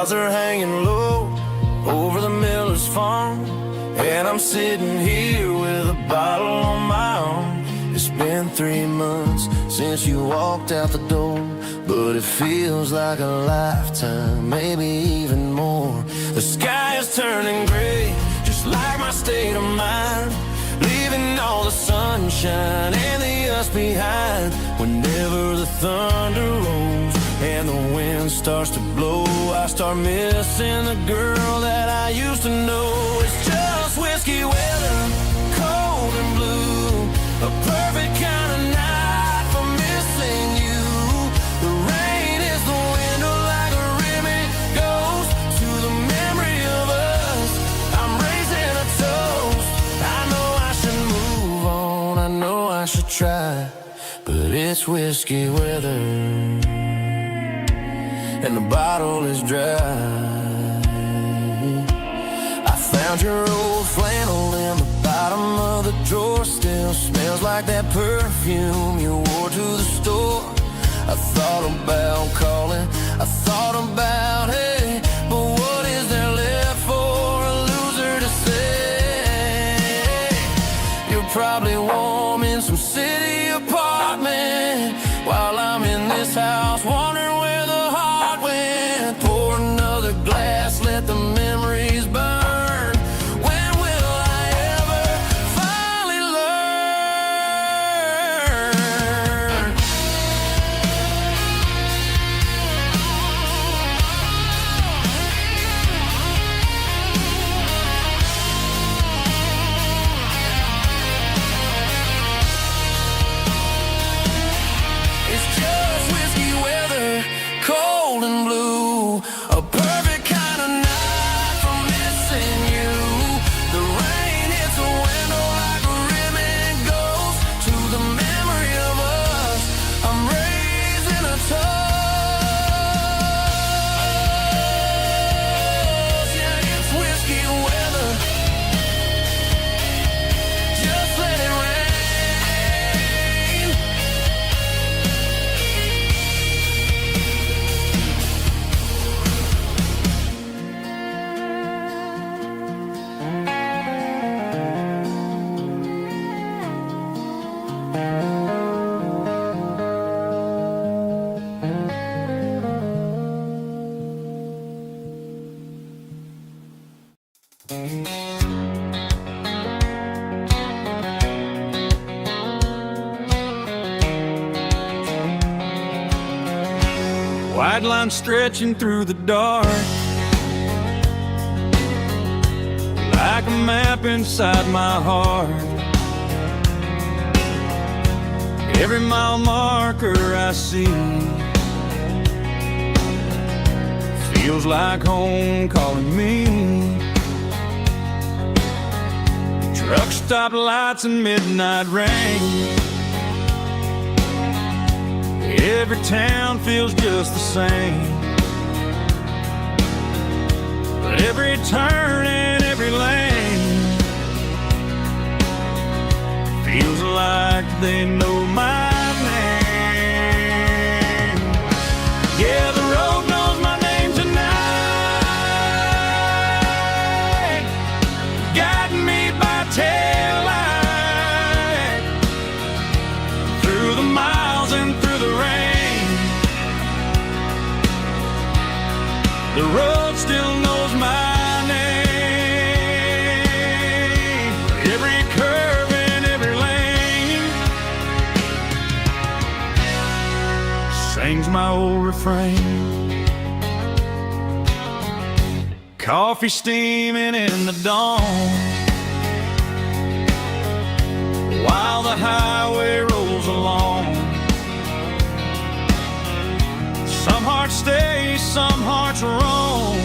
clouds are hanging low over the miller's farm, and I'm sitting here with a bottle on my arm. It's been 3 months since you walked out the door, but it feels like a lifetime, maybe even more. The sky is turning gray, just like my state of mind, leaving all the sunshine and the us behind. Whenever the thunder rolls and the wind starts to blow, I start missing the girl that I used to know. It's just whiskey weather, cold and blue, a perfect kind of night for missing you. The rain is the window like a ribbon goes to the memory of us. I'm raising a toast. I know I should move on, I know I should try, but it's whiskey weather and the bottle is dry. I found your old flannel in the bottom of the drawer, still smells like that perfume you wore to the store. I thought about calling, I thought about, hey, but what is there left for a loser to say? You're probably warm in some city apartment while I'm in this house wondering where the heart went. Pour another glass, let the memories burn. When will I ever finally learn? It's just whiskey weather, cold and blue, a perfect kind of night for missing you. The rain hits the window like a ribbon goes to the memory of us. I'm raising a toast. Yeah, it's whiskey weather. Just let it rain. White line stretching through the dark, like a map inside my heart. Every mile marker I see feels like home calling me. Truck stop lights and midnight rain, every town feels just the same, but every turn and every lane feels like they know my name. Yeah, the road knows my name tonight, guiding me by taillight through the miles and through the rain. The road still knows my name. Every curve and every lane sings my old refrain. Coffee steaming in the dawn, while the highway rolls along. Some hearts stay, some hearts roam,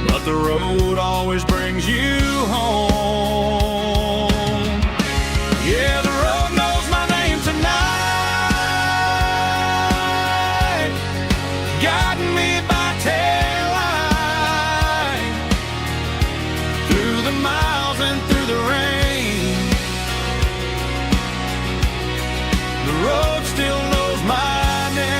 but the road always brings you home. Yeah, the road knows my name tonight, guiding me by taillight through the miles and through the rain. The road still knows my name.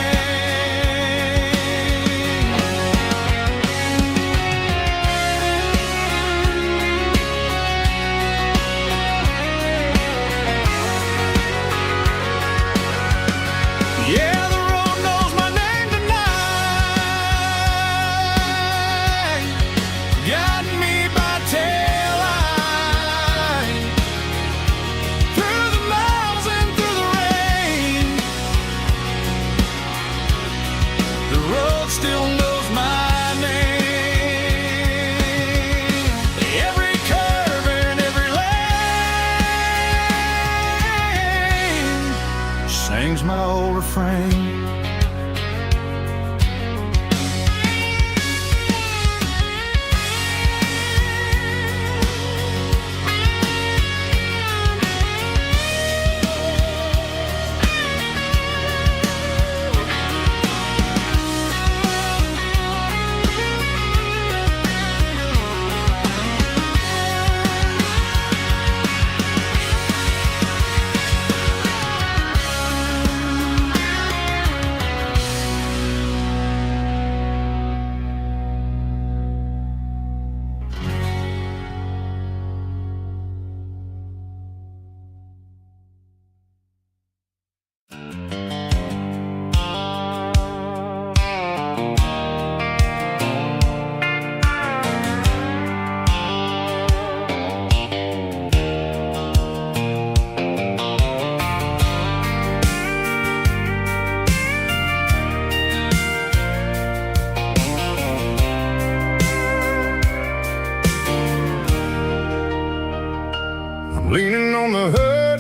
on the hood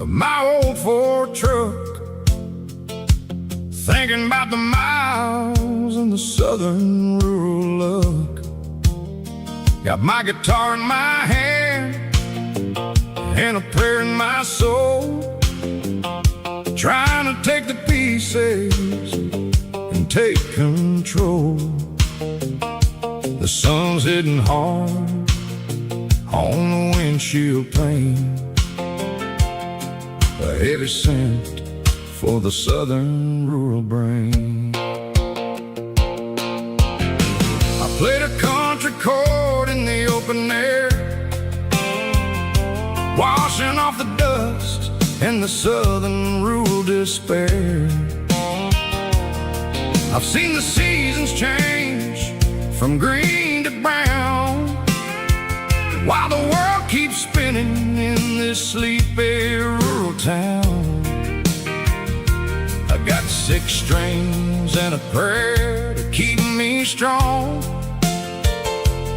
of my old Ford truck, thinking about the miles and the southern rural look. Got my guitar in my hand and a prayer in my soul, trying to take the pieces and take control. The sun's hitting hard on the windshield pane, a heavy scent for the southern rural brain. I played a country chord in the open air, washing off the dust and the southern rural despair. I've seen the seasons change from green to brown, while the world keeps spinning in this sleepy rural town. I got 6 strings and a prayer to keep me strong,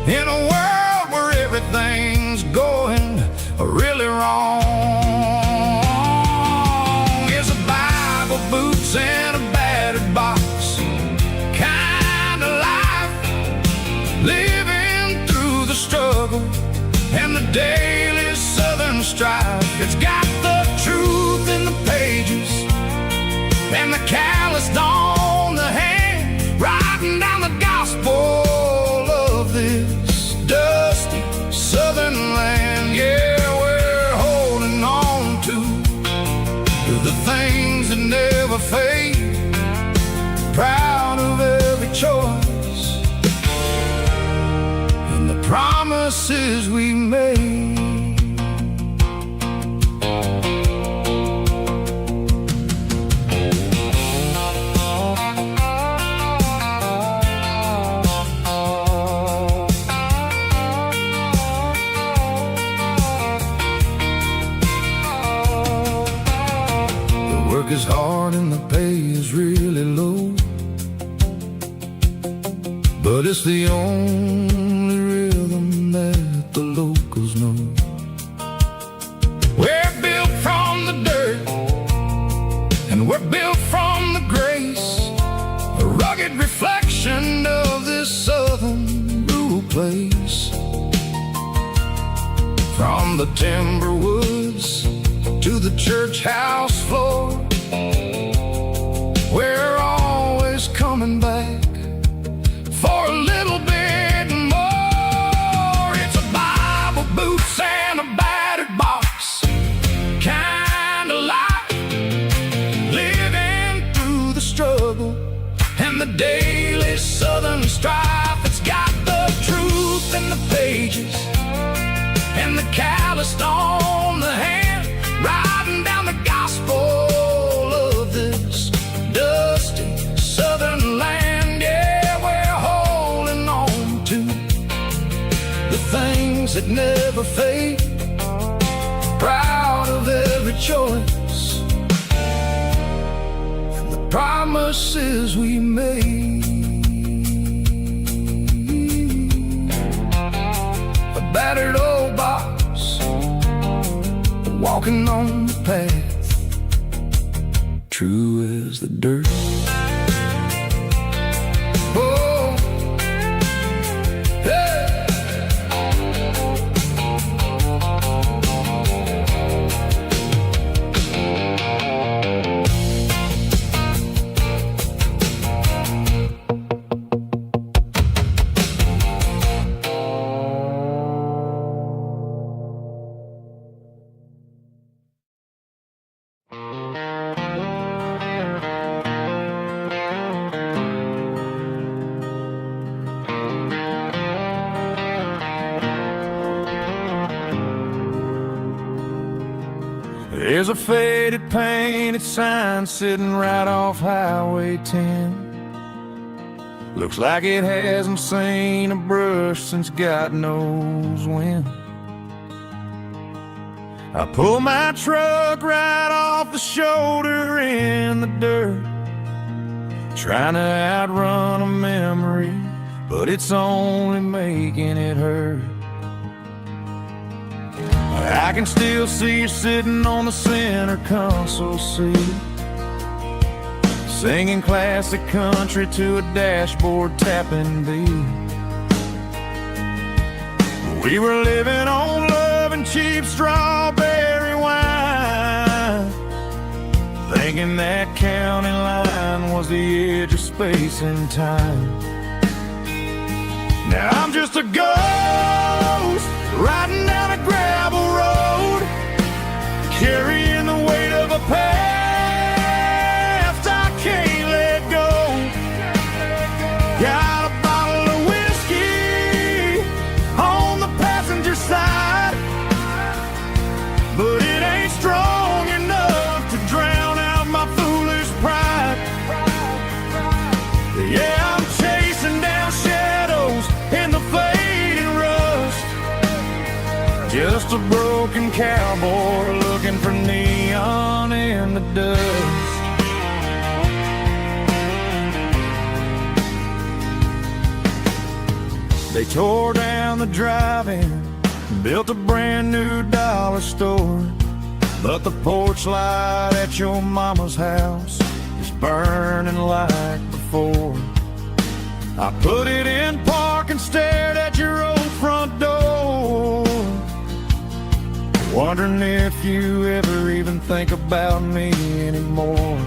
in a world where everything's going really wrong. It's a Bible, boots, and a battered box kind of life, living through the struggle and the daily southern strife. It's got the truth in the pages and the calloused on the hand, writing down the gospel of this dusty southern land. Yeah, we're holding on to the things that never fade, proud of every choice and the promises we made. Is hard and the pay is really low, but it's the only rhythm that the locals know. We're built from the dirt and we're built from the grace, a rugged reflection of this southern rural place. From the timber woods to the church house floor, we're always coming back for a little bit more. It's a Bible, boots, and a battered box kind of life, living through the struggle and the daily southern strife. It's got the truth in the pages and the calloused on the hand, writing down the gospel of this dusty southern land. Yeah, we're holding on to the things that never fade, proud of every choice and the promises we made. A battered old box, walking on the path, true as the dirt. Oh, hey. There's a faded painted sign sitting right off Highway 10. Looks like it hasn't seen a brush since God knows when. I pull my truck right off the shoulder in the dirt, trying to outrun a memory, but it's only making it hurt. I can still see you sitting on the center console seat, singing classic country to a dashboard tapping beat. We were living on love and cheap strawberry wine, thinking that county line was the edge of space and time. Now I'm just a ghost riding down a gravel road, carrying the weight of a past I can't let go. Got a bottle of whiskey on the passenger side, but it ain't strong enough to drown out my foolish pride. Yeah, I'm chasing down shadows in the fading rust, just a broken cowboy looking for neon in the dust. They tore down the drive-in, built a brand new dollar store, but the porch light at your mama's house is burning like before. I put it in park and stared at your old front door, wondering if you ever even think about me anymore.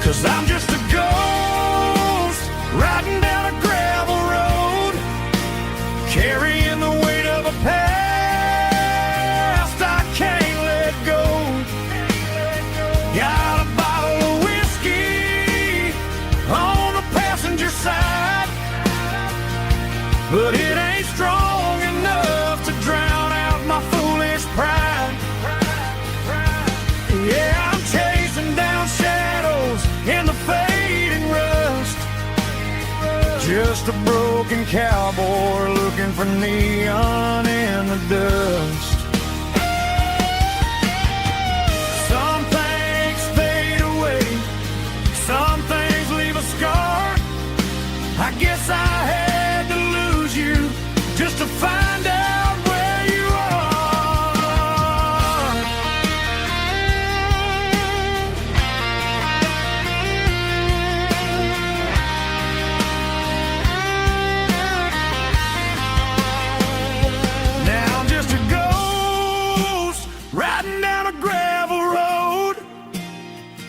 'Cause I'm just a ghost riding down a gravel road, carrying the weight of a past I can't let go. Got a bottle of whiskey on the passenger side, but it ain't strong enough to drown out my foolish pride. Yeah, I'm chasing down shadows in the fading rust, just a broken cowboy looking for neon in the dust. Some things fade away, some things leave a scar. I guess I had to lose you just to find out where you are. Now I'm just a ghost riding down a gravel road,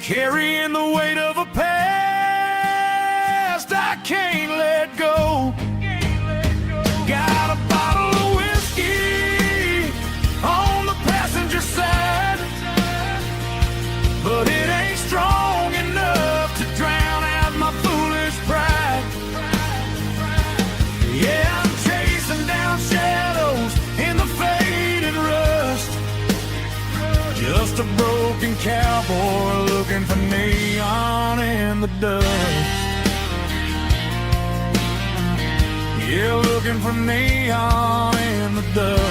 carrying the weight of a past I can't let go. Got a bottle of whiskey on the passenger side, but it ain't strong enough to drown out my foolish pride. Yeah, I'm chasing down shadows in the fading rust, just a broken cowboy looking for neon in the dust. Yeah, looking for neon in the dust.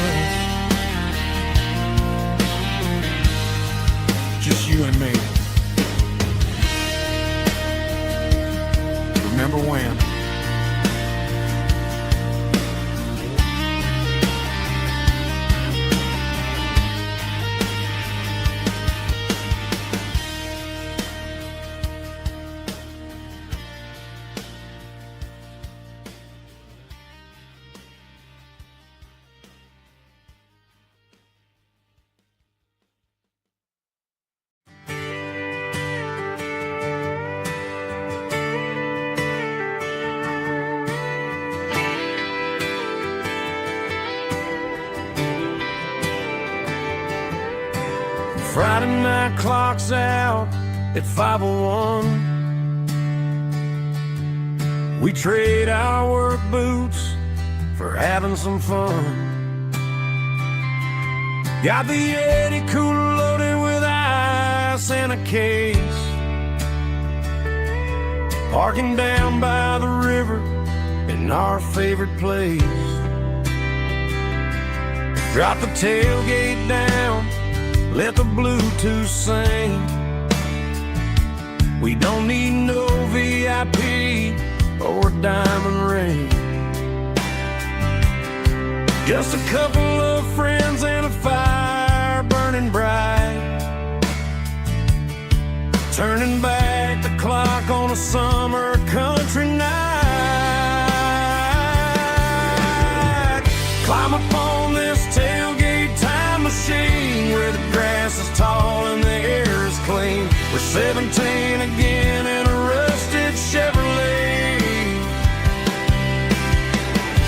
Just you and me. Remember when? Friday night clock's out at 5:01. We trade our work boots for having some fun. Got the Yeti cooler loaded with ice and a case, parking down by the river in our favorite place. Drop the tailgate down, let the Bluetooth sing. We don't need no VIP or a diamond ring. Just a couple of friends and a fire burning bright, turning back the clock on a summer country night. Climb upon this tailgate time machine where the grass is tall and the air is clean. We're 17 again in a rusted Chevrolet,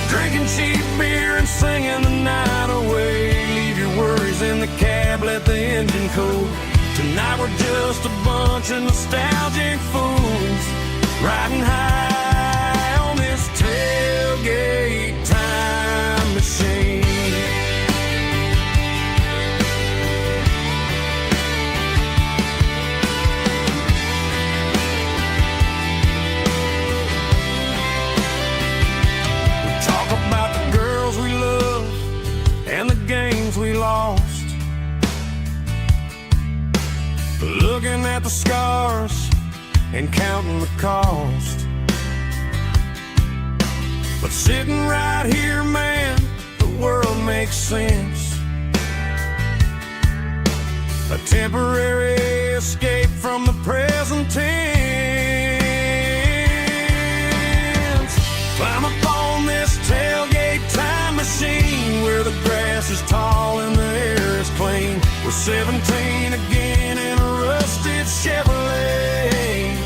drinking cheap beer and singing the night away. Leave your worries in the cab, let the engine cool. Tonight we're just a bunch of nostalgic fools riding high on this tailgate time machine. We talk about the girls we love and the games we lost, looking at the scars and counting the cost. But sitting right here, man, the world makes sense. A temporary escape from the present tense. Climb upon this tailgate time machine where the grass is tall and the air is clean. We're 17 again in a rusted Chevrolet,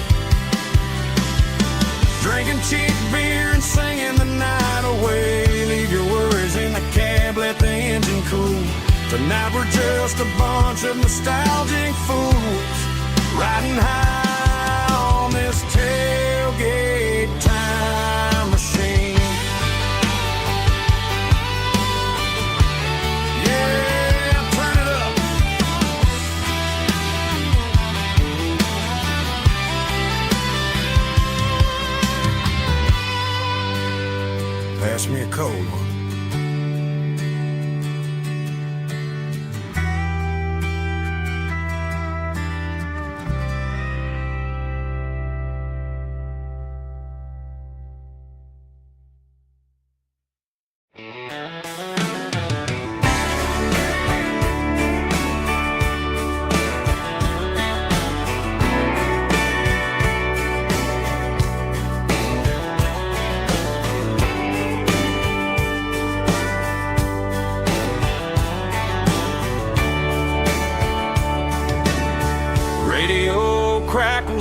drinking cheap beer and singing the night away. Leave your worries in the cab, let the engine cool. Tonight we're just a bunch of nostalgic fools riding high on this tailgate time machine. Yeah, turn it up. Pass me a cold one.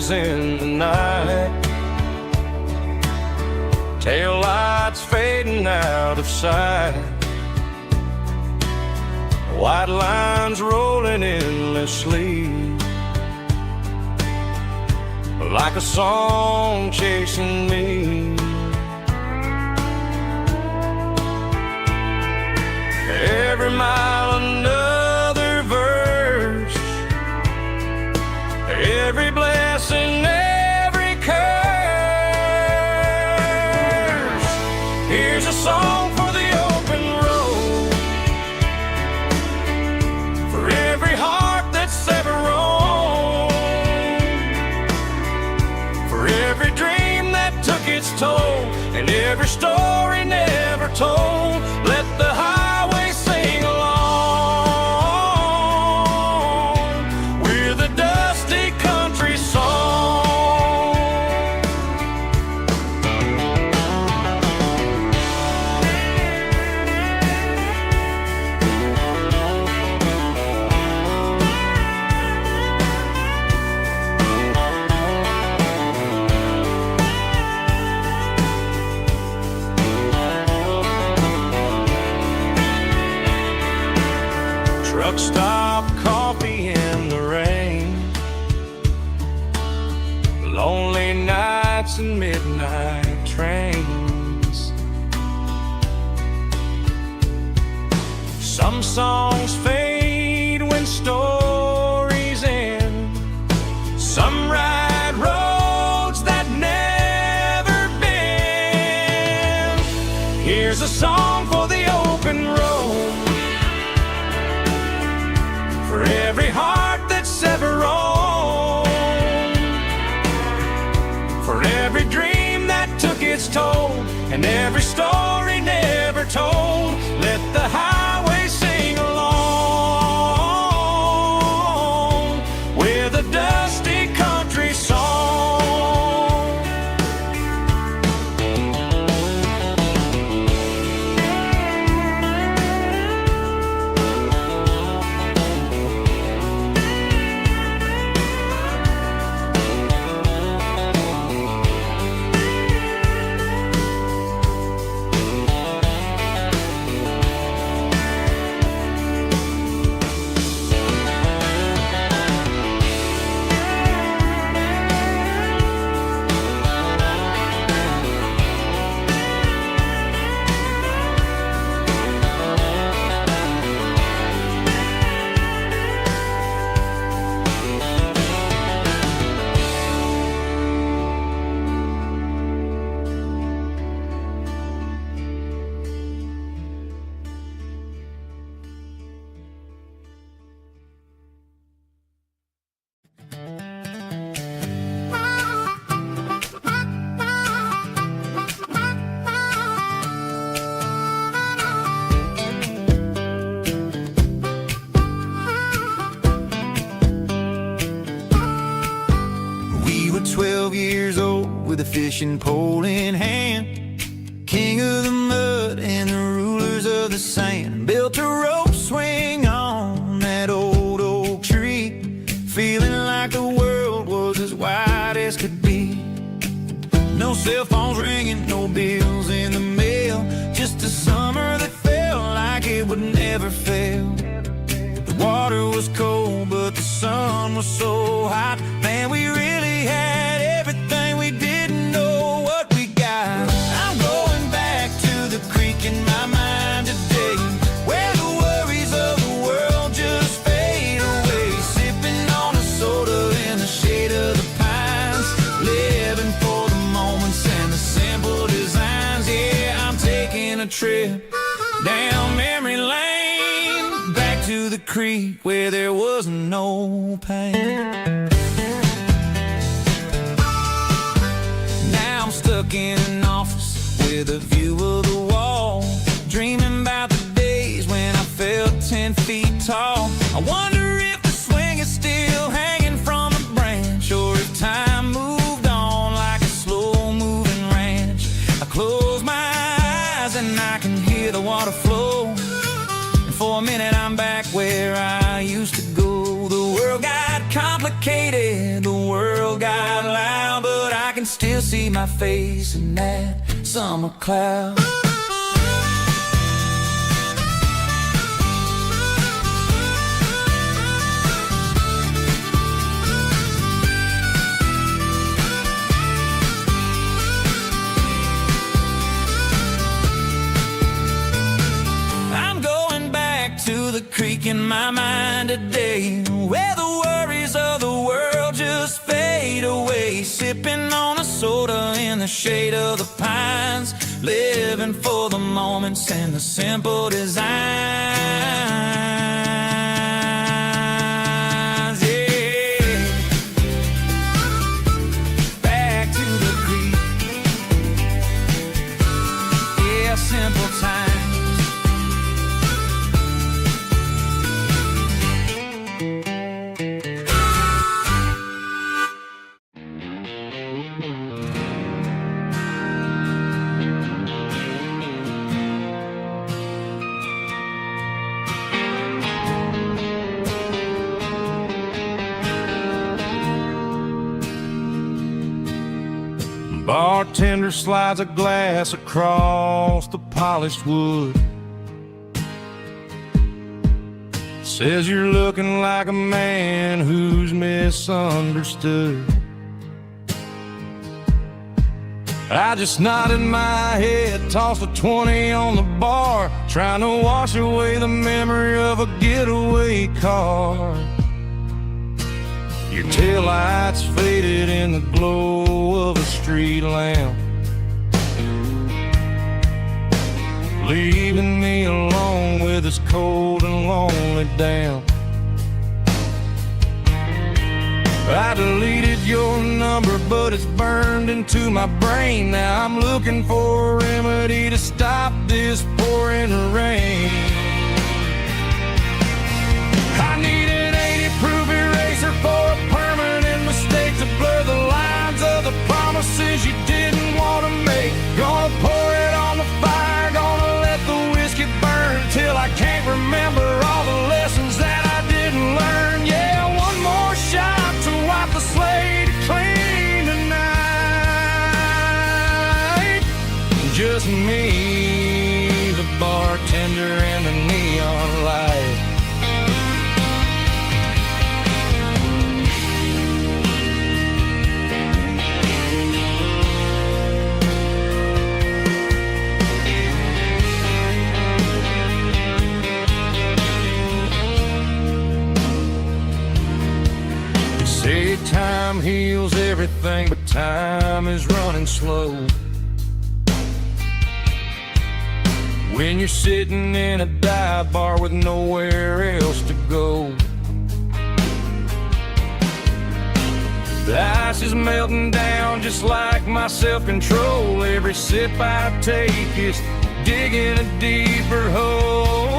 In the night, tail lights fading out of sight, white lines rolling endlessly, like a song chasing me. Every mile another verse, every blessing, every curse. Here's a song for the open road, for every heart that's ever roamed, for every dream that took its toll, and every story never told. Let the highway sing along with a dusty country song. Truck stop, coffee in the rain, lonely nights and midnight trains. Some songs fade when stories end, some ride roads that never bend. Here's a song for the open road, for every heart that's ever roamed, for every dream that took its toll, and every story never told. Let the highway sing along with a dusty country song. We were 12 years old with a fishing pole in hand, king of the mud and the rulers of the sand. Built a rope swing on that old oak tree, feeling like the world was as wide as could be. No cell phones ringing, no bills in the mail, just a summer that felt like it would never fail. The water was cold, but the sun was so hot. Man, we really had everything, we didn't know what we got. I'm going back to the creek in my mind today, where the worries of the world just fade away. Sipping on a soda in the shade of the pines, living for the moments and the simple designs. Yeah, I'm taking a trip down memory lane, back to the creek where there was no pain. Now I'm stuck in an office with a view of the wall, dreaming about the days when I felt 10 feet tall. I wonder if the swing is still hanging from a branch, or if time moved on like a slow-moving ranch. I close my eyes and I can hear the water flow, and for a minute I'm back where I used to go. The world got complicated, the world got loud, but I can still see my face in that summer cloud. I'm going back to the creek in my mind today, where the worries of the world just fade away. Sipping on a soda in the shade of the pines, living for the moments and the simple designs. Yeah, back to the creek. Yeah, simple times. Bartender slides a glass across the polished wood, says you're looking like a man who's misunderstood. I just nodded my head, tossed a 20 on the bar, trying to wash away the memory of a getaway car. Your taillights faded in the glow of a street lamp, leaving me alone with this cold and lonely damp. I deleted your number but it's burned into my brain. Now I'm looking for a remedy to stop this pouring rain. I need an 80-proof eraser for a permanent mistake to blur the lines of the promises you didn't want to make. Gonna pour it on the fire, gonna let the whiskey burn till I can't remember all the lessons that I didn't learn. Yeah, one more shot to wipe the slate clean tonight. Just me, the bartender, and the neon light. Say time heals everything, but time is running slow. When you're sitting in a dive bar with nowhere else to go. The ice is melting down just like my self-control. Every sip I take is digging a deeper hole.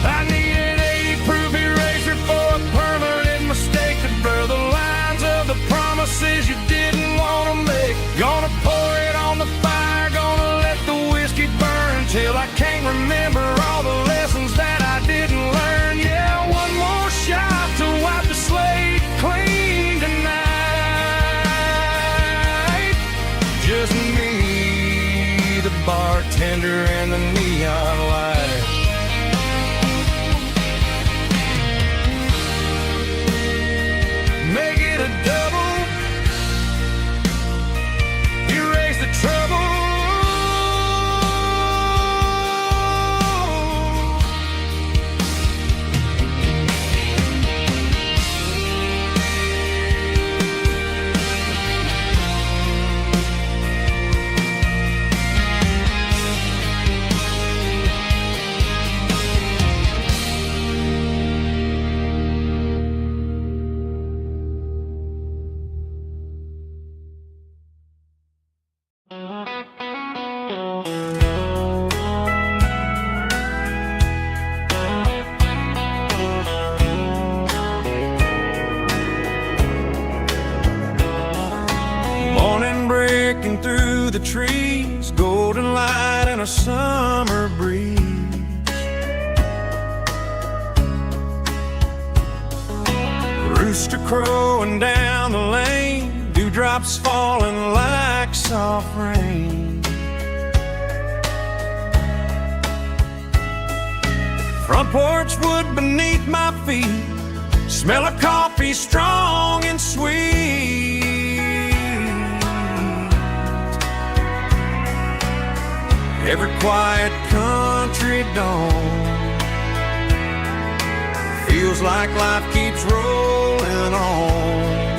I need an 80-proof eraser for a permanent mistake to blur the lines of the promises you didn't want to make. Gonna pour it on the fire, gonna let the whiskey burn till I can't remember all the lessons that I didn't learn. Yeah, one more shot to wipe the slate clean tonight. Just me, the bartender, and the neon light. Make it a double, erase the trouble. Morning breaking through the trees, golden light and a summer breeze. Rooster crowing down the lane, dewdrops falling like soft rain. Front porch wood beneath my feet, smell of coffee strong and sweet. Every quiet country dawn feels like life keeps rolling on.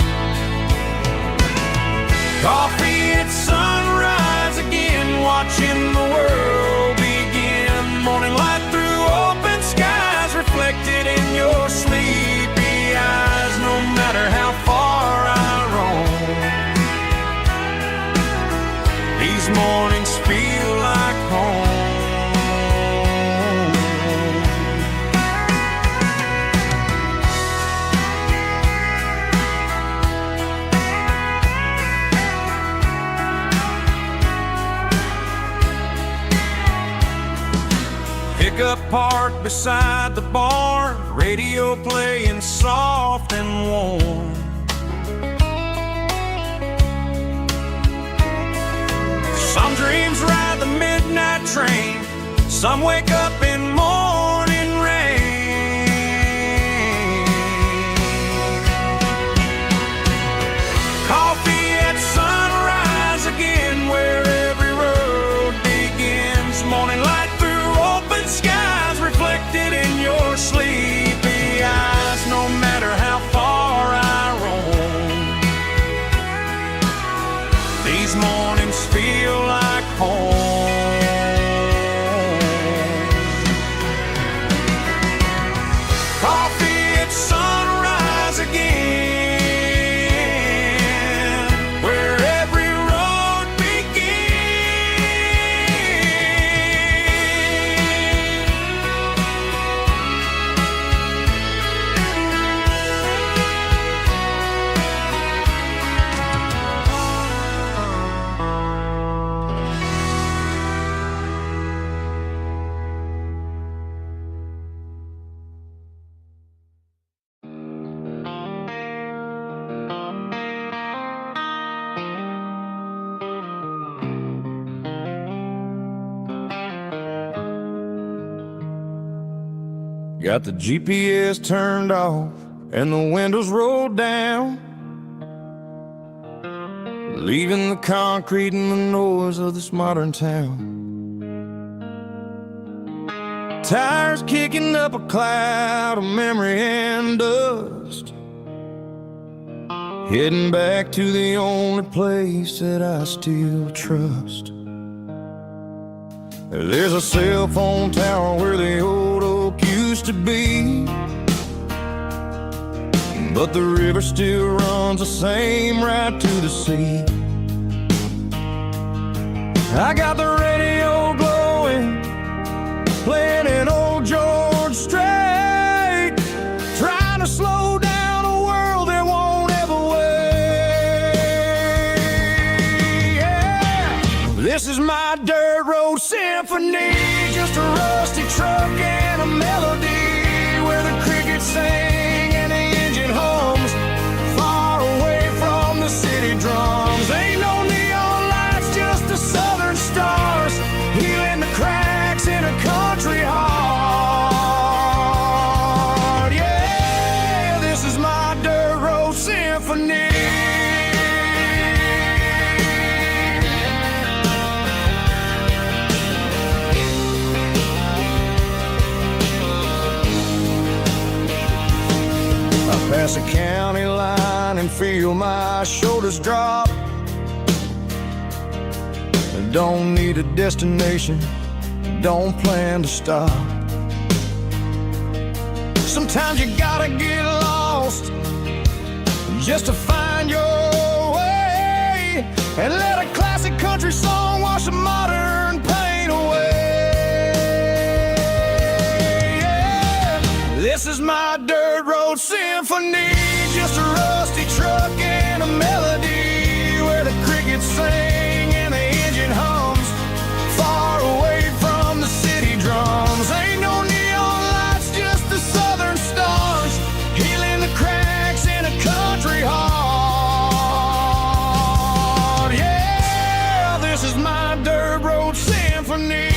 Coffee at sunrise again, watching the world begin. Morning light through open skies, reflected in your sleepy eyes. No matter how far I roam, these mornings feel like home. Pickup parked beside the barn, radio playing soft and warm. Some dreams ride the midnight train, some wake up in morning rain. Coffee at sunrise again, where every road begins. Morning light through open skies, reflected in your sleepy eyes. No matter how far I roam, these mornings feel like home. Coffee at sunrise again. Got the GPS turned off and the windows rolled down, leaving the concrete and the noise of this modern town. Tires kicking up a cloud of memory and dust, heading back to the only place that I still trust. There's a cell phone tower where the old oak used to be, but the river still runs the same right to the sea. I got the radio glowing, playing an old George Strait, trying to slow down a world that won't ever wait. Yeah. This is my dirt road symphony, just a rusty truck and a melody where the crickets sing and the engine hums, far away from the city drums. Ain't no neon lights, just the southern stars, healing the cracks in a country heart. Yeah, this is my dirt road symphony. I pass a county line and feel my shoulders drop. Don't need a destination, don't plan to stop. Sometimes you gotta get lost just to find your way, and let a classic country song wash the modern pain away. Yeah. This is my dirt road symphony, just a rusty truck and a melody where the crickets sing and the engine hums, far away from the city drums. Ain't no neon lights, just the southern stars, healing the cracks in a country heart. Yeah, this is my dirt road symphony.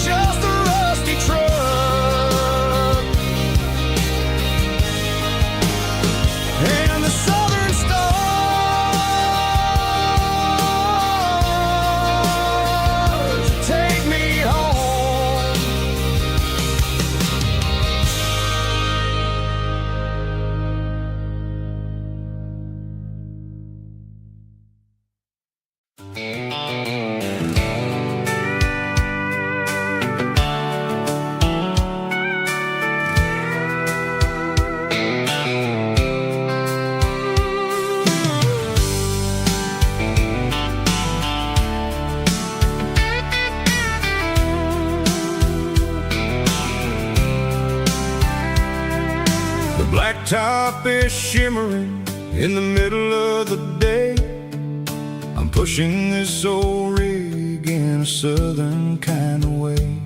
Just a rusty truck and the southern stars take me home. The blacktop is shimmering in the middle of the day. I'm pushing this old rig in a southern kind of way.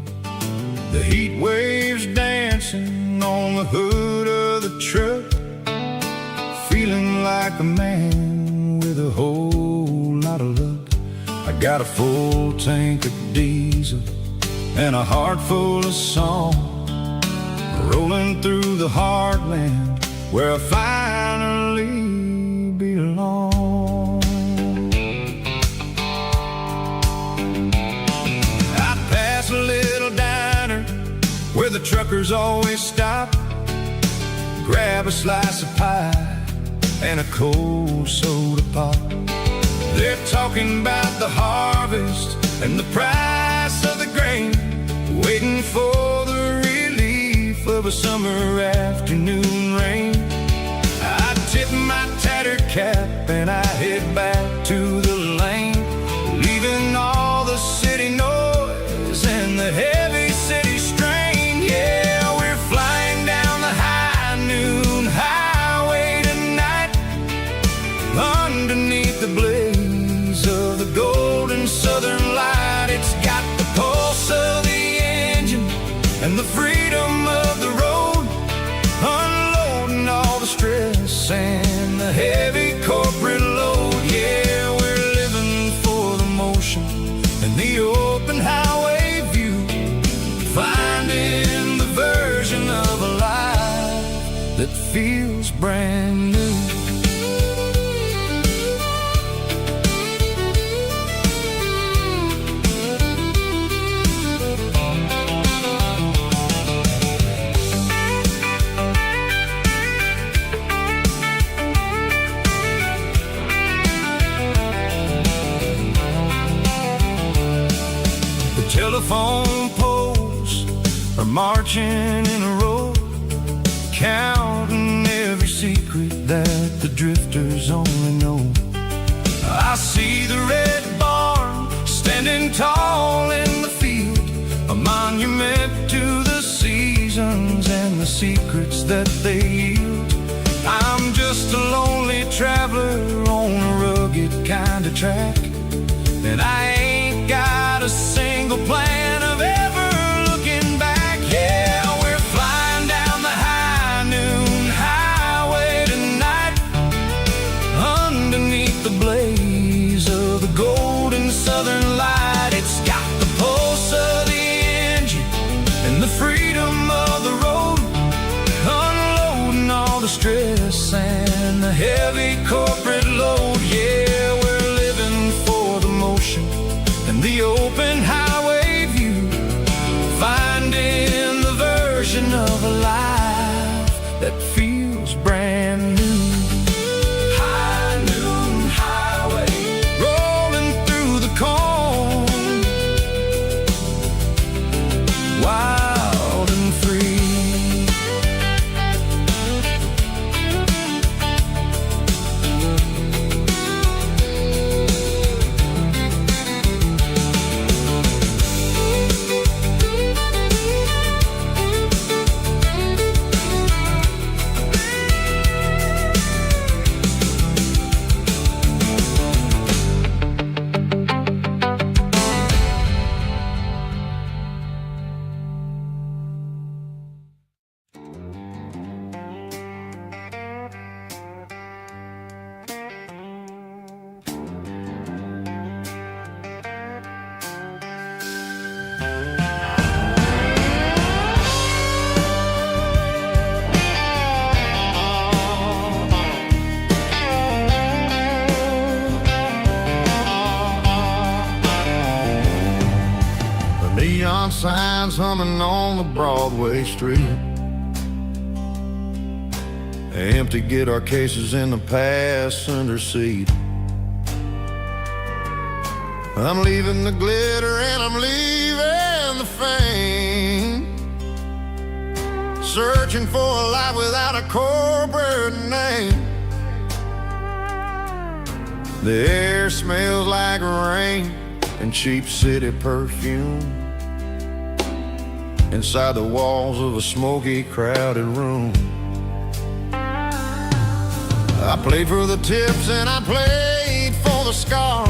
The heat waves dancing on the hood of the truck, feeling like a man with a whole lot of luck. I got a full tank of diesel and a heart full of song, rolling through the heartland where I finally belong. I pass a little diner where the truckers always stop, grab a slice of pie and a cold soda pop. They're talking about the harvest and the price of the grain, waiting for the relief of a summer afternoon rain. I tip my tattered cap and I head back to the lane, leaving all the city noise and the heavy city strain. Yeah, we're flying down the high noon highway tonight, underneath the blaze of the golden southern light. It's got the pulse of the engine and the freedom of the road, unloading all the stress and the heavy corporate load. Yeah, we're living for the motion and the open house feels brand new. Telephone poles are marching in a row, counting every secret that the drifters only know. I see the red barn standing tall in the field, a monument to the seasons and the secrets that they yield. I'm just a lonely traveler on a rugged kind of track, and I ain't got a single plan of ever looking back. Yeah, we're flying down the high noon highway tonight, underneath the blaze of the golden southern light. It's got the pulse of the engine and the freedom of the road, unloading all the stress and the heavy corporate load. Yeah, we're living for the motion and the open highway view, finding the version of a life that feels brand new. High noon highway, rolling through the corn, wild and free. Neon signs humming on the Broadway street, empty guitar cases in the passenger seat. I'm leaving the glitter and I'm leaving the fame, searching for a life without a corporate name. The air smells like rain and cheap city perfume inside the walls of a smoky, crowded room. I played for the tips and I played for the scars,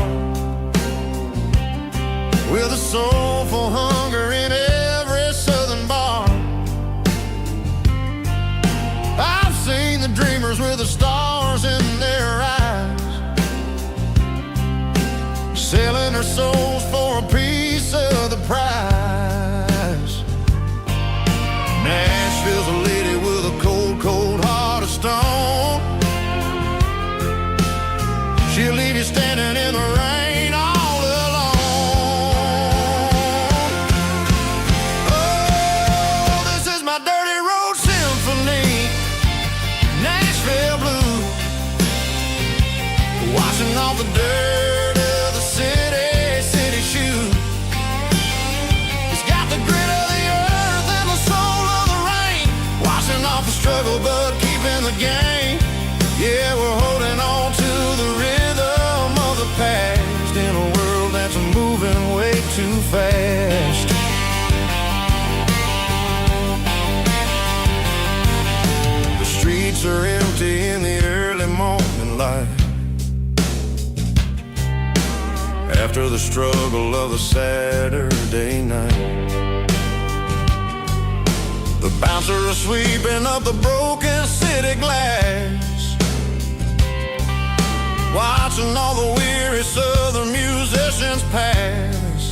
with a soulful hunger in every southern bar. I've seen the dreamers with the stars in their eyes, selling their souls for a piece of the prize. Nashville's a lady with a cold, cold heart of stone. She'll leave you standing in the rain all alone. Oh, this is my dirty road symphony, Nashville blues, washing off the dirt of the city shoes. It's got the grit of the earth and the soul of the rain, washing off the struggle but keeping the game. Yeah, we're holding on to the rhythm of the past in a world that's moving way too fast. The streets are empty in the early morning light, after the struggle of a Saturday night. The bouncer is sweeping up the broken city glass, watching all the weary southern musicians pass.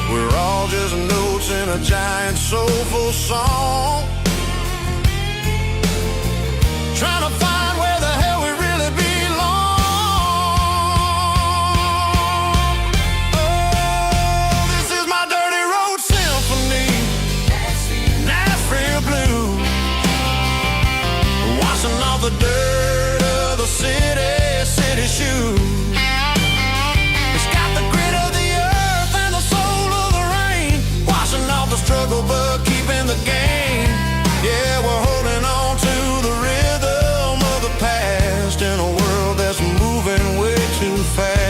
We're all just notes in a giant soulful song, the dirt of the city shoes. It's got the grit of the earth and the soul of the rain, washing off the struggle but keeping the game. Yeah, we're holding on to the rhythm of the past in a world that's moving way too fast.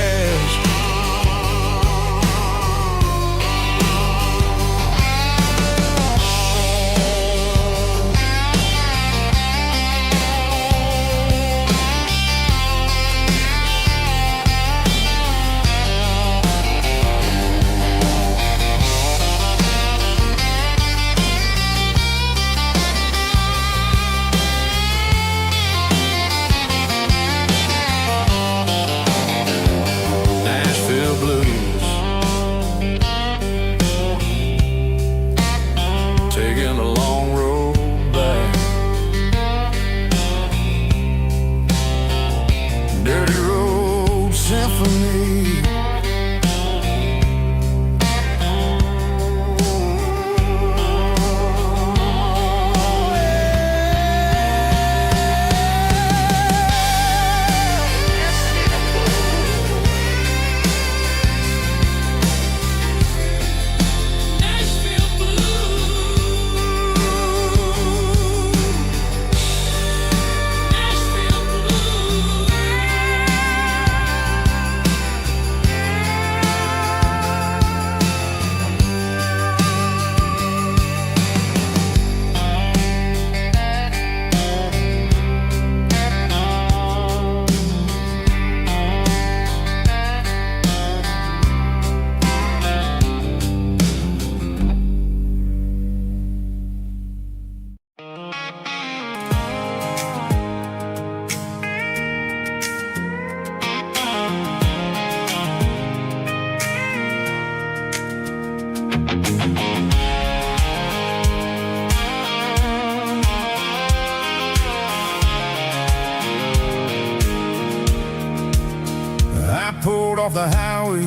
Off the highway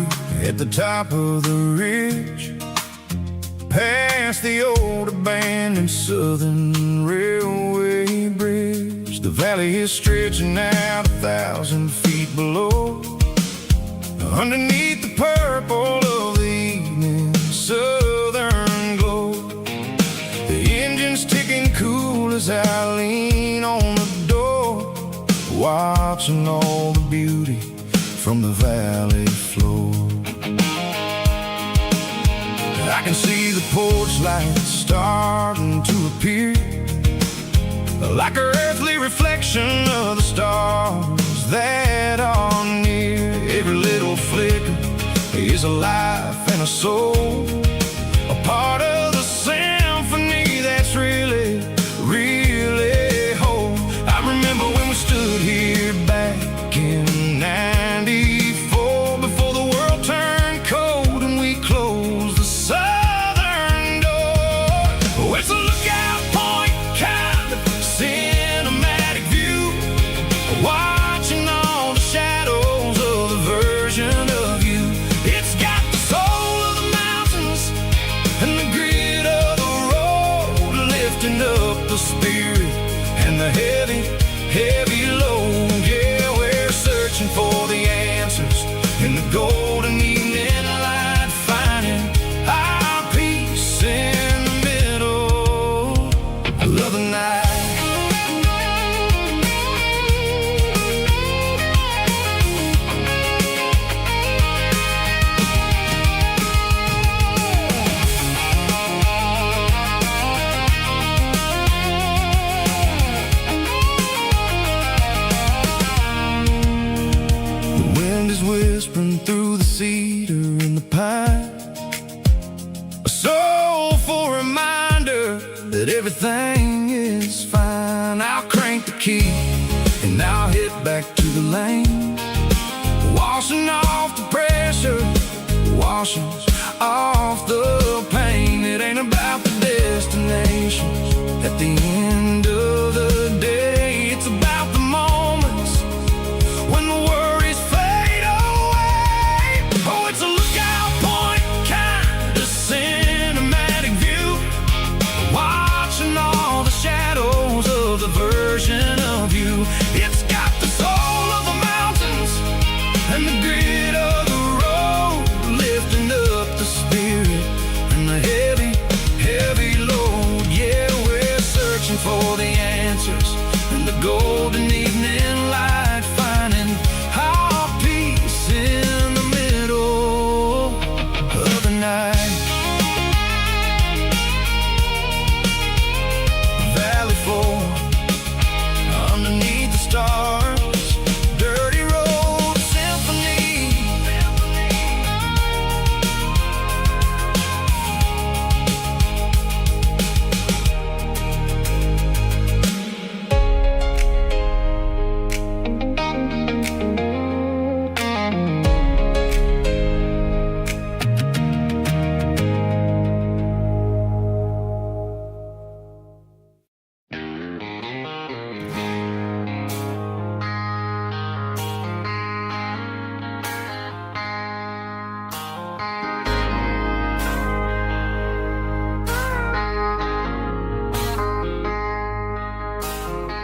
at the top of the ridge, past the old abandoned Southern Railway bridge. The valley is stretching out 1,000 feet below, underneath the purple of the evening southern glow. The engine's ticking cool as I lean on the door, watching all the beauty from the valley floor. I can see the porch lights starting to appear, like an earthly reflection of the stars that are near. Every little flicker is a life and a soul, a part of the symphony that's really, really whole. I remember when we stood here back in '94, before the world turned cold and we closed the southern door. Oh, it's a lookout point, kind of cinematic view, watching all the shadows of the version of you. It's got the soul of the mountains and the grit of the road, lifting up the spirit and the heavy, heavy load. Yeah, we're searching for the answers in the golden evening light, finding our peace in the middle of the night. The wind is whispering through the cedar and the pine, a soulful reminder that everything is fine. I'll crank the key and I'll head back to the lane, washing off the pressure, washing off the pain. It ain't about the destinations at the end of the day, it's about the moments when the worries fade away. Oh, it's a lookout point, kind of cinematic view, watching all the shadows of the version of you. the golden evening light, finding our peace in the middle of the night. Valley floor, underneath the stars, dirty road symphony.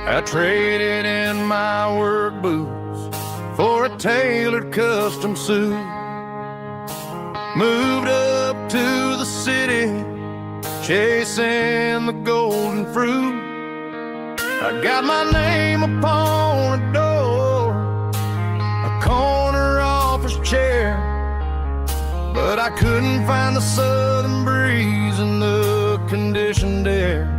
I traded in my work boots for a tailored custom suit. Moved up to the city, chasing the golden fruit. I got my name upon a door, a corner office chair, but I couldn't find the southern breeze in the conditioned air.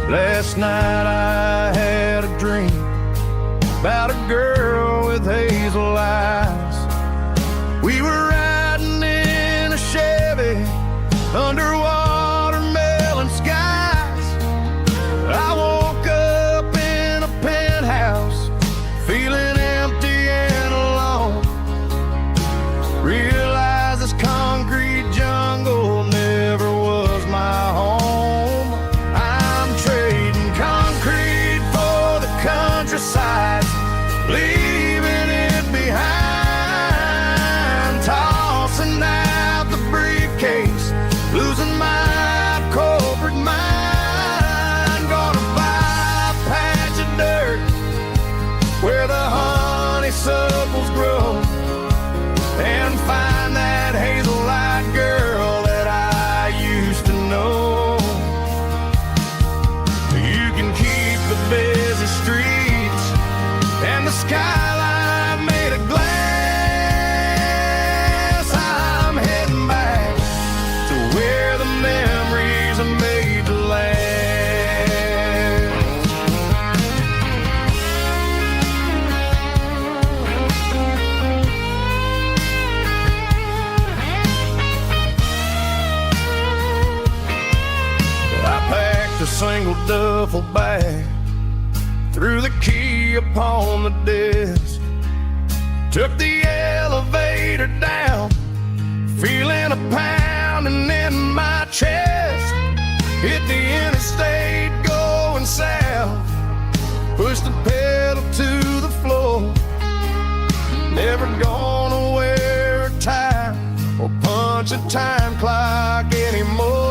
Last night I had a dream about a girl with hazel eyes. We were riding in a Chevy under watermelon skies. I woke up in a penthouse feeling empty and alone. Realized this concrete jungle never was my home. Countryside, leaving it behind, tossing out the briefcase, losing my corporate mind. Gonna buy a patch of dirt where the honeysuckles grow and find that hazel-eyed girl that I used to know. You can keep the busy streets and the skyline made of glass. I'm heading back to where the memories are made to last. I packed a single duffel bag, threw the key upon the desk, took the elevator down, feeling a pounding in my chest. Hit the interstate going south, pushed the pedal to the floor. Never gonna wear a tie or punch a time clock anymore.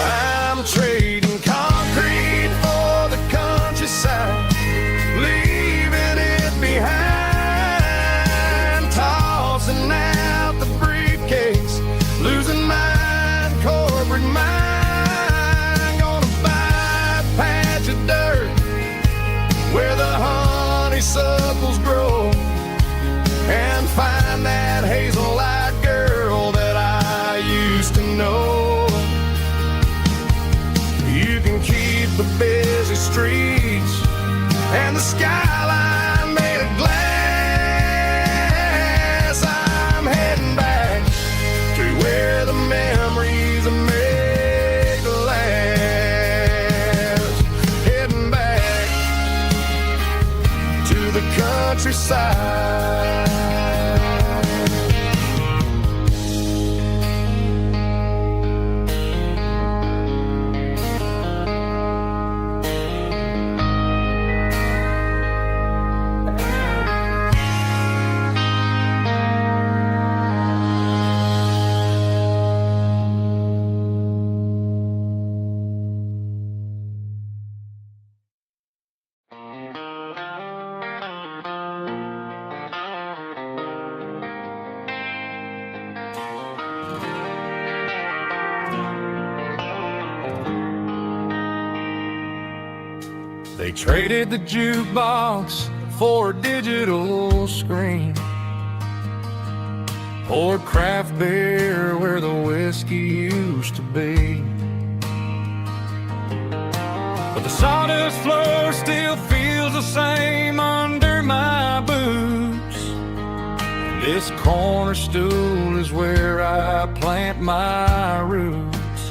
I'm trading concrete for the countryside, leaving it behind, tossing out the briefcase, losing my corporate mind. Gonna buy a patch of dirt where the honeysuckles grow and find that hazel-eyed girl that I used to know. You can keep the busy streets and the skyline made of glass. I'm heading back to where the memories are made to last. Heading back to the countryside. They traded the jukebox for a digital screen, poured craft beer where the whiskey used to be. But the sawdust floor still feels the same under my boots. This corner stool is where I plant my roots.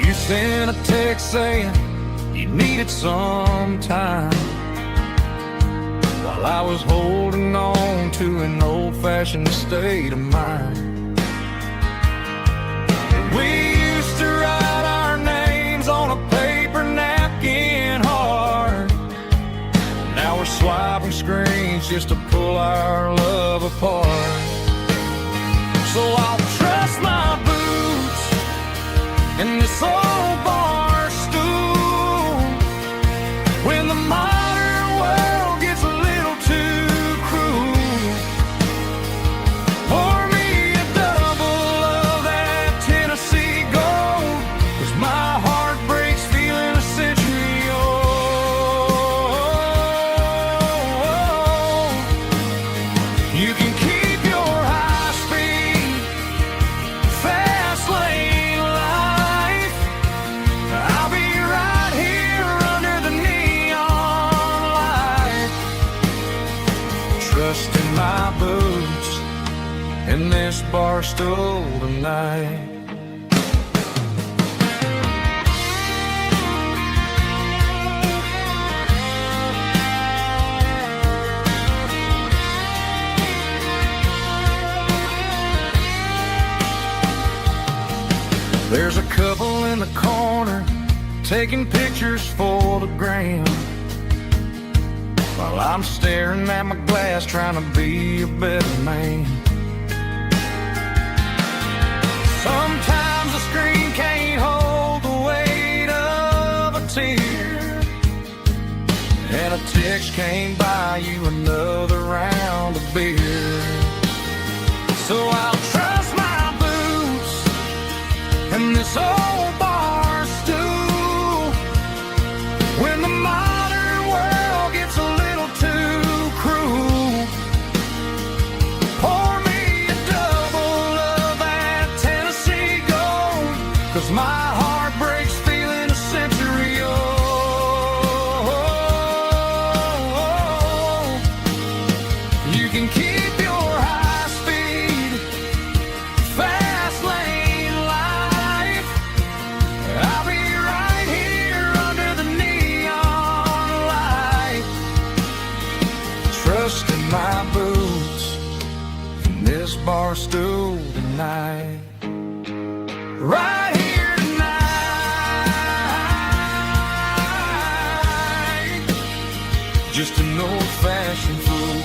You sent a text saying you needed some time, while I was holding on to an old-fashioned state of mind. We used to write our names on a paper napkin hard. Now we're swiping screens just to pull our love apart. So I'll trust my boots in this old bar stool when the modern world gets a little too cruel. Pour me a double of that Tennessee Gold, 'cause my heart breaks feeling a century old. You can keep your high-speed, fast lane life. I'll be right here under the neon light, trusting my boots in this bar stool tonight. There's a couple in the corner taking pictures for the gram, while I'm staring at my glass trying to be a better man. Sometimes the screen can't hold the weight of a tear, and a text can't buy you another round of beer. So I'll trust my boots in this old bar stool when the modern world gets a little too cruel. Pour me a double of that Tennessee Gold, 'cause my heart breaks feeling a century old. You can keep your high-speed, fast lane life. I'll be right here under the neon light, trusting my boots in this bar stool tonight. Right here tonight, just an old-fashioned fool.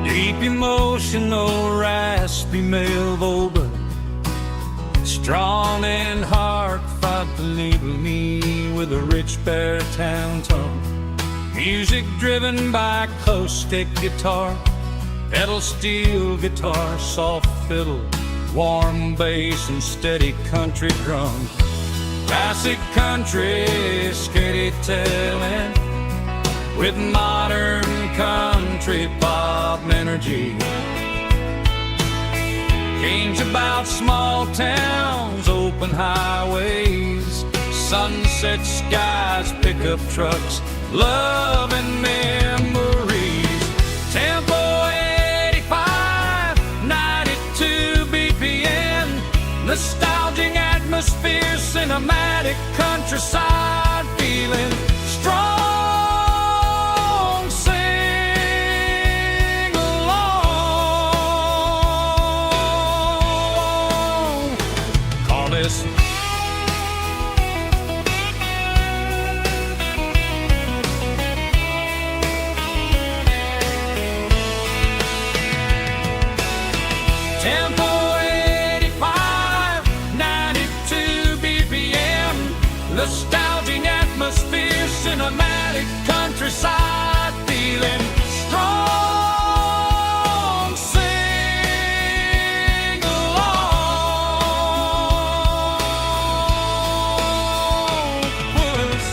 Deep emotional, raspy male vulva, strong and hard fought to label me with a rich baritone tone. Music driven by close stick guitar, pedal steel guitar, soft fiddle, warm bass and steady country drums. Classic country storytelling with modern country pop energy. Games about small towns, open highways, sunset skies, pickup trucks, love and memories. Tempo 85, 92 BPM, nostalgic atmosphere, cinematic countryside feeling, strong, sing along. Call this cinematic countryside, feeling strong. Sing along with us.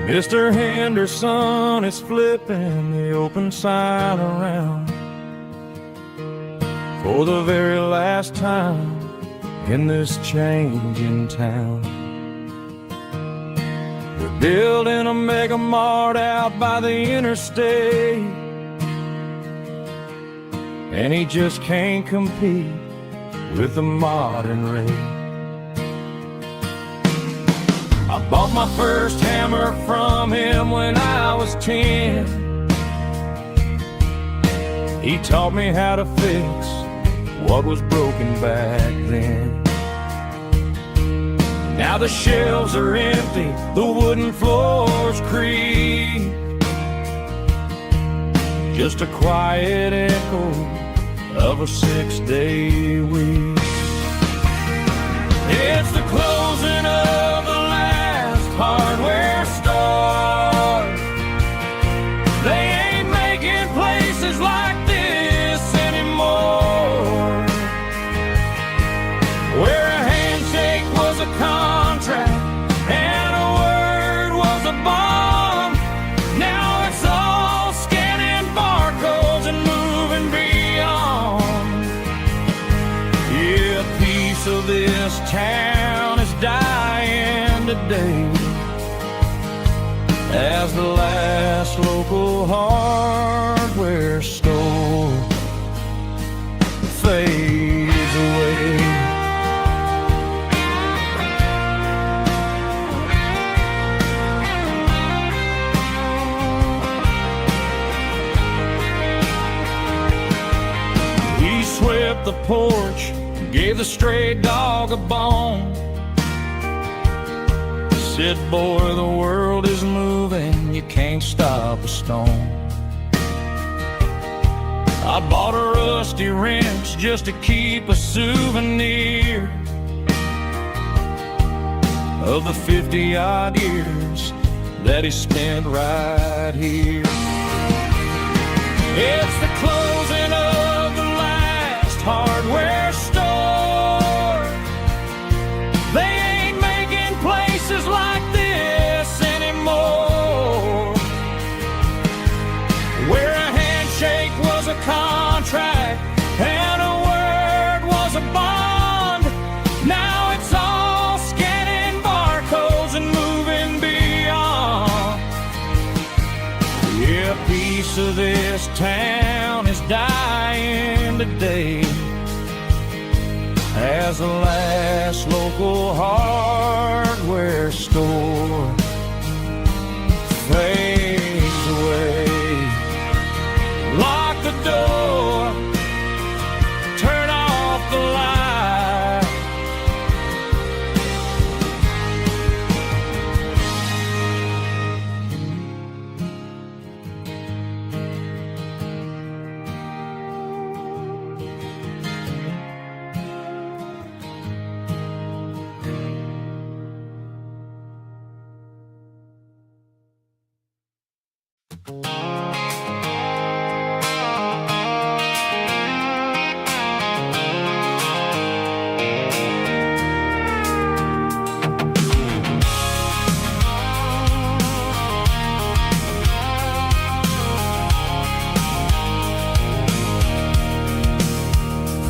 Mr. Henderson is flipping the open sign around for the very last time in this changing town. They're building a mega mart out by the interstate, and he just can't compete with the modern rate. I bought my first hammer from him when I was 10. He taught me how to fix what was broken back then. Now the shelves are empty, the wooden floors creak, just a quiet echo of a 6-day week. It's the closing of the hardware store. They ain't making places like this anymore, where a handshake was a contract and a word was a bond. Now it's all scanning barcodes and moving beyond. Yeah, a piece of this town is dying today as the last local hardware store fades away. He swept the porch, gave the stray dog a bone, said, boy, the world is moving, you can't stop a stone. I bought a rusty wrench just to keep a souvenir of the 50-odd years that he spent right here. It's the closing of the last hardware store. They ain't making places like this anymore, where a handshake was a contract and a word was a bond. Now it's all scanning barcodes and moving beyond. Yeah, a piece of this town is dying today as the last local hardware store fades away. Lock the door, turn off the light.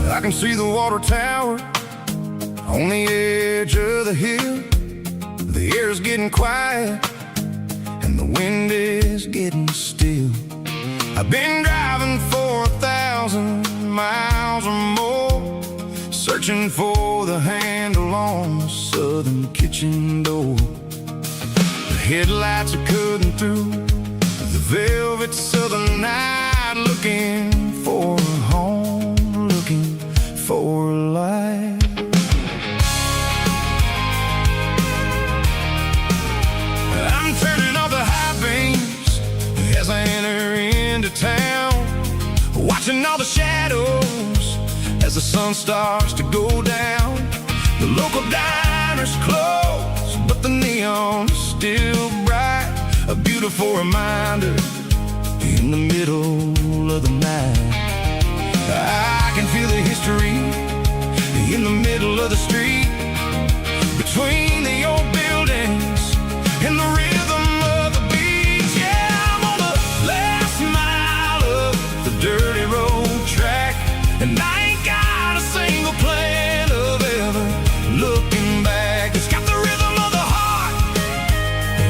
I can see the water tower on the edge of the hill. The air's getting quiet and the wind is getting still. I've been driving for 1,000 miles or more, searching for the handle on the southern kitchen door. The headlights are cutting through the velvet southern night, looking for a home, looking for into town, watching all the shadows as the sun starts to go down. The local diner's closed, but the neon's still bright, a beautiful reminder in the middle of the night. I can feel the history in the middle of the street, between the old buildings and the rhythm of the beats. Yeah, I'm on the last mile of the dirty road track, and I ain't got a single plan of ever looking back. It's got the rhythm of the heart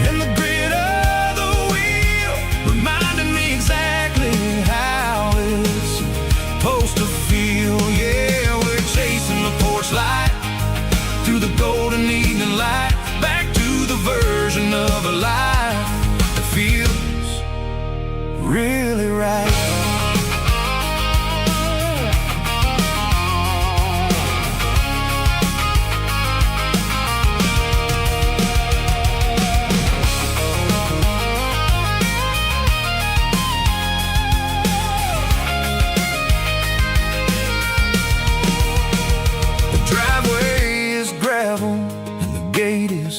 and the grit of the wheel, reminding me exactly how it's supposed to feel. Yeah, we're chasing the porch light through the golden evening light, back to the version of a life that feels really right.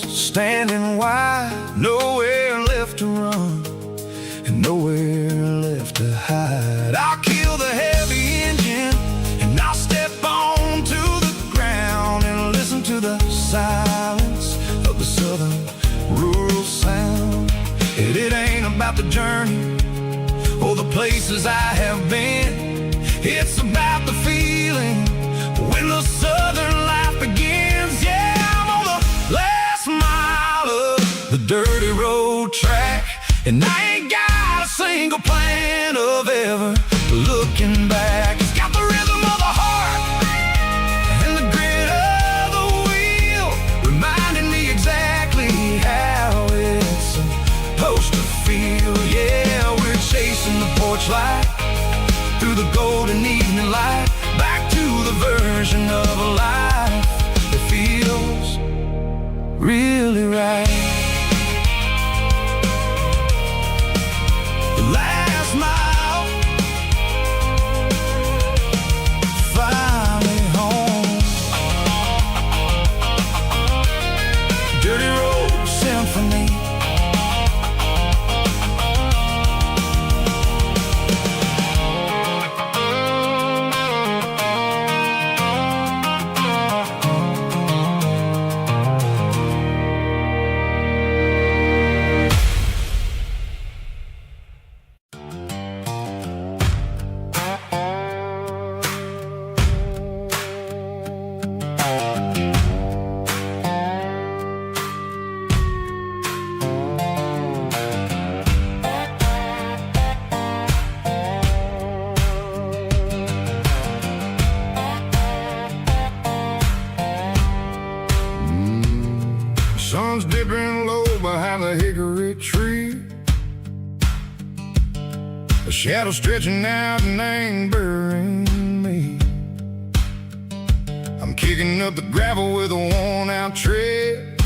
Standing wide, nowhere left to run and nowhere left to hide. I'll kill the heavy engine and I'll step onto the ground and listen to the silence of the southern rural sound. And it ain't about the journey or the places I have been, it's about the feeling when the southern life begins. Yeah, I'm on the last mile of the dirty road track, and I ain't got a single plan of ever looking back. It's got the rhythm of the heart and the grit of the wheel, reminding me exactly how it's supposed to feel. Yeah, we're chasing the porch light through the golden evening light, back to the version of a life that feels really right. The last mile, finally home. Dirty Road Symphony. Sun's dipping low behind the hickory tree, a shadow stretching out and angering me. I'm kicking up the gravel with a worn-out tread,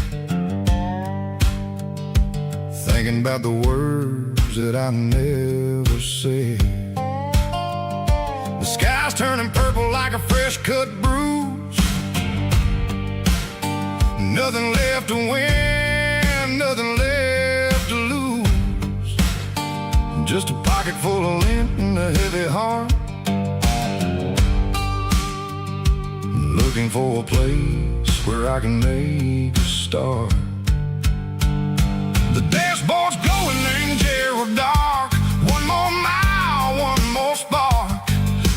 thinking about the words that I never said. The sky's turning purple like a fresh-cut bruise, nothing left to win, nothing left to lose, just a pocket full of lint and a heavy heart, looking for a place where I can make a start. The dashboard's glowing in Gerald dark, one more mile, one more spark.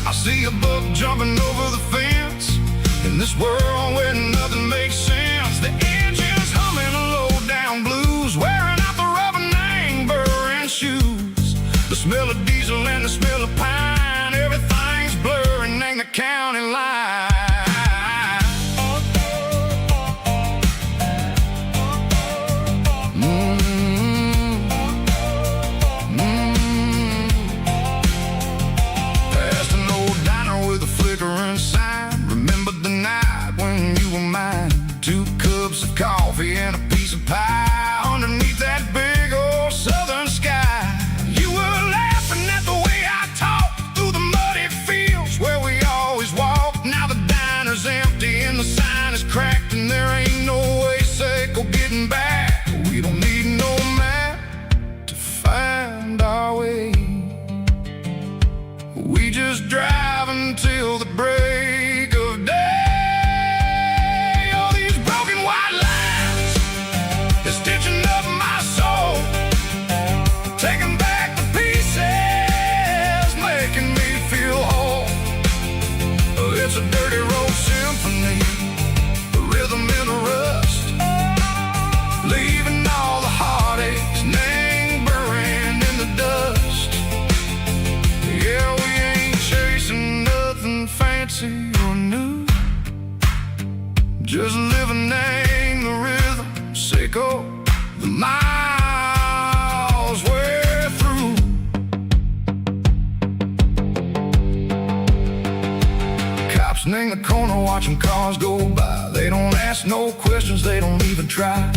I see a buck jumping over the fence in this world where nothing makes sense. The engine's humming a low-down blues, wearing out the rubber-name burring shoes. The smell of diesel and the smell of pine, everything's blurring in the county line. Past an old diner with a flickering sign, remembered the night when you were mine. 2 cups of coffee and a piece of pie underneath that big old southern sky. You were laughing at the turning the corner, watching cars go by. They don't ask no questions, they don't even try.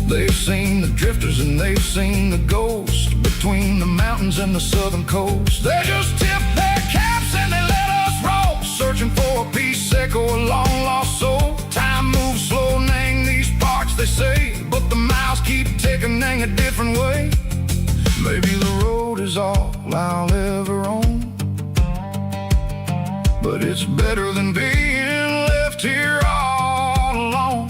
They've seen the drifters and they've seen the ghosts between the mountains and the southern coast. They just tip their caps and they let us roll, searching for a piece seco, a long lost soul. Time moves slow, nang these parts, they say, but the miles keep ticking, nang a different way. Maybe the road is all I'll ever own, but it's better than being left here all alone.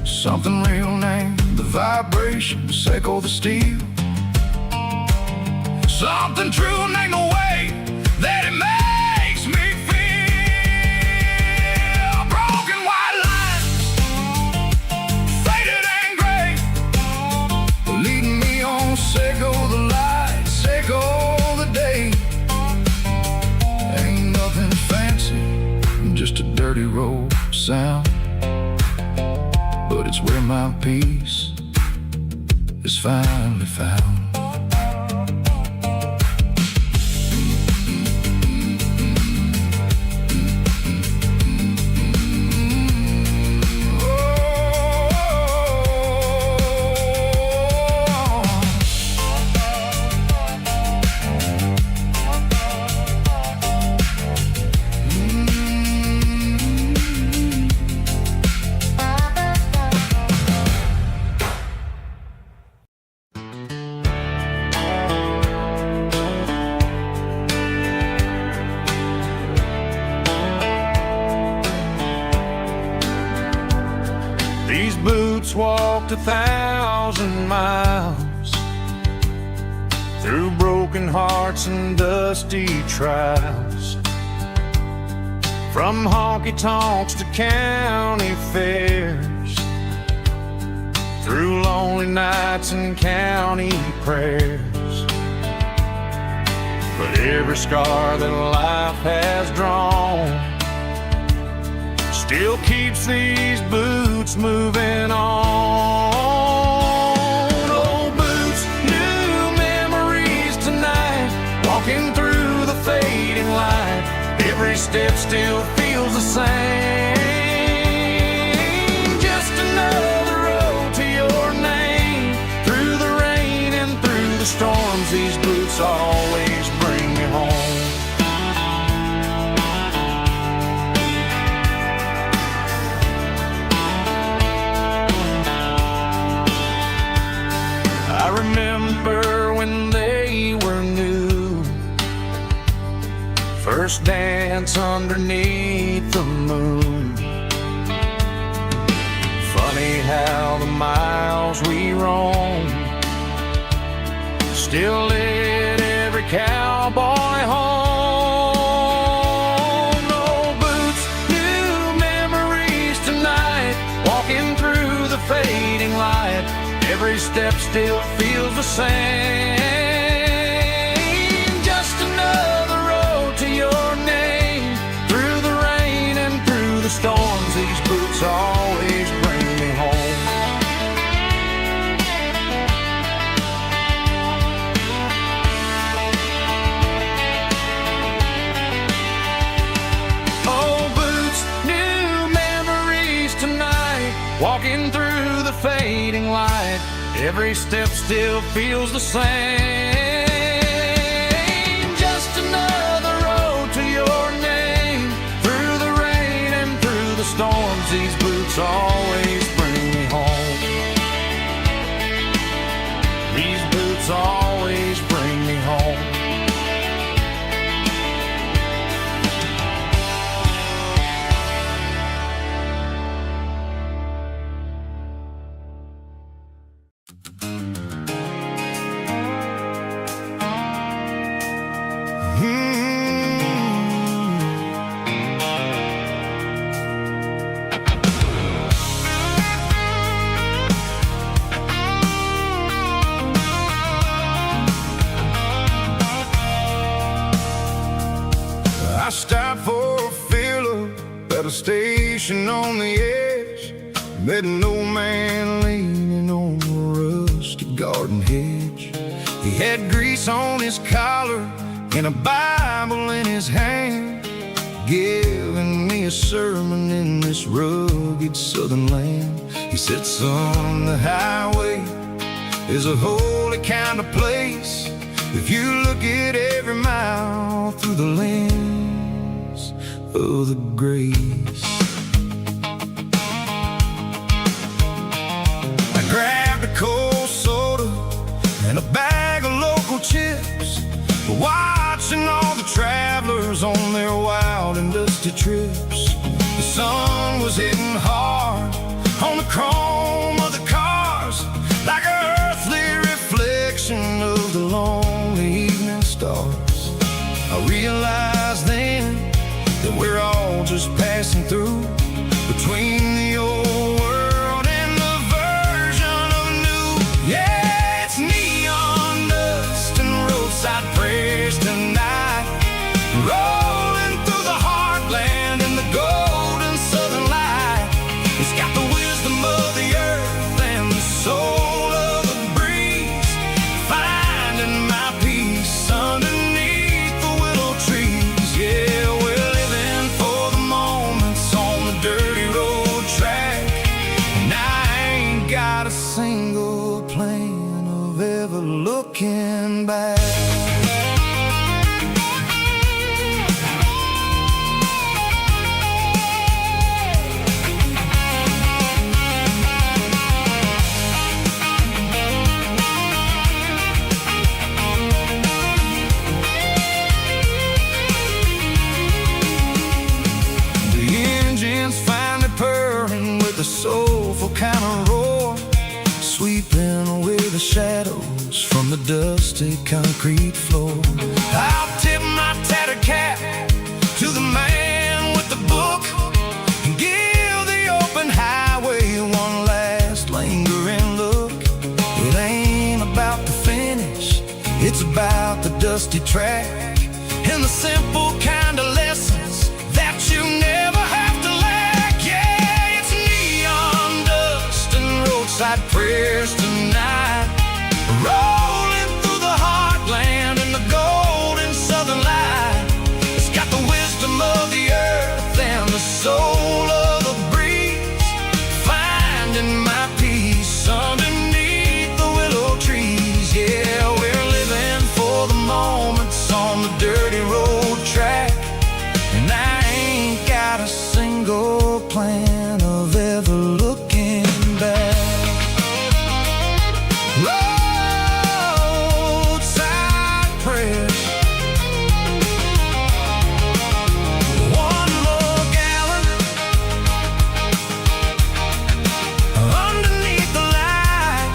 Something real named the vibrations echo the steel. Something true named the way that it makes me feel. Broken white lines, faded and gray, leading me on, seco the light, seco the day. Ain't nothing fancy, just a dirty road sound, but it's where my peace is finally found. These boots walked 1,000 miles through broken hearts and dusty trials, from honky-tonks to county fairs, through lonely nights and county prayers. But every scar that life has drawn still keeps these boots moving on. Old boots, new memories tonight, walking through the fading light. Every step still feels the same. Just another road to your name. Through the rain and through the storms, these boots always bring me home. I remember when they were new, first dance underneath the moon. Funny how the miles we roam still lit every cowboy home. Old boots, new memories tonight, walking through the fading light. Every step still feels the same. Just another road to your name. Through the rain and through the storms, these boots always bring me home. Old boots, new memories tonight, walking through the fading light. Every step still feels the same. Just another road to your name. Through the rain and through the storms, these boots always bring me home. These boots always bring me home. I stopped for a fill-up at a station on the edge. Met an old man leaning on a rusty garden hedge. He had grease on his collar and a Bible in his hand. giving me a sermon in this rugged southern land. He said, son, the highway is a holy kind of place if you look at every mile through the lens of the grace. I grabbed a cold soda and a bag of local chips, watching all the travelers on their wild and dusty trips. The sun was hitting hard on the chrome of the cars, like an earthly reflection of the lonely evening stars. I realized then that we're all just passing through between the old world and the version of new. Yeah, it's neon dust and roadside prayers tonight, rolling through the heartland in the golden southern light. It's got the wisdom of the earth and the soul of the breeze, finding my peace underneath the willow trees. Yeah, we're living for the moments on the dirty road track, and I ain't got a single plan of ever looking back. A soulful kind of roar, sweeping away the shadows from the dusty concrete floor. I'll tip my tattered cap to the man with the book and give the open highway one last lingering look. It ain't about the finish, it's about the dusty track and the simple kind of lessons that you never have to lack. Yeah, it's neon dust and roadside prayers tonight, rolling through the heartland in the golden southern light. It's got the wisdom of the earth and the soul of the breeze, finding my peace underneath the willow trees. Yeah, we're living for the moments on the dirty road track, and I ain't got a single plan of ever looking back. Roadside prayers, one more gallon underneath the light.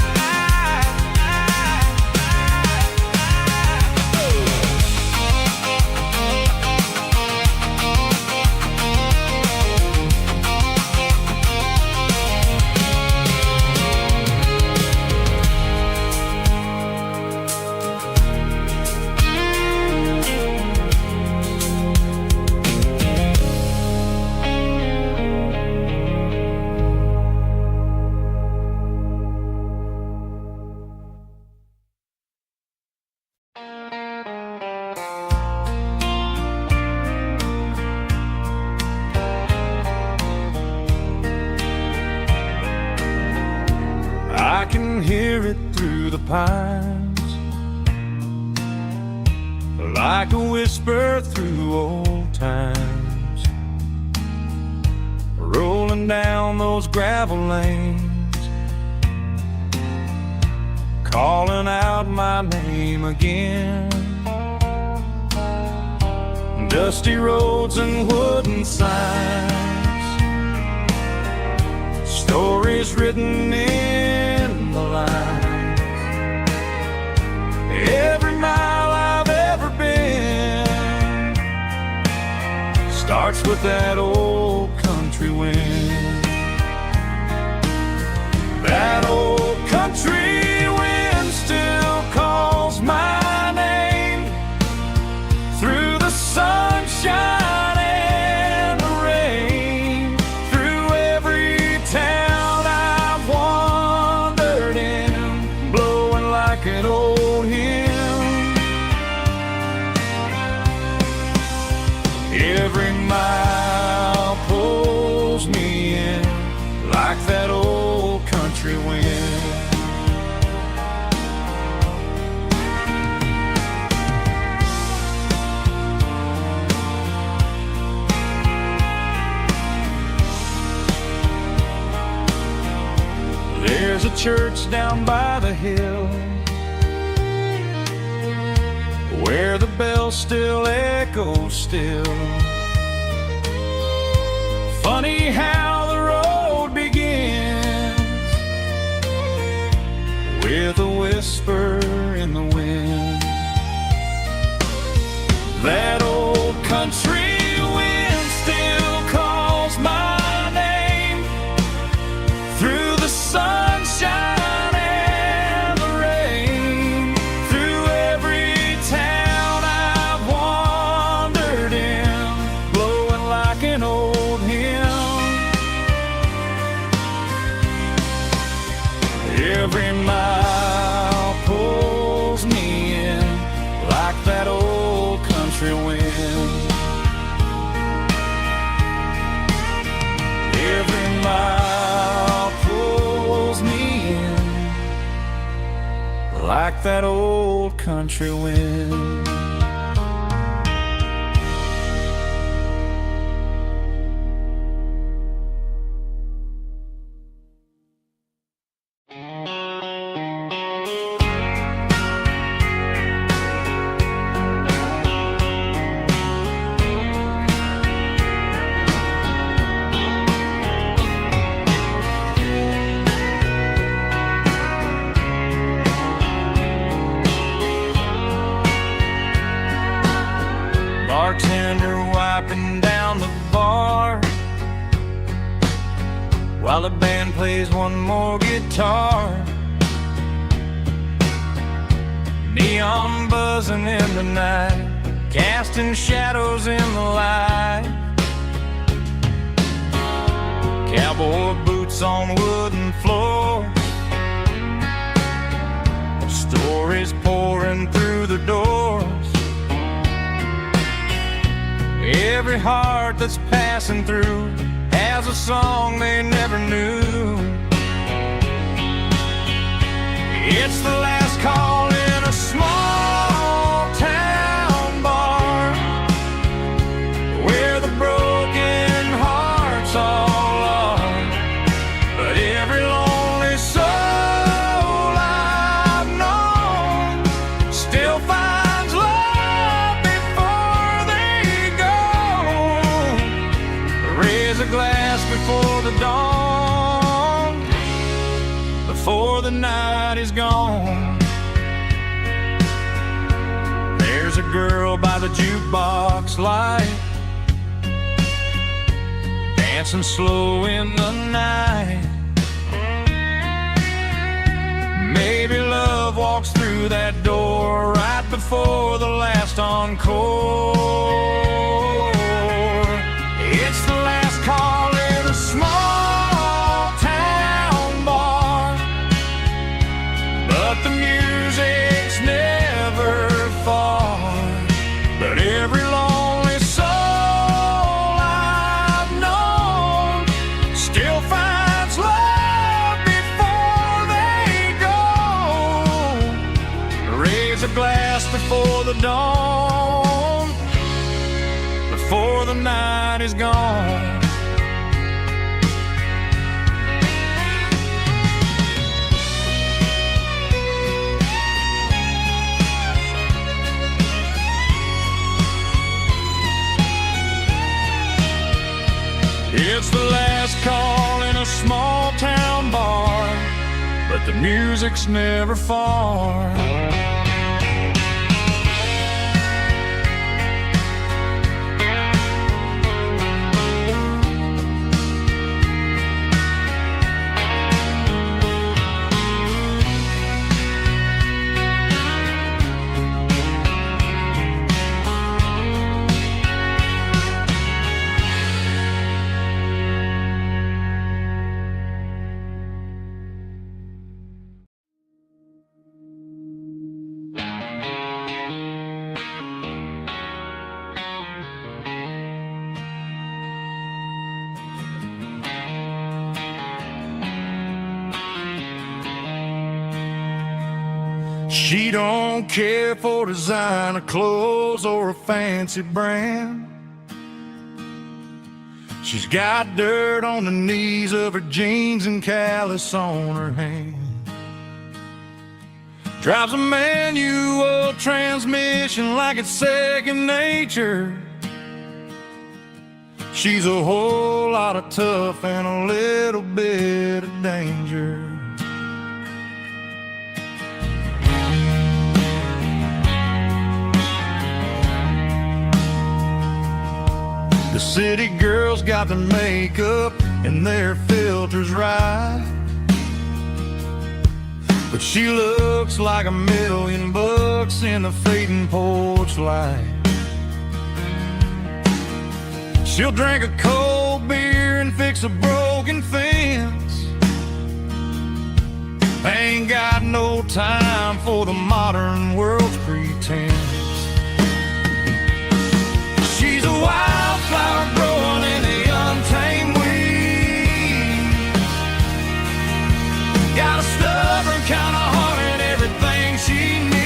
I can hear it through the pines, like a whisper through old times, rolling down those gravel lanes, calling out my name again. Dusty roads and wooden signs, stories written in the lines. Every mile I've ever been starts with that old country wind. That old country wind still calls my name through the sunshine and the rain, through every town I've wandered in, blowing like an old hymn. Every mile church down by the hill, where the bells still echo still. Funny how the road begins with a whisper in the wind. That old country wind still calls my name through the sunshine and the rain, through every town I've wandered in, blowing like an old hymn. Every mile pulls me in like that old country wind. Every mile pulls me in like that old country wind. Bartender wiping down the bar while the band plays one more guitar. Neon buzzing in the night, casting shadows in the light. Cowboy boots on wooden floors, stories pouring through the doors. Every heart that's passing through has a song they never knew. It's the last call in a small town bar, where the broken hearts all are. But every lonely soul I've known still finds love before they go. Raise a glass before the dawn, before the night is gone. There's a girl by the jukebox light, dancing slow in the night. Maybe love walks through that door right before the last encore. It's the last call in a small town bar, but the music's never far. But every lonely soul I've known still finds love before they go. Raise a glass before the dawn, before the night is gone. It's the last call in a small town bar, but the music's never far. She don't care for designer clothes or a fancy brand. She's got dirt on the knees of her jeans and callus on her hands. Drives a manual transmission like it's second nature. She's a whole lot of tough and a little bit of danger. The city girls got their makeup and their filters right, but she looks like $1,000,000 in the fading porch light. She'll drink a cold beer and fix a broken fence. Ain't got no time for the modern world's pretense. She's a wildflower growing in the untamed weeds. Got a stubborn kind of heart and everything she needs.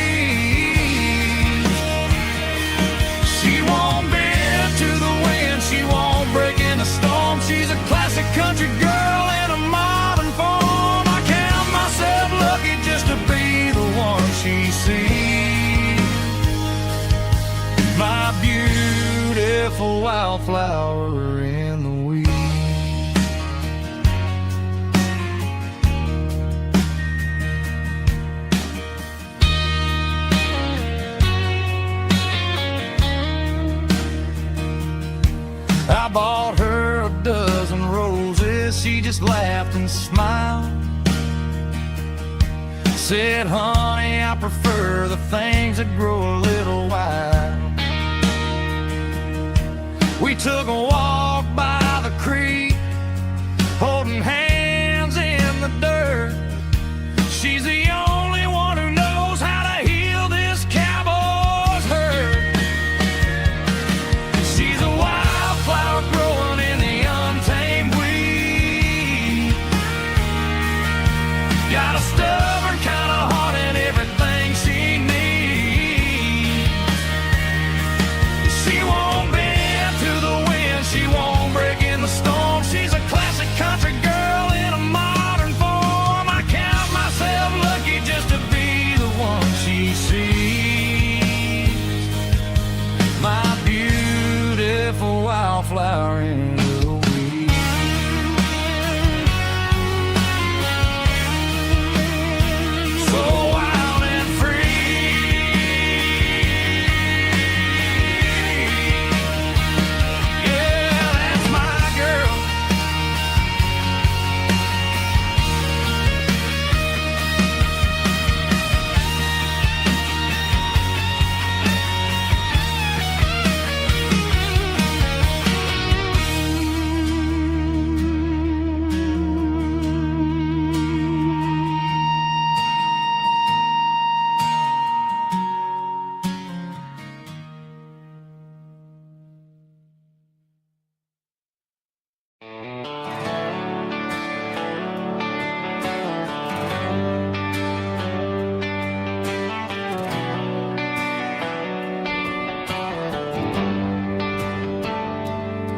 She won't bend to the wind, she won't break in a storm. She's a classic country girl in a modern form. I count myself lucky just to be the one she sees. My beautiful wildflower in the weeds. I bought her a dozen roses, she just laughed and smiled. Said, honey, I prefer the things that grow a little wild. We took a walk by the creek, holding hands in the dirt. She's the only one who knows how to heal this cowboy's hurt. She's a wildflower growing in the untamed weed. Got a stubborn kind of heart and everything she needs. She won't bend to the wind, she won't break in the storm. She's a classic country girl in a modern form. I count myself lucky just to be the one she sees. My beautiful wildflower in the weeds. So wild and free. Yeah, that's my girl.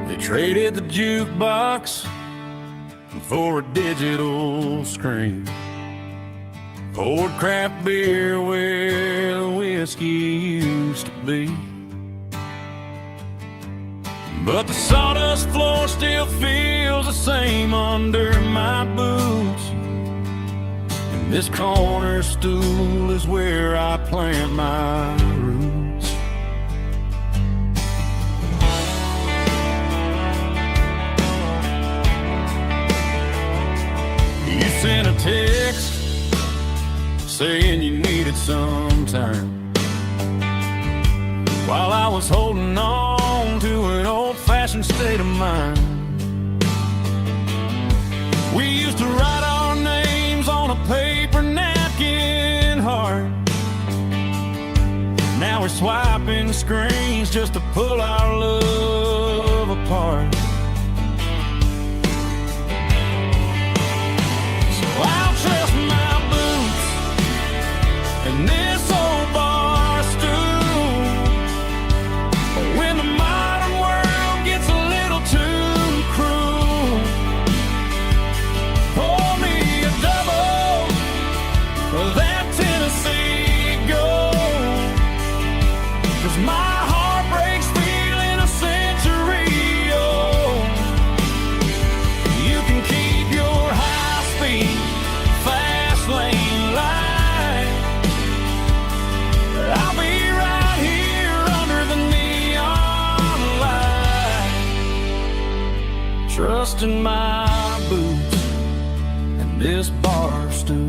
They traded the jukebox for a digital screen. Poured craft beer where the whiskey used to be. But the sawdust floor still feels the same under my boots. And this corner stool is where I plant my roots. You sent a text saying you needed some time, while I was holding on to an old-fashioned state of mind. We used to write our names on a paper napkin heart. Now we're swiping screens just to pull our love apart. So I'll trust my boots and this old bar stool. When the modern world gets a little too cruel, pour me a double of that Tennessee 'cause my heart breaks feeling a century old. You can keep your high-speed, fast lane light. I'll be right here under the neon light, trusting my boots and this bar stool.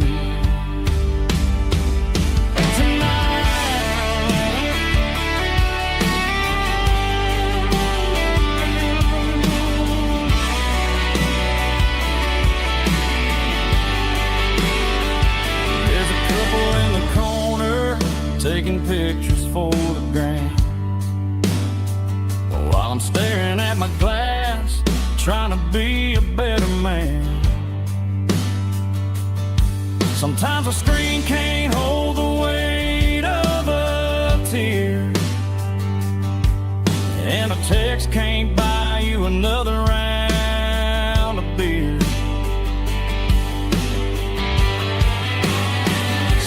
Taking pictures for the gram, while I'm staring at my glass, trying to be a better man. Sometimes a screen can't hold the weight of a tear, and a text can't buy you another round of beer.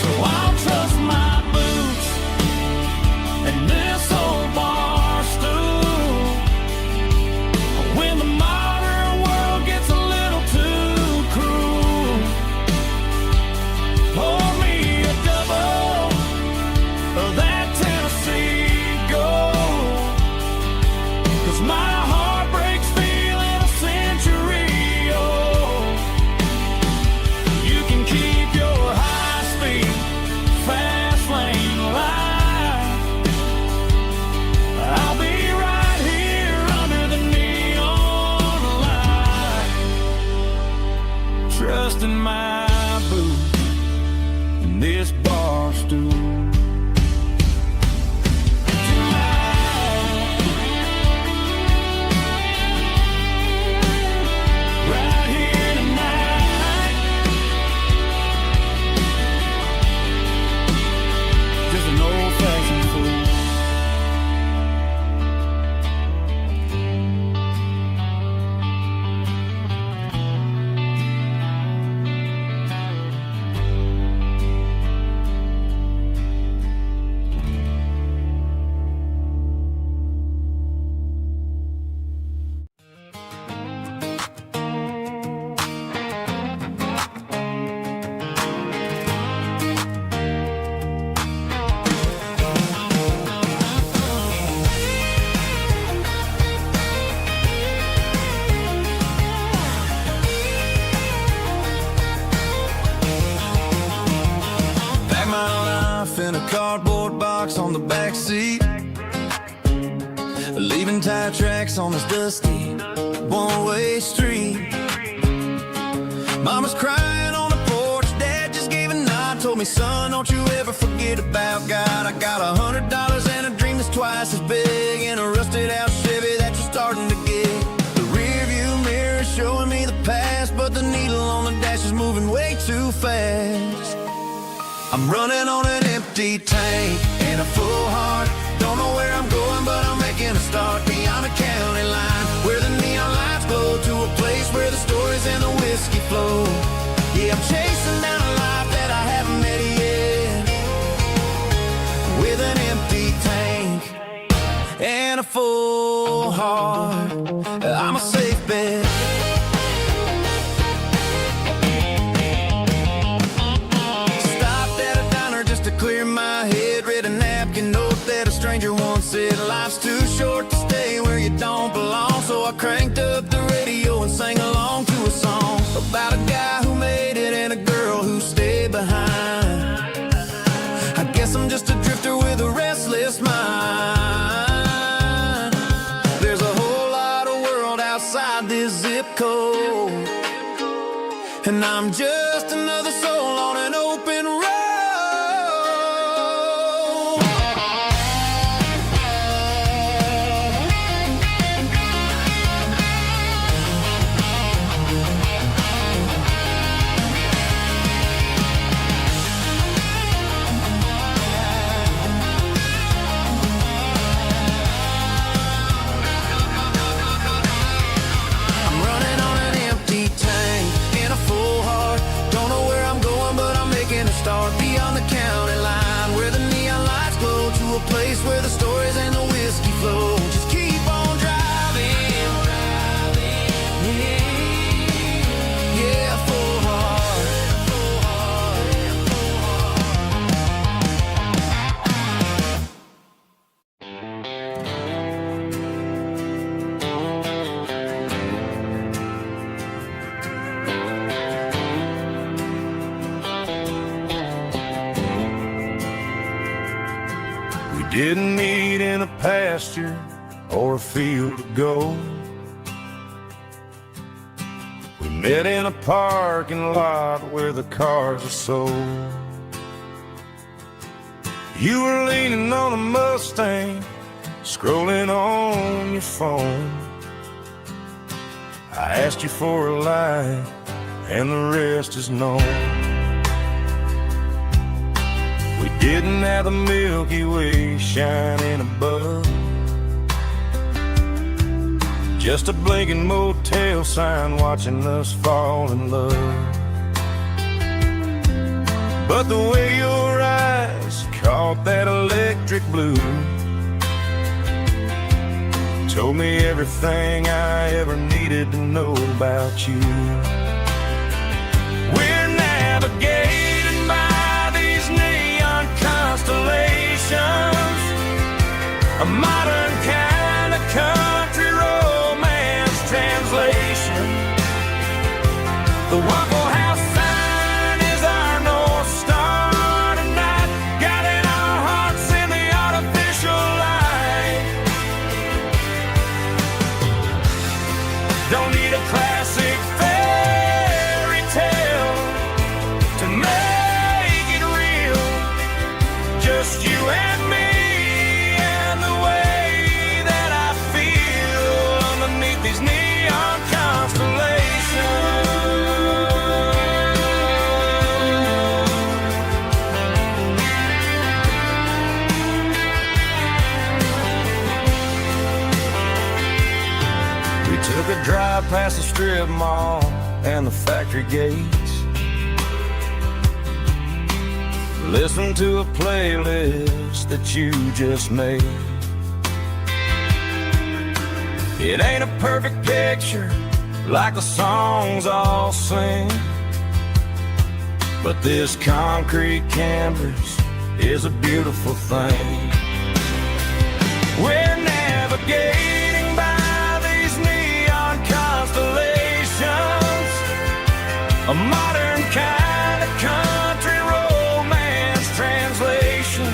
So I'll trust my and this old bar stool when the modern world gets a little too cruel. Pour me a double of that Tennessee Gold, 'cause my heart breaks feeling a century old. You can keep your high-speed, fast lane light. I'll be right here under the neon light, trusting my boots and this bar stool. Right here tonight, just an old-fashioned fool. In a cardboard box on the back seat, leaving tire tracks on this dusty one-way street. Mama's crying on the porch, Dad just gave a nod, told me, son, don't you ever forget about God. I got $100 and a dream that's twice as big, and a rusted out Chevy that you're starting to get. The rear view mirror is showing me the past, but the needle on the dash is moving way too fast. I'm running on an empty tank and a full heart. Don't know where I'm going, but I'm making a start beyond the county line, where the neon lights glow, to a place where the stories and the whiskey flow. Yeah, I'm chasing down a life that I haven't met yet, with an empty tank and a full heart. I'm a safe bet. Clear my head, read a napkin note that a stranger once said, life's too short to stay where you don't belong. So I cranked up the radio and sang along to a song about a guy who made it and a girl who stayed behind. I guess I'm just a drifter with a restless mind. There's a whole lot of world outside this zip code, and I'm just another soul on an open road. Start beyond the county line, where the neon lights glow, to a place where the story We didn't meet in a pasture or a field of gold. We met in a parking lot where the cars are sold. You were leaning on a Mustang, scrolling on your phone. I asked you for a light, and the rest is known. We didn't have the Milky Way shining above, just a blinking motel sign watching us fall in love. But the way your eyes caught that electric blue told me everything I ever needed to know about you. We're navigating by these neon constellations, a modern kind of country romance translation. The Waffle House sign is our North Star tonight, guiding our hearts in the artificial light. Don't need a classic fairy tale to make it real, just you and me and the way that I feel underneath these neon constellations. We took a drive past the strip mall and the factory gates, listened to a playlist that you just made. It ain't a perfect picture like the songs all sing, but this concrete canvas is a beautiful thing. We're navigating by these neon constellations, a modern kind of country romance translation.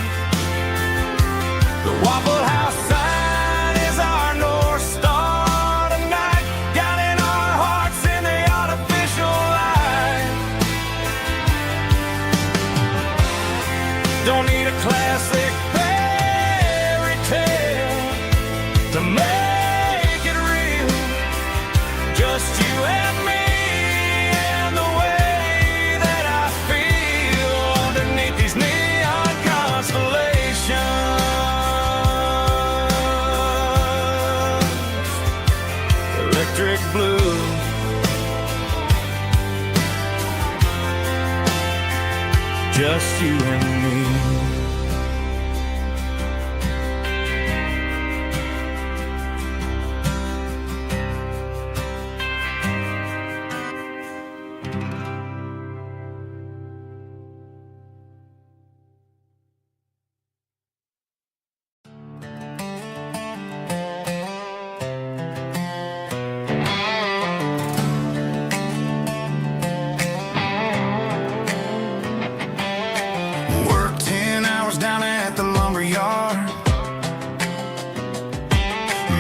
The Waffle House sign is our North Star tonight, guiding our hearts in the artificial light. Don't need a classic fairy tale to make it real, just you and me and the way that I feel underneath these neon constellations. Electric blue, just you and me. Worked 10 hours down at the lumber yard.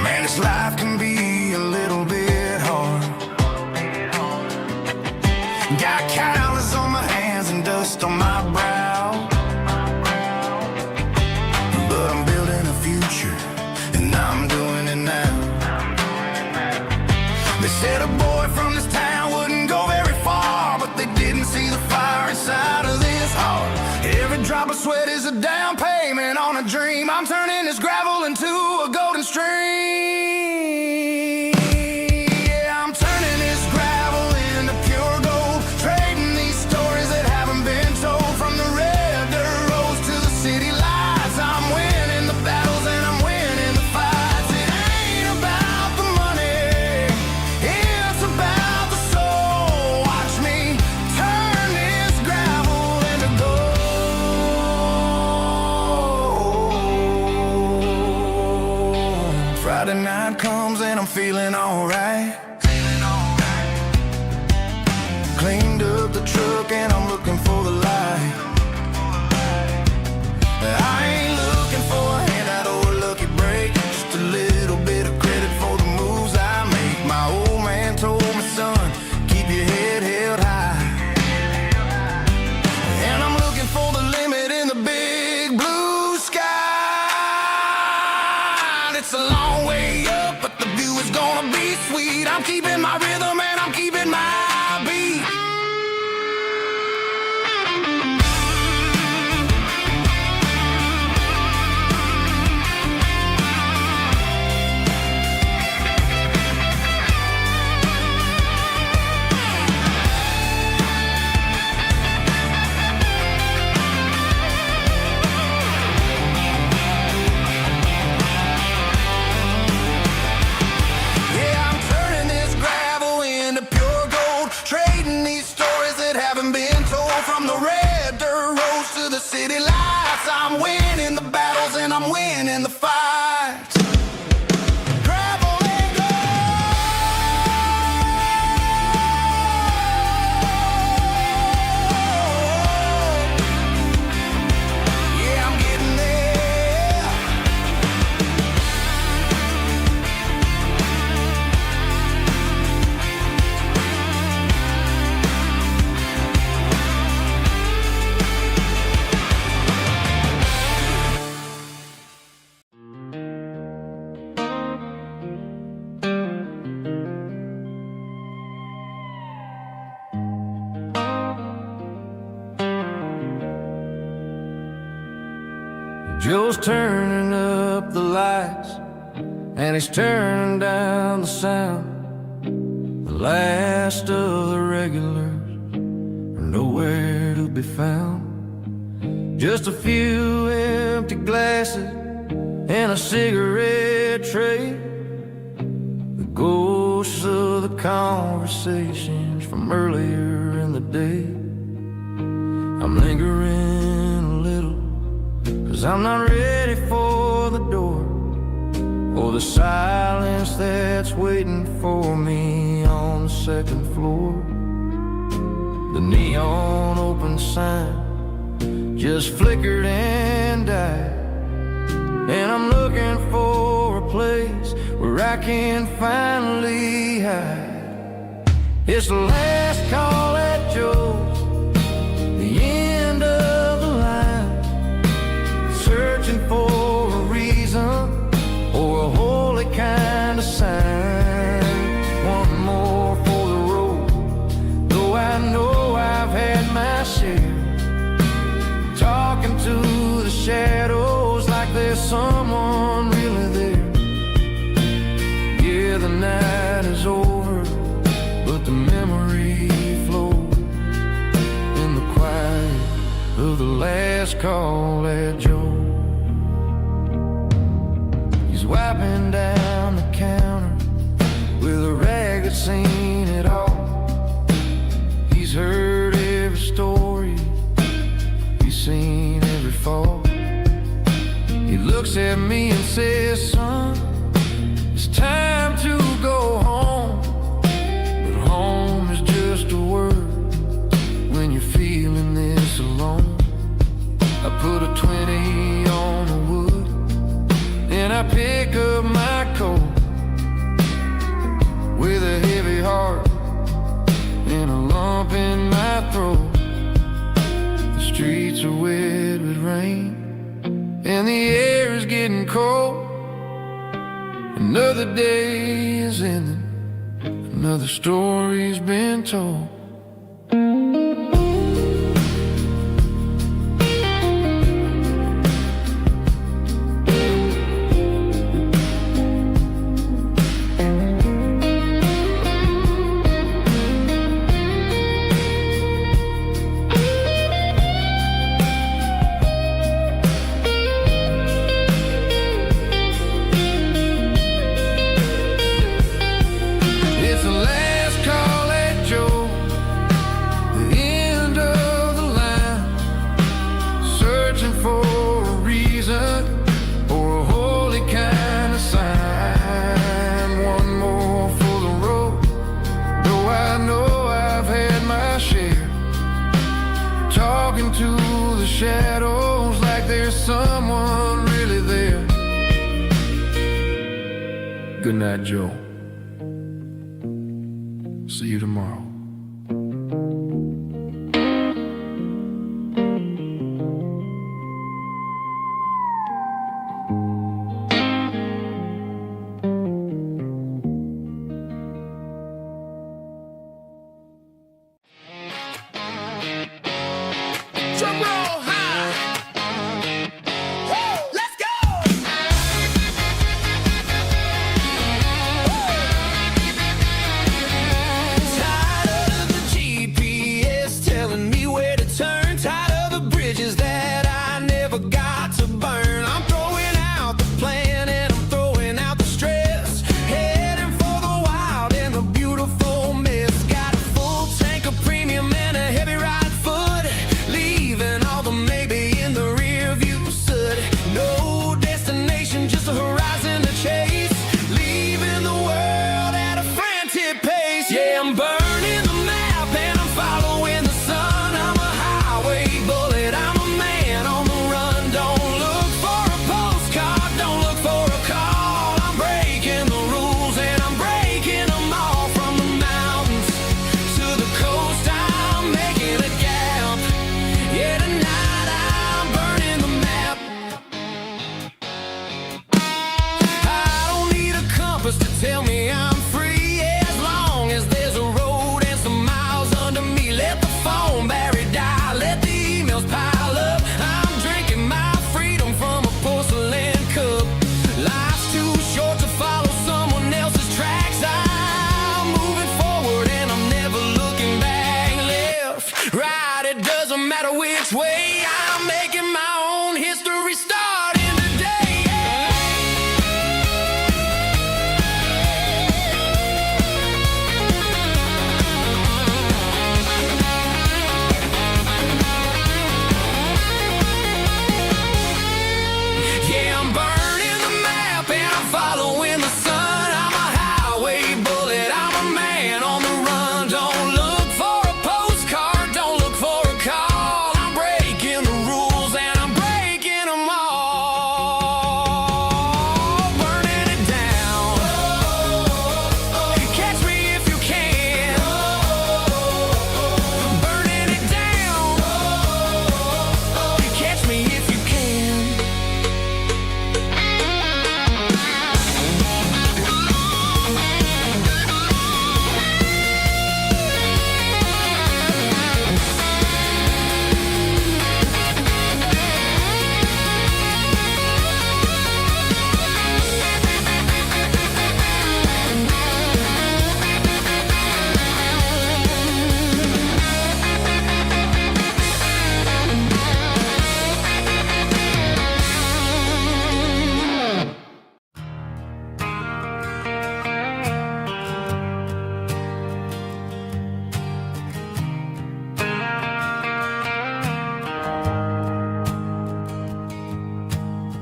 Man, this life can be a little bit hard. Got calluses on my hands and dust on my brow, but I'm building a future and I'm doing it now. They said a boy from this town wouldn't go very far, but they didn't see the fire inside of this heart. Every drop of sweat is a down payment on a dream. I'm turning this gravel into a golden stream. Yeah, I'm turning this gravel into pure gold, trading these stories that haven't been told. From the red dirt roads to the city lights, I'm winning the battles and I'm winning the fights. It ain't about the money, it's about the soul. Watch me turn this gravel into gold. Friday night comes and I'm feeling alright. Cleaned up the truck and I'm looking for the light. I ain't looking for a it's a long way up, but the view is gonna be sweet. I'm keeping my rhythm and I'm keeping my beat. From the red dirt roads to the city lights, I'm winning the battles and I'm winning the fights. Gravel and gold. Yeah, I'm getting there. Joe's turning up the lights, and he's turning down the sound. The last of the regulars are nowhere to be found. Just a few empty glasses and a cigarette tray. The ghosts of the conversations from earlier in the day. I'm lingering a little, 'cause I'm not ready for the door, or the silence that's waiting for me on the second floor. The neon open sign just flickered and died, and I'm looking for a place where I can finally hide. It's the last call at Joe's, the end of the line, searching for a reason or a holy kind of sign. One more for the road, though I know I've had my share. Talking to the shadows like there's someone really there. Yeah, the night is over, but the memory flows in the quiet of the last call at Joe. He's wiping down the counter with a rag that's seen it all. He's heard every story, he's seen every fall. He looks at me and says, son, it's time to go home. But home is just a word when you're feeling this alone. I put a 20 on the wood, and I pick up my coat with a heavy heart and a lump in my throat. The streets are wet with rain, and the air is getting cold. Another day is ending, another story's been told. To the shadows like there's someone really there. Good night, Joe. See you tomorrow. tell me I'm free as long as there's a road and some miles under me. Let the phone battery die, let the emails pile up. I'm drinking my freedom from a porcelain cup. Life's too short to follow someone else's tracks. I'm moving forward and I'm never looking back. Left, right, it doesn't matter which way. I'm making my own history starting today. Yeah, I'm burning the map and I'm following the sun. I'm a highway bullet, I'm a man on the run. Don't look for a postcard, don't look for a call. I'm breaking the rules and I'm breaking them all. Burning it down. Catch me if you can. Burning it down. Catch me if you can.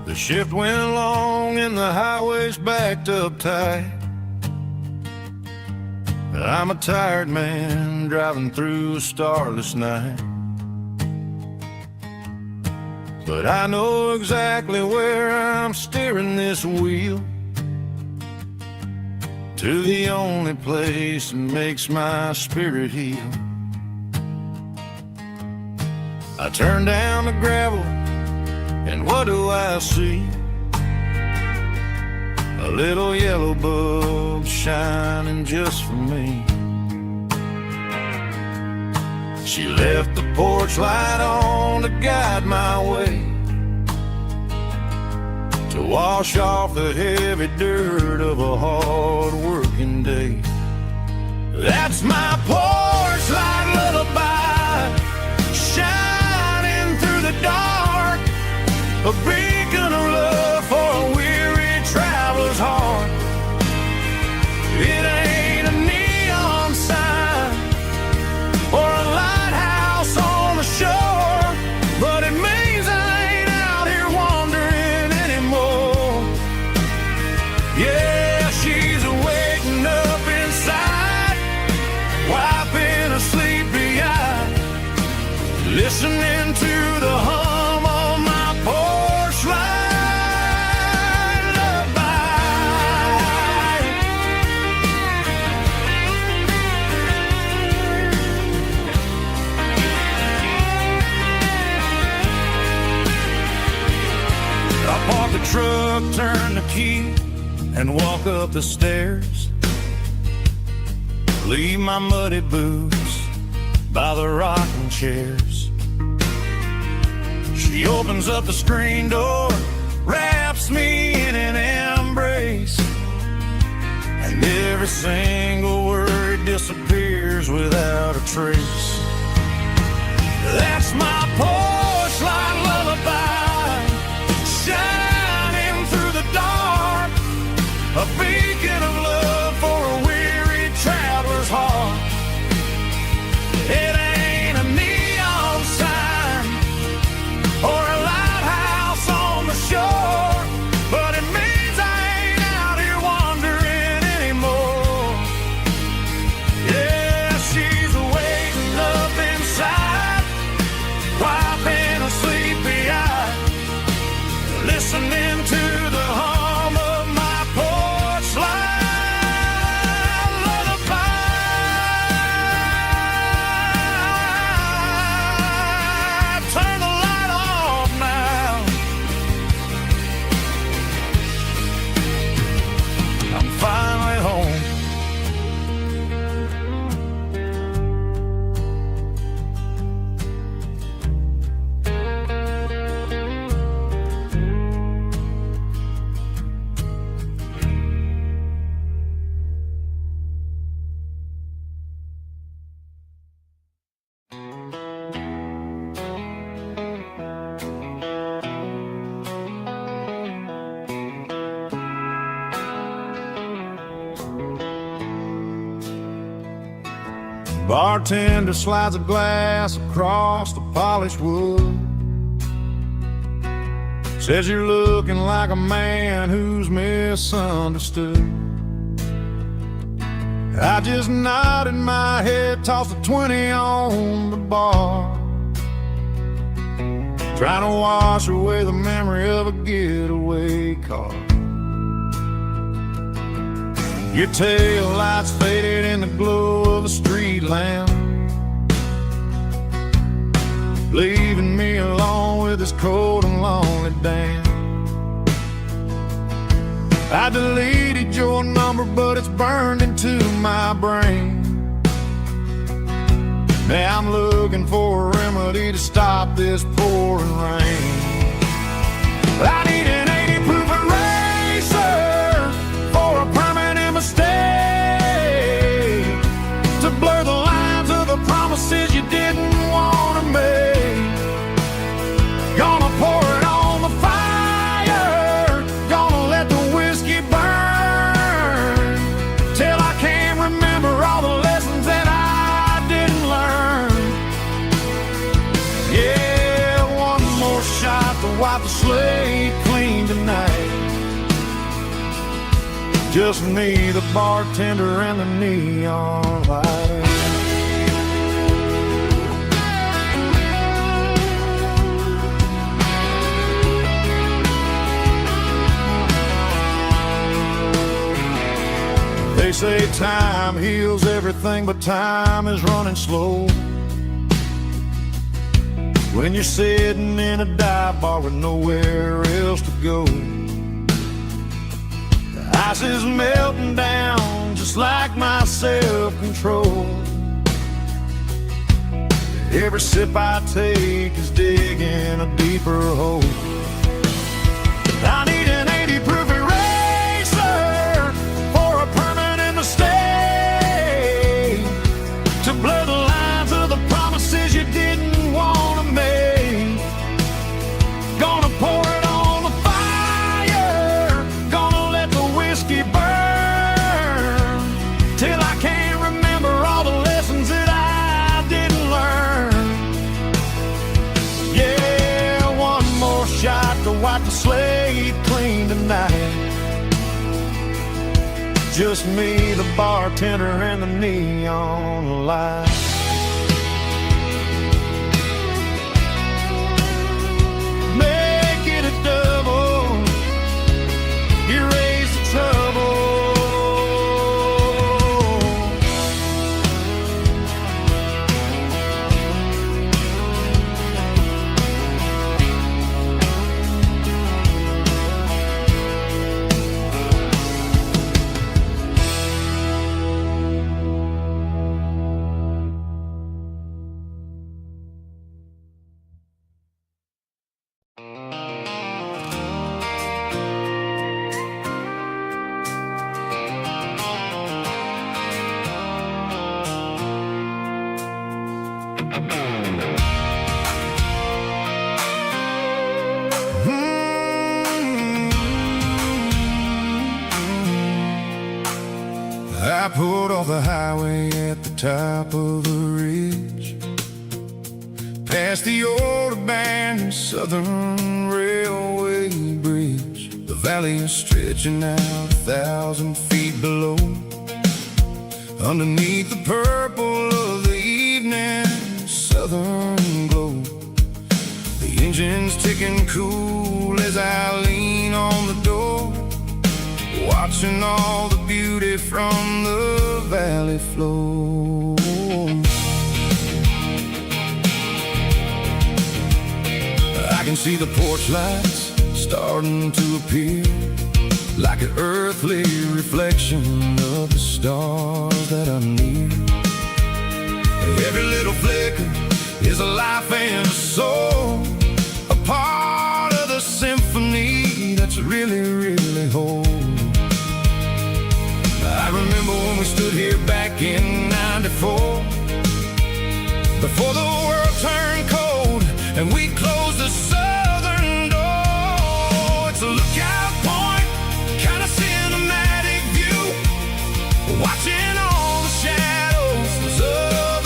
The shift went long and the highway's backed up tight. I'm a tired man driving through a starless night. But I know exactly where I'm steering this wheel, to the only place that makes my spirit heal. I turn down the gravel and what do I see? A little yellow bulb shining just for me. She left the porch light on to guide my way, to wash off the heavy dirt of a hard working day. That's my porch light lullaby, shining through the dark, a beacon of love for a weary traveler's heart. It ain't a neon sign or a lighthouse on the shore, but it means I ain't out here wandering anymore. Yeah, she's waking up inside, wiping a sleepy eye, listening to the hum of my porch light lullaby. I park the truck, turn the key, and walk up the stairs. Leave my muddy boots by the rocking chairs. She opens up the screen door, wraps me in an embrace, and every single word disappears without a trace. That's my porch light lullaby, shining through the dark, a beacon of love for a weary traveler's heart. It ain't a neon sign or a lighthouse on the shore, but it means I ain't out here wandering anymore. Yeah, she's waking up inside, wiping Bartender slides a glass across the polished wood. Says you're looking like a man who's misunderstood. I just nodded my head, tossed a 20 on the bar, trying to wash away the memory of a getaway car. Your tail lights faded in the glow of a street lamp, leaving me alone with this cold and lonely damn. I deleted your number, but it's burned into my brain. Now I'm looking for a remedy to stop this pouring rain. I need an 80 proof eraser for a permanent mistake, to blur the lines of the promises you didn't want to make. Gonna pour it on the fire, gonna let the whiskey burn, till I can't remember all the lessons that I didn't learn. Yeah, one more shot to wipe the slate clean tonight. Just me, the bartender, and the neon light. They say time heals everything, but time is running slow when you're sitting in a dive bar with nowhere else to go. The ice is melting down just like my self-control. Every sip I take is digging a deeper hole. I need an 80 proof eraser for a permanent mistake, to blur the lines of the promises you didn't want to make. Gonna pour it on the fire, gonna let the whiskey burn, till I can't remember all the lessons that I didn't learn. Yeah, one more shot to wipe the slate clean tonight. Just me, the bartender, and the neon light. Make it a double, erase the trouble. I pulled off the highway at the top of a ridge, past the old abandoned Southern Railway bridge. The valley is stretching out 1,000 feet below, underneath the purple of the evening southern glow. The engine's ticking cool as I lean on the door, watching all the beauty from the valley flow. I can see the porch lights starting to appear, like an earthly reflection of the stars that are near. Every little flicker is a life and a soul, a part of the symphony that's really, really whole. I remember when we stood here back in '94, before the world turned cold and we closed the southern door. It's a lookout point, kind of cinematic view, watching all the shadows of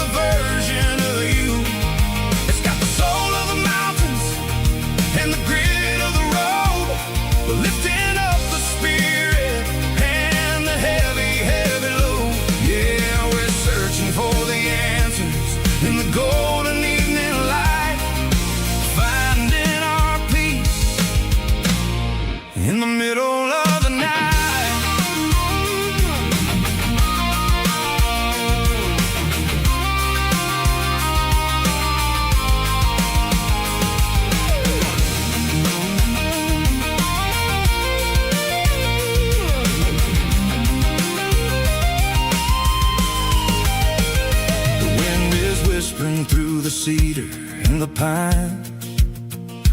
pine,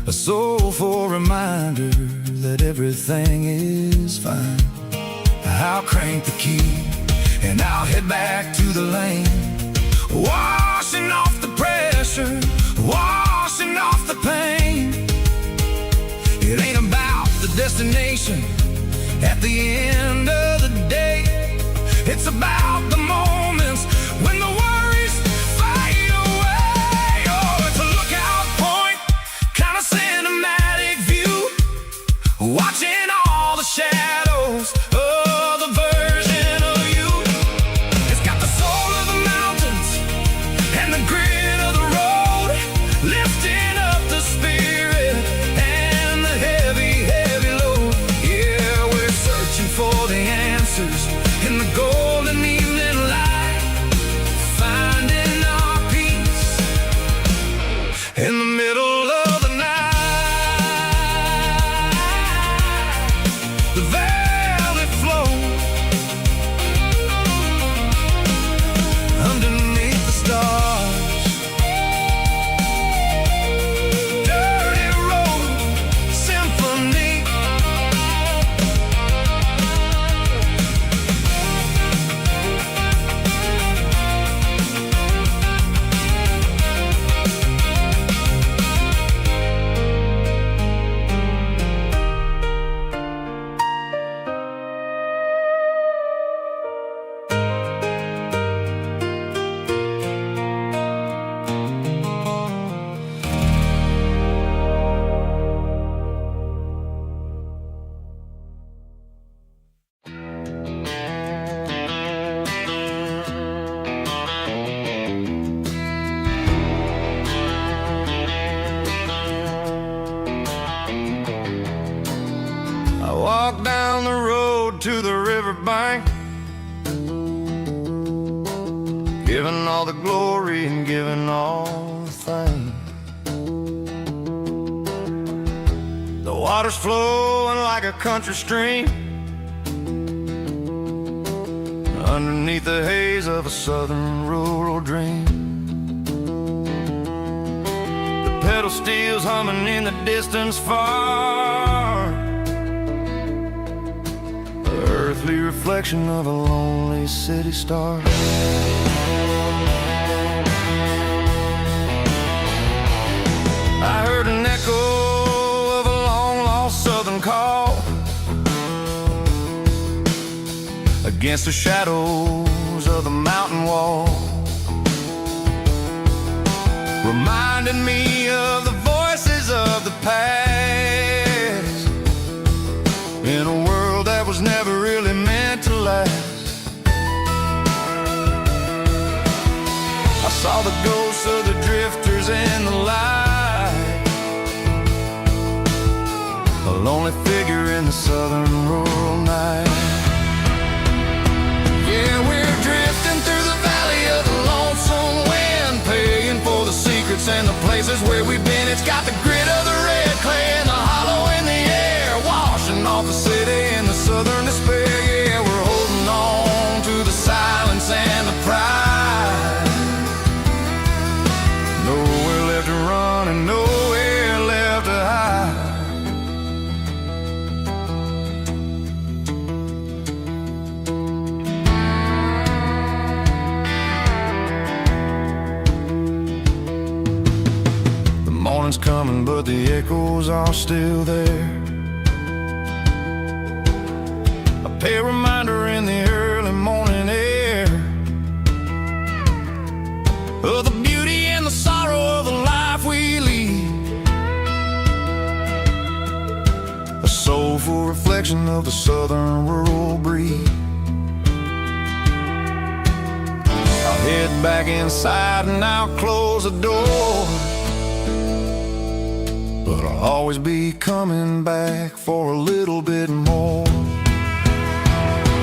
a soulful reminder that everything is fine. I'll crank the key and I'll head back to the lane, washing off the pressure, washing off the pain. It ain't about the destination at the end of the day. It's about the moments when the worries fade away. Oh, it's a lookout point, kind of cinematic view, watching all the shadows of the version of you. It's got the soul of the mountains and the grit of the road, lifting up the spirit and the heavy, heavy load. Yeah, we're searching for the answers in the golden evening light, finding our peace in the middle of the night. The valley flows underneath the stars. Dirty road symphony. I walk down the road to the riverbank, giving all the glory and giving all the thanks. The water's flowing like a country stream underneath the haze of a southern rural dream. The pedal steel's humming in the distance far, earthly reflection of a lonely city star. I heard an echo of a long-lost southern call against the shadows of the mountain wall, reminding me of the voices of the past in a world that was never really meant to last. I saw the ghosts of the drifters in the light, a lonely figure in the southern rural night. Yeah, we're drifting through the valley of the lonesome wind, paying for the secrets and the places where we've been. It's got the grit of the red clay and the hollow in the air, washing off the city and the southern despair. Yeah, we're holding on to the silence and the pride. Nowhere left to run and nowhere left to hide. The morning's coming, but the echoes are still there. A pale reminder in the early morning air of the beauty and the sorrow of the life we lead, a soulful reflection of the southern rural breed. I'll head back inside and I'll close the door, but I'll always be coming back for a little bit more.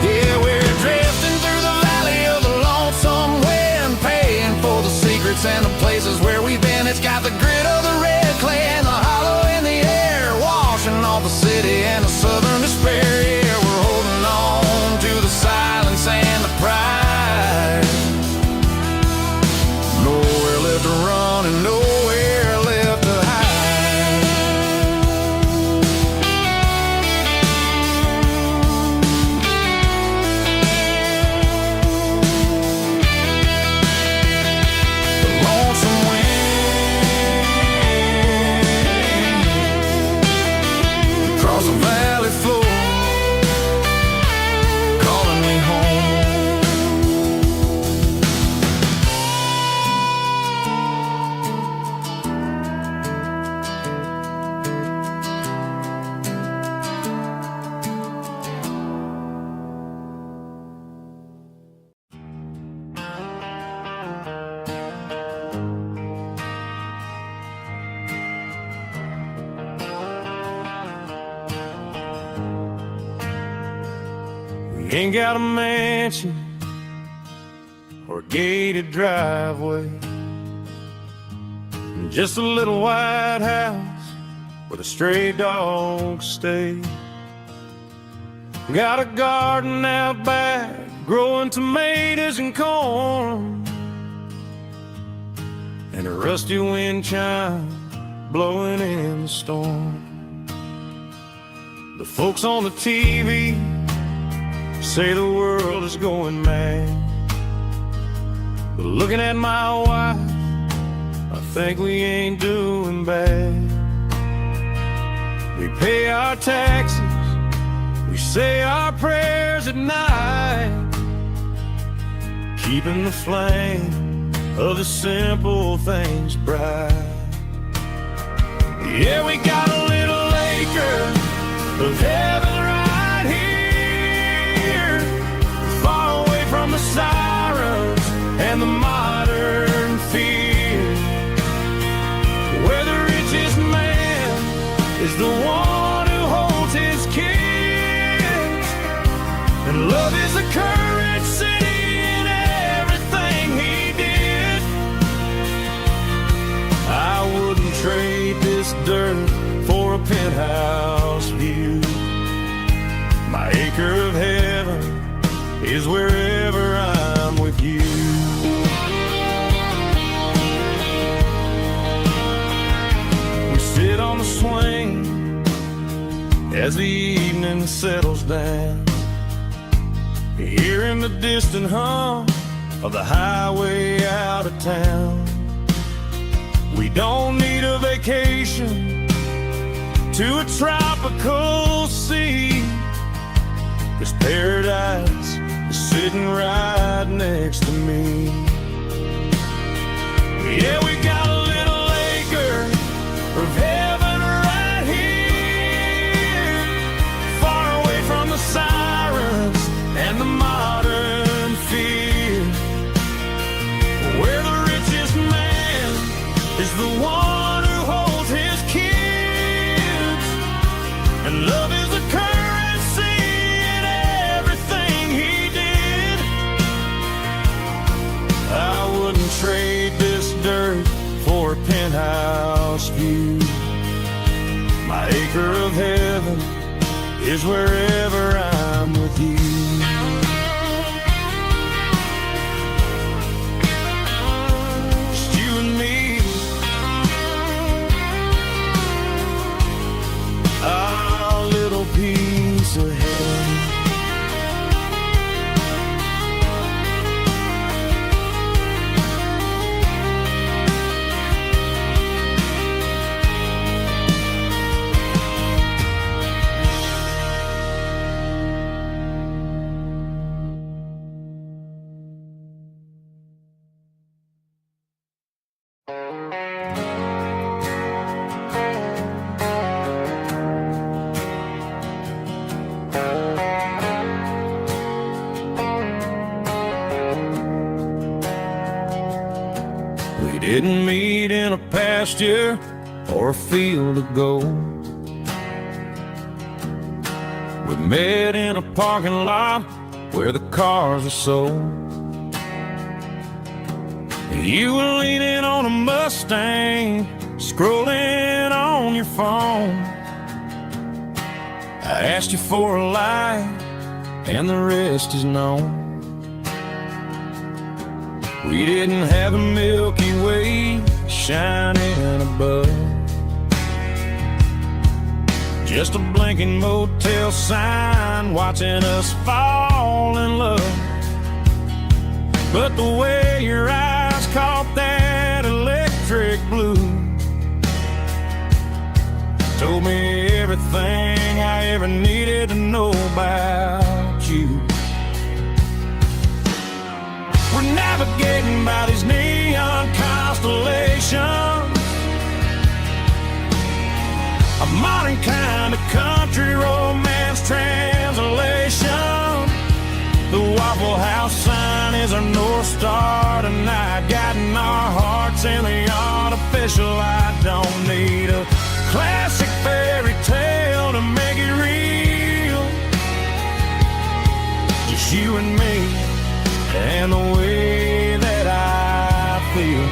Yeah, we're drifting through the valley of the lonesome wind, paying for the secrets and the places where we've been. It's got the grit of the red clay and the hollow in the air, washing off the city and the southern despair. Yeah, we're holding on to the silence and the pride. Nowhere left to run and nowhere left ain't got a mansion or a gated driveway, just a little white house where the stray dogs stay. Got a garden out back, growing tomatoes and corn, and a rusty wind chime blowing in the storm. The folks on the TV say the world is going mad, but looking at my wife, I think we ain't doing bad. We pay our taxes, we say our prayers at night, keeping the flame of the simple things bright. Yeah, we got a little acre of heaven right here, far away from the sirens and the modern fear, where the richest man is the one who holds his kids, and love is the currency in everything he did. I wouldn't trade this dirt for a penthouse view. My acre of heaven is wherever I'm with you. We sit on the swing as the evening settles down, hearing the distant hum of the highway out of town. We don't need a vacation to a tropical sea, 'cause paradise is sitting right next to me. Yeah, we got a little acre of heaven right here, far away from the sirens and the modern fear, where the richest man is the one who holds his kids, and love is the currency in everything he did. I wouldn't trade this dirt for a penthouse view. My acre of heaven is wherever I'm with you. Just you and me, our little piece of heaven. We didn't meet in a pasture or a field of gold. We met in a parking lot where the cars are sold. You were leaning on a Mustang, scrolling on your phone. I asked you for a light, and the rest is known. We didn't have a Milky Way shining above, just a blinking motel sign watching us fall in love. But the way your eyes caught that electric blue told me everything I ever needed to know about you. We're navigating by these neon constellations, a modern kind of country romance translation. The Waffle House sign is our North Star tonight, guiding our hearts in the artificial. I don't need a classic fairy tale to make it real. Just you and me and the way that I feel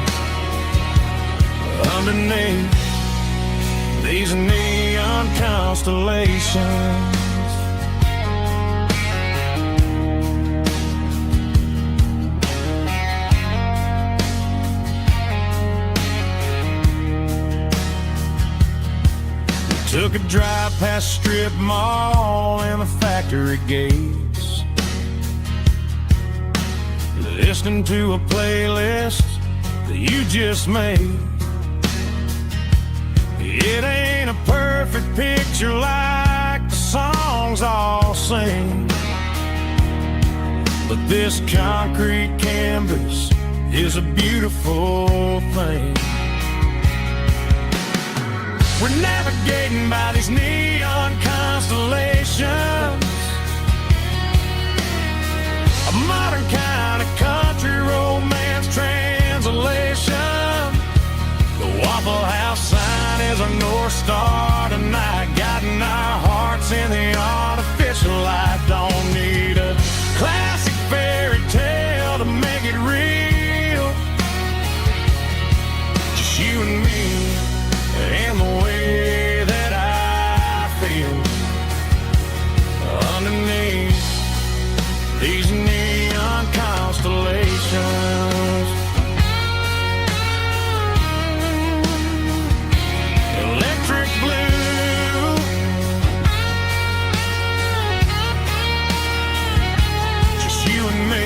underneath these neon constellations. Took a drive past strip mall and the factory gates, listening to a playlist that you just made. It ain't a perfect picture like the songs all sing, but this concrete canvas is a beautiful thing. We're navigating by these neon constellations, a modern kind of country romance translation. The Waffle House sign is our North Star tonight, guiding our hearts in the artificial light. Don't need a classic fairy tale to make it real. Just you and me and the way that I feel underneath these neon constellations. Electric blue, just you and me.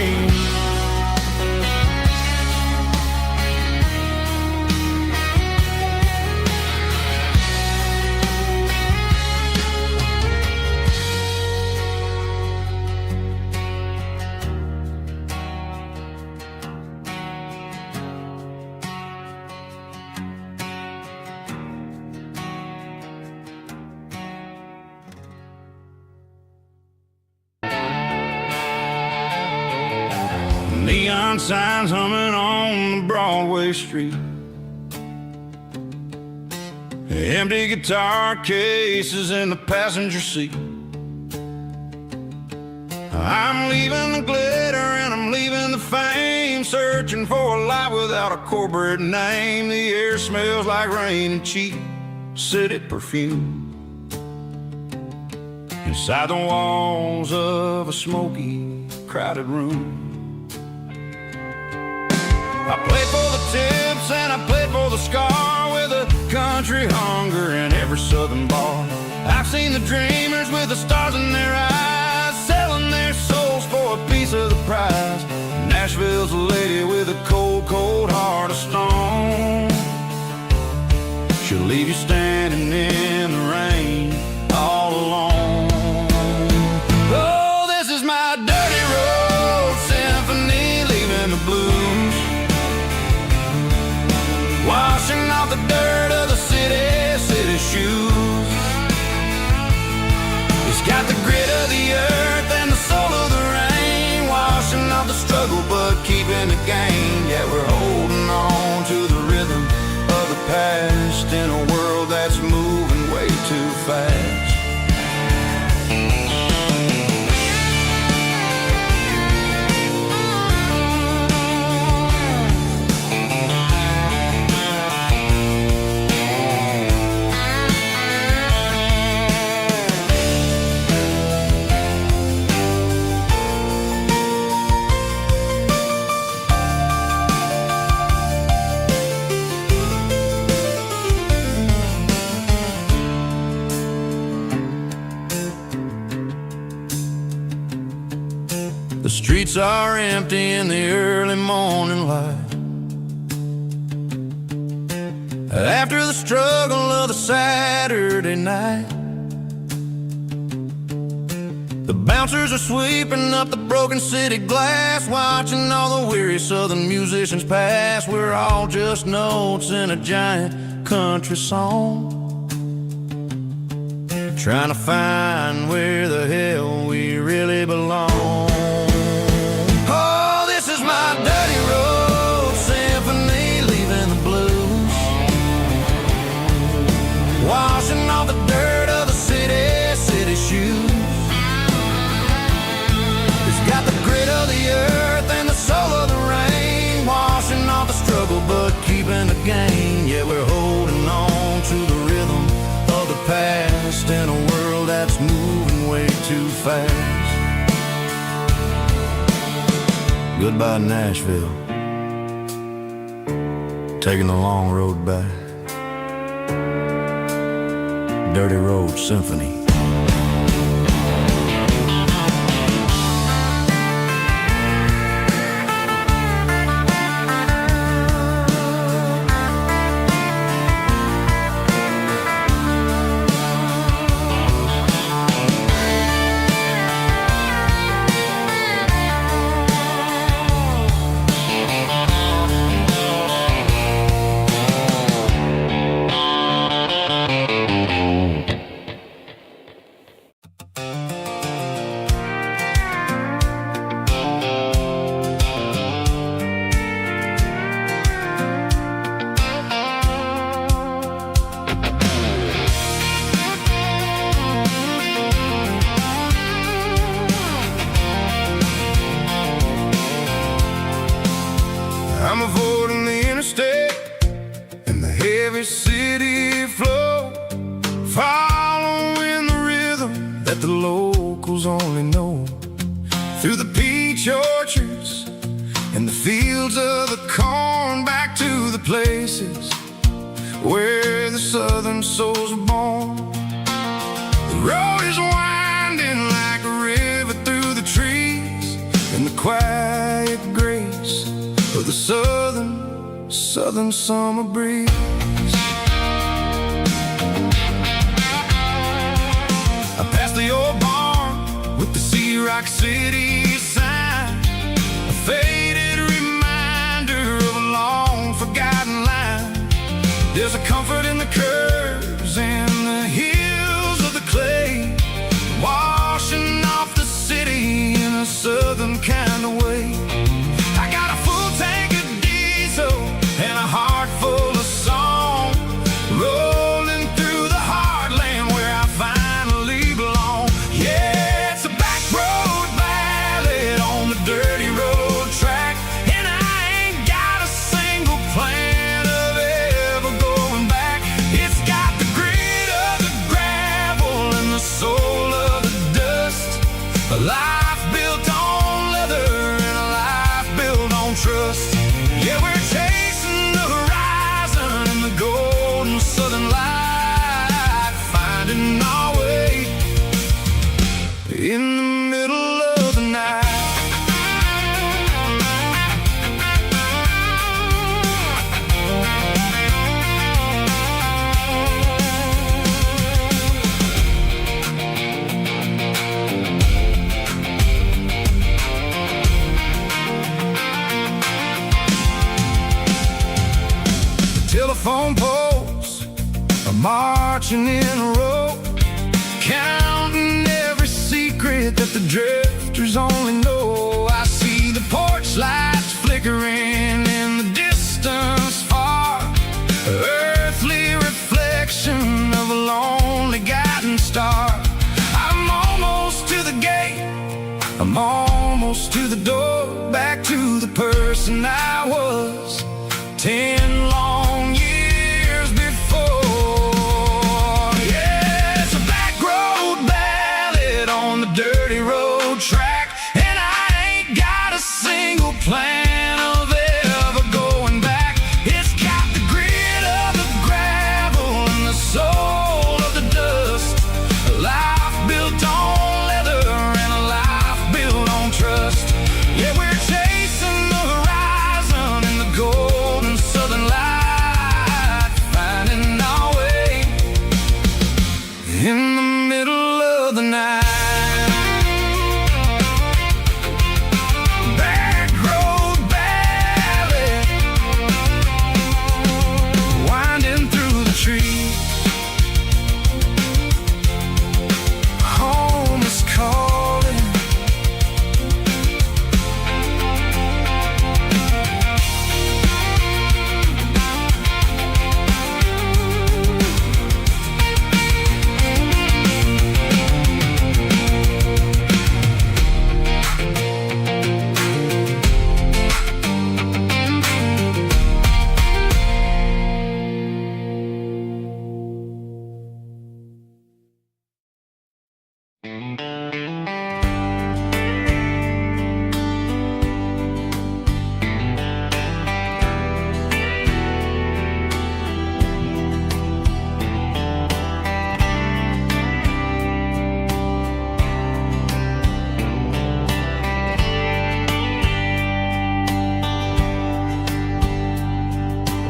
Neon signs humming on the Broadway street, empty guitar cases in the passenger seat. I'm leaving the glitter and I'm leaving the fame, searching for a life without a corporate name. The air smells like rain and cheap city perfume inside the walls of a smoky, crowded room. I played for the tips and I played for the scar, with a country hunger in every southern bar. I've seen the dreamers with the stars in their eyes, selling their souls for a piece of the prize. Nashville's a lady with a cold, cold heart of stone. She'll leave you standing in the rain all alone. Oh, this is my dirty road symphony, leaving the blues, washing off the dirt of the city shoes. It's got the grit of the earth and the soul of the rain, washing off the struggle but keeping the gain. Yeah, we're holding on to the rhythm of the past in a world that's moving way too fast. The streets are empty in the early morning light, after the struggle of the Saturday night. The bouncers are sweeping up the broken city glass, watching all the weary southern musicians pass. We're all just notes in a giant country song, trying to find where the hell we really belong. Oh, this is my dirty road symphony, leaving the blues, washing off the dirt of the city shoes. It's got too fast. Goodbye, Nashville. Taking the long road back. Dirty Road Symphony. I'm avoiding the interstate and the heavy city flow, following the rhythm that the locals only know. Through the peach orchards and the fields of the corn, back to the places where the southern souls are born. The road is winding like a river through the trees, and the quiet grace of the southern summer breeze. I passed the old barn with the Sea Rock City sign, a faded reminder of a long forgotten line. There's a comfort in the curves and the hills of the clay, washing off the city in a southern kind of way. I got a full tank of diesel and a heart full of song, rolling through the heartland where I finally belong. Yeah, it's a back road ballad on the dirty road track, and I ain't got a single plan of ever going back. It's got the grit of the gravel and the soul of the dust, a life built on leather and a life built on trust. Yeah, we're chasing the horizon in the golden southern light, finding our way in the middle of the night. Telephone poles are marching in a row, counting every secret that the drifters only know. I see the porch lights flickering in the distance far, earthly reflection of a lonely guiding star. I'm almost to the gate, I'm almost to the door, back to the person I was 10 long years before. Yeah, it's a back road ballad on the dirty road track, and I ain't got a single plan of ever going back. It's got the grit of the gravel and the soul of the dust, a life built on leather and a life built on trust. Yeah, we're chasing the horizon in the golden southern light, finding our way in the middle of the night.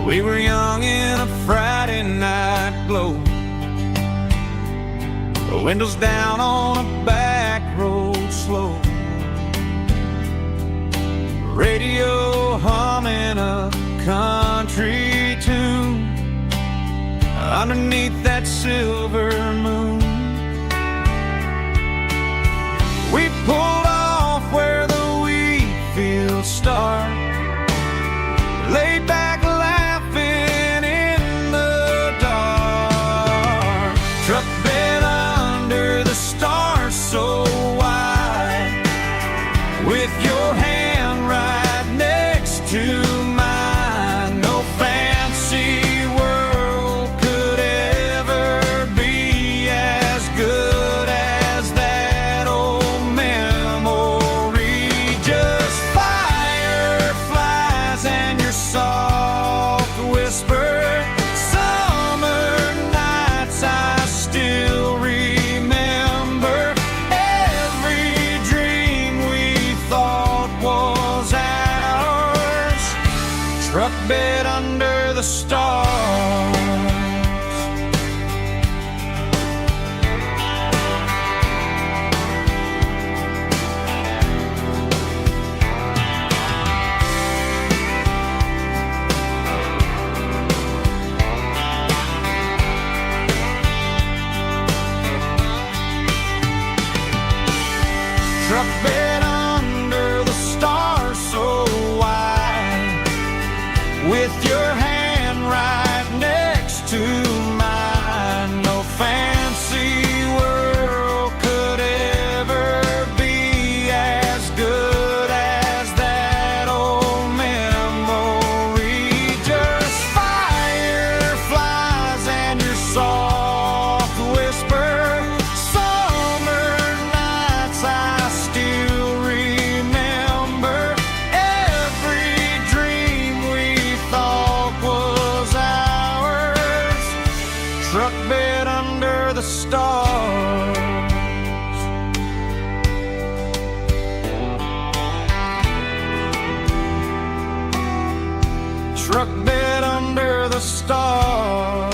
We were young in a Friday night glow, the windows down on a back road slow, radio humming a country tune underneath that silver moon. We pulled off where the wheat fields start, laid back laughing in the dark. Truck bed under the stars so wide, with your hand right next to mine. No fancy world could ever be as good as that old memory. Just fireflies and your soft whisper. Summer nights I still remember. Every dream we thought was ours. Truck bed under the stars. Truck bed under the stars so wide, with your hand right next to mine. No fancy world could ever be as good as that old memory. Just fireflies and your soft whisper. Summer nights I still remember. Every dream we thought was ours. Truck bed under the stars. Truck bed under the stars.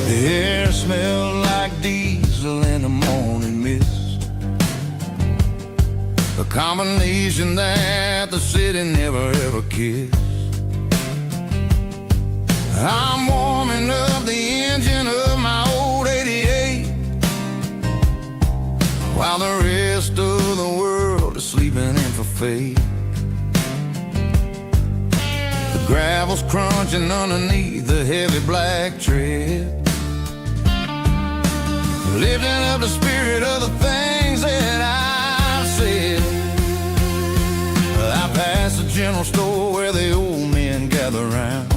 The air smelled like diesel in the morning mist, a combination that the city never ever kissed. I'm warming up the engine of my old 88, while the rest of the world is sleeping in for fate. The gravel's crunching underneath the heavy black tread, lifting up the spirit of the things that I've said. I passed the general store where the old men gather round,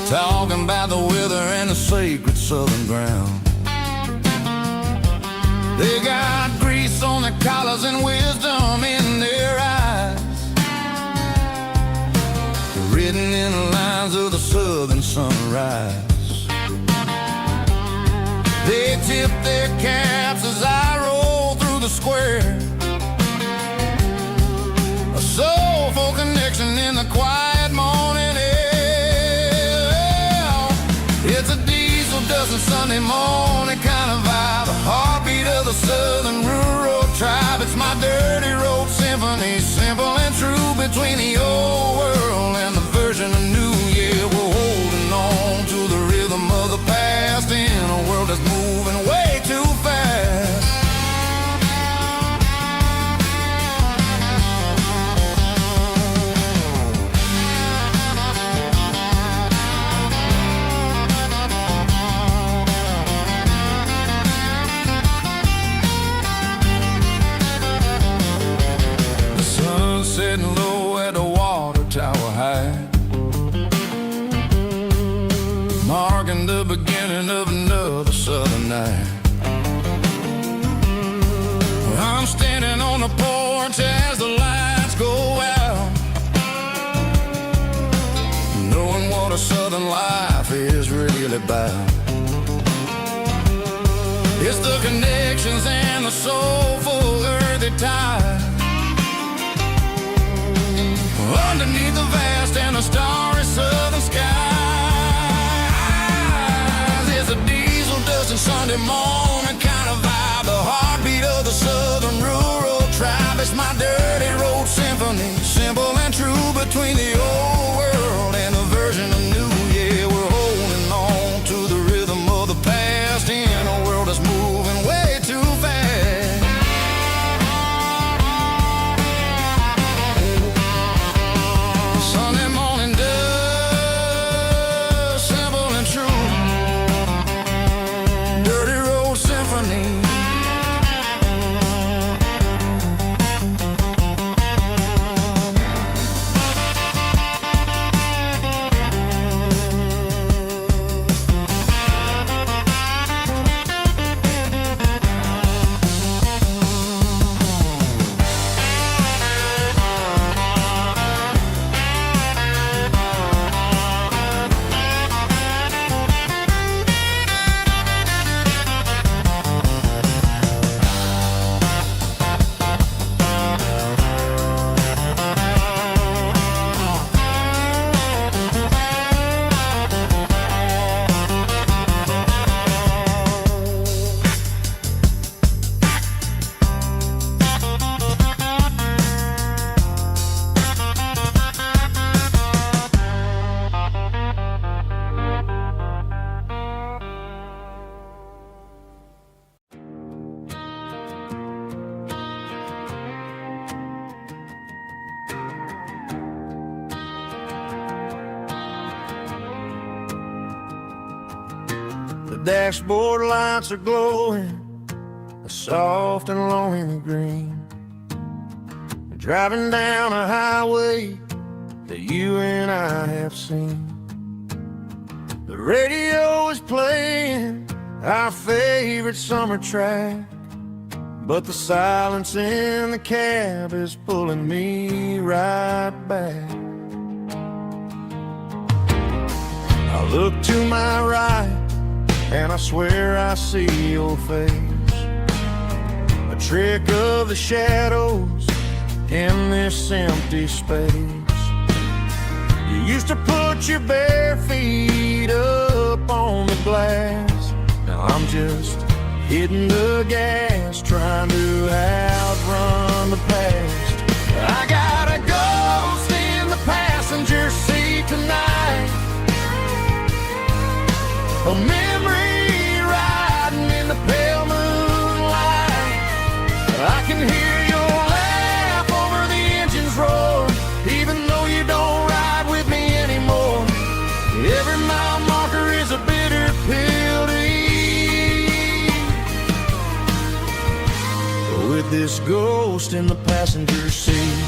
talking about the weather and the sacred southern ground. They got grease on their collars and wisdom in their eyes, written in the lines of the southern sunrise. They tip their caps as I roll through the square, a soulful connection in the quiet morning air. It's a diesel dusting Sunday morning kind of vibe, the heartbeat of the southern rural tribe. It's my dirty road symphony, simple and true, between the old world and the version of new. Yeah, we're holding on to the rhythm of the past in a world that's moving way too fast. southern night. I'm standing on the porch as the lights go out, knowing what a southern life is really about. It's the connections and the soulful earthy tide underneath the vast and the starry southern skies. It's a diesel dusting Sunday morning kind of vibe, the heartbeat of the southern rural tribe. It's my dirty road symphony, simple and true between the old world and the version of new. Yeah, we're holding on to the rhythm of the past in a world that's moving way too fast. Sunday morning dust, simple and true, dirty road symphony. The dashboard lights are glowing a soft and lonely green. Driving down a highway that you and I have seen. The radio is playing our favorite summer track, but the silence in the cab is pulling me right back. I look to my right and I swear I see your face, a trick of the shadows in this empty space. You used to put your bare feet up on the glass. Now I'm just hitting the gas, trying to outrun the past. I got a ghost in the passenger seat tonight, a memory riding in the pale moonlight. I can hear your laugh over the engine's roar, even though you don't ride with me anymore. Every mile marker is a bitter pill to eat, with this ghost in the passenger seat.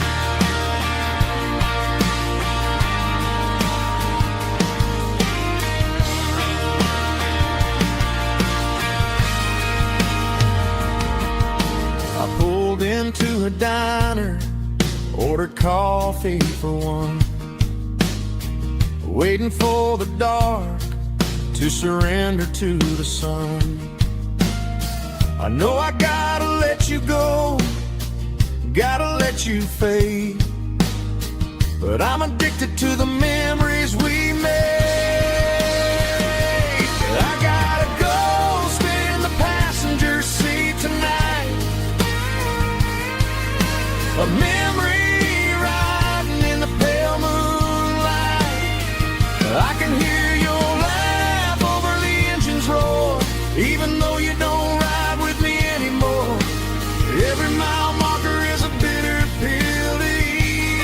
Into a diner, ordered coffee for one, waiting for the dark to surrender to the sun. I know I gotta let you go, gotta let you fade, but I'm addicted to the memories we made. I got a ghost in the passenger seat tonight, a memory riding in the pale moonlight. I can hear your laugh over the engine's roar, even though you don't ride with me anymore. Every mile marker is a bitter pill to eat,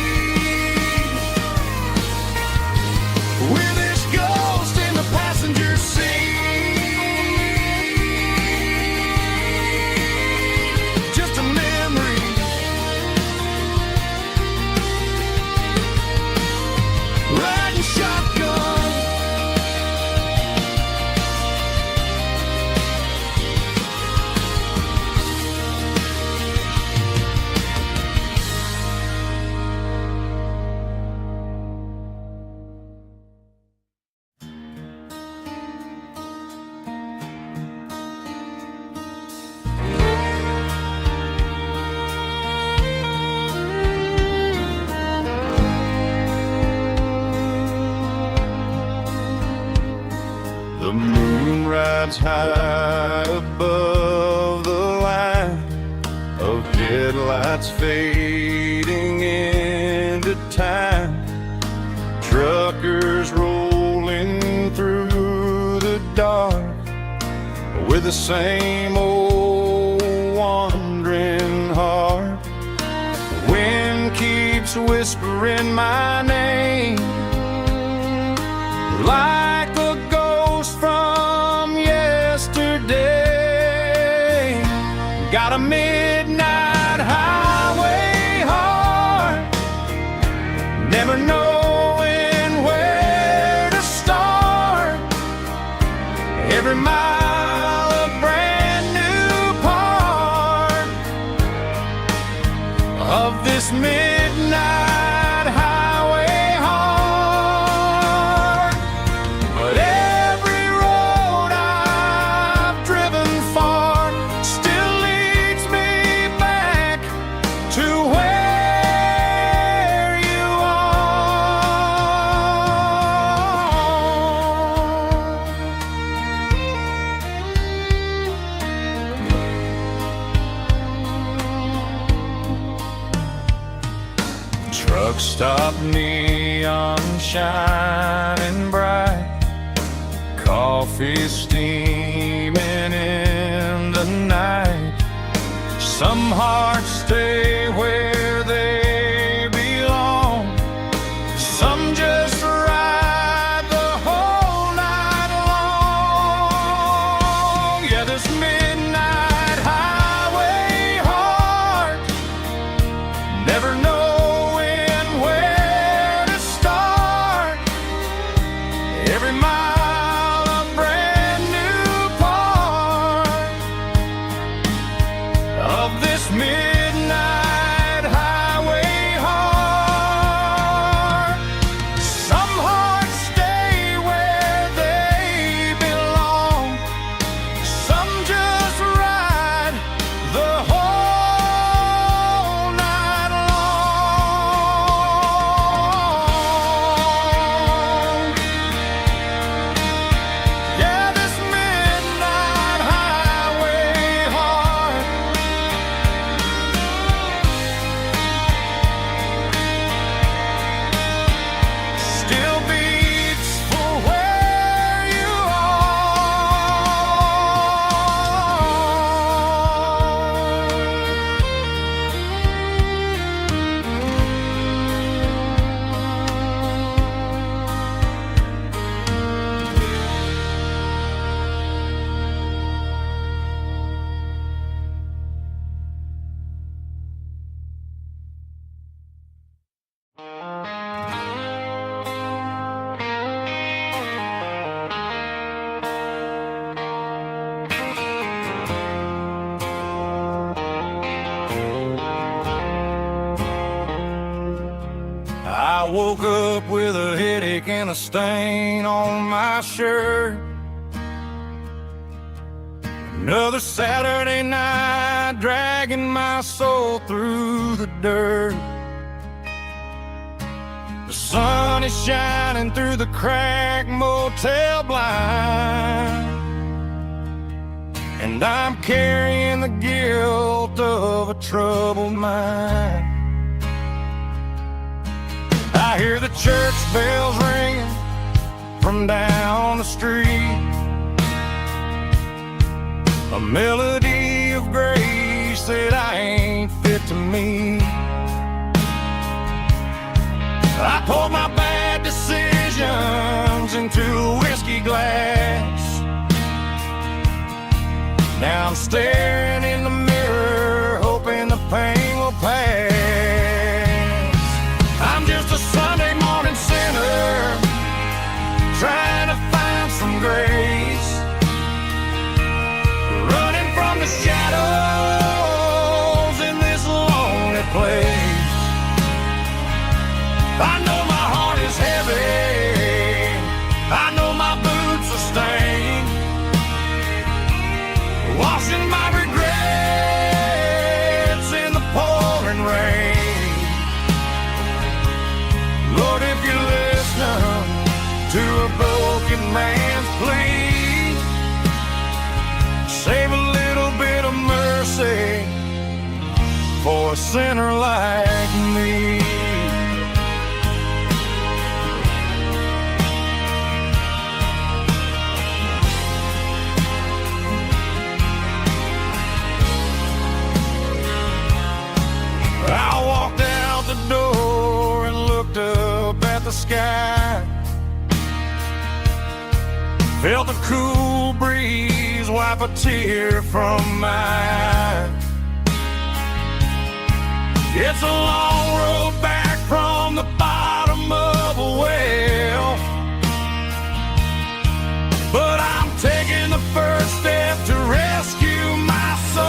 with this rides high above the line of headlights fading into time. Truckers rolling through the dark with the same old wandering heart. The wind keeps whispering my name like a ghost from yesterday. Got a midnight highway heart, never knowing where to start. Every mile a brand new part of this midnight highway heart. But every road I've driven far still leads me back to where you are. Truck stop, neon shining bright, coffee steaming in the night. Some hearts stay where they belong, some just ride the whole night long. Yeah, this midnight highway heart, never knowing where to start. Every mile a brand new part of this midnight highway heart. Some hearts stay where they belong, some just ride the whole night long. Yeah, this midnight highway heart still beats for where you I woke up with a headache and a stain on my shirt. Another Saturday night dragging my soul through the dirt. The sun is shining through the cracked motel blind, and I'm carrying the guilt of a troubled mind. I hear the church bells ringing from down the street, a melody of grace that I ain't fit to meet. I poured my bad decisions into a whiskey glass. Now I'm staring in the mirror, hoping the pain will pass. I'm just a Sunday morning sinner, trying to find some grace, running from the shadows in this lonely place. I know my heart is heavy, I know my boots are stained, washing my for a sinner like me. I walked out the door and looked up at the sky. Felt the cool breeze wipe a tear from my eye. It's a long road back from the bottom of a well, but I'm taking the first step to rescue my soul.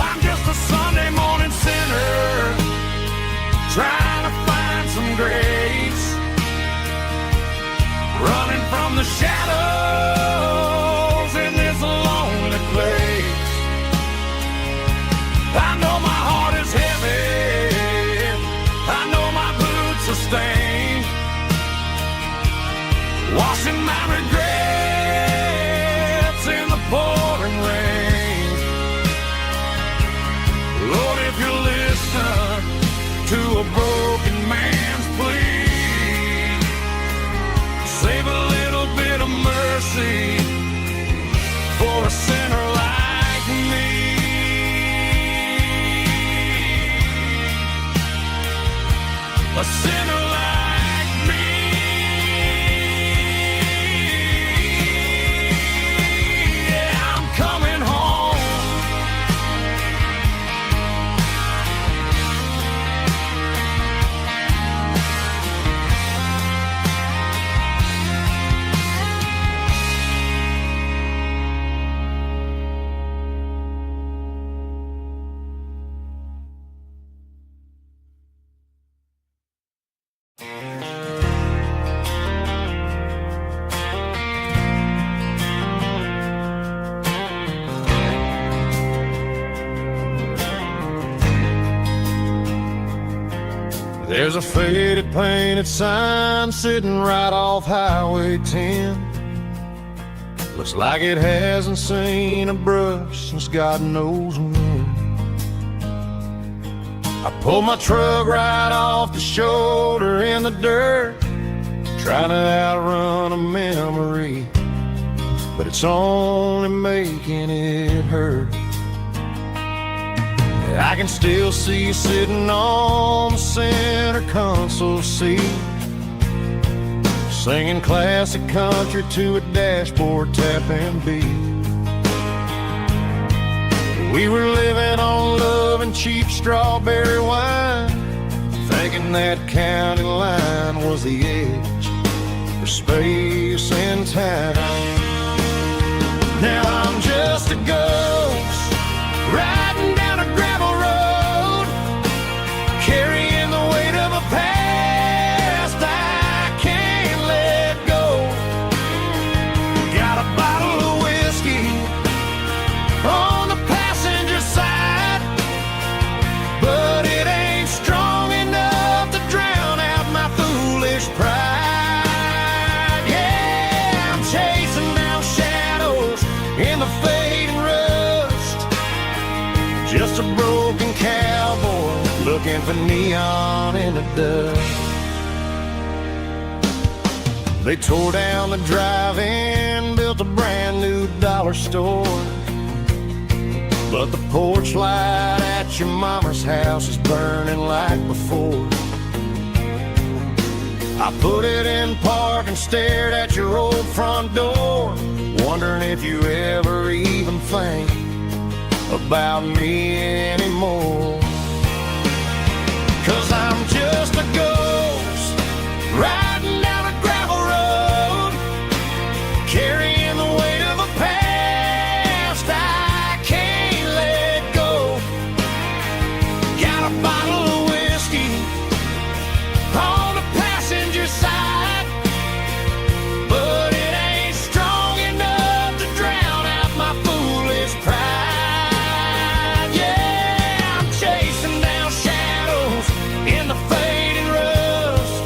I'm just a Sunday morning sinner trying to find some grace, running from the shadows in this lonely place. I know my heart is heavy, I know my boots are stained, washing my regrets in the pouring rain. Lord, if you listen to a broken man's plea, save a little bit of mercy for a sinner like me. A sinner like me. Yeah, I'm coming home. There's a faded painted sign sitting right off Highway 10. Looks like it hasn't seen a brush since God knows when. I pulled my truck right off the shoulder in the dirt, trying to outrun a memory, but it's only making it hurt. I can still see you sitting on the center console seat, singing classic country to a dashboard tapping beat. We were living on love and cheap strawberry wine, thinking that county line was the edge for space and time. Now I'm just a ghost riding down a gravel road, carrying the weight of a past I can't let go. Got a bottle of whiskey on the passenger side, but it ain't strong enough to drown out my foolish pride. Yeah, I'm chasing down shadows in the fading rust, just a broken cowboy looking for neon in the dust. They tore down the drive-in, built a brand new dollar store, but the porch light at your mama's house is burning like before. I put it in park and stared at your old front door, wondering if you ever even think about me anymore. 'Cause I'm just a ghost riding down a gravel road, carrying the weight of a past I can't let go. Got a bottle of whiskey on the passenger side, but it ain't strong enough to drown out my foolish pride. Yeah, I'm chasing down shadows in the fading rust,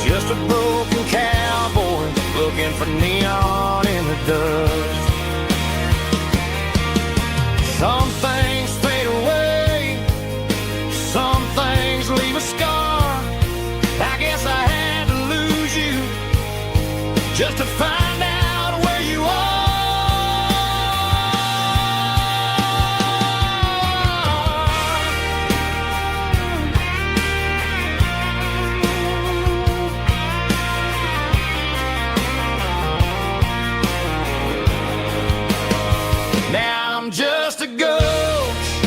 just a broken cowboy looking for neon in the dust. Some things just to find out where you are. Now I'm just a ghost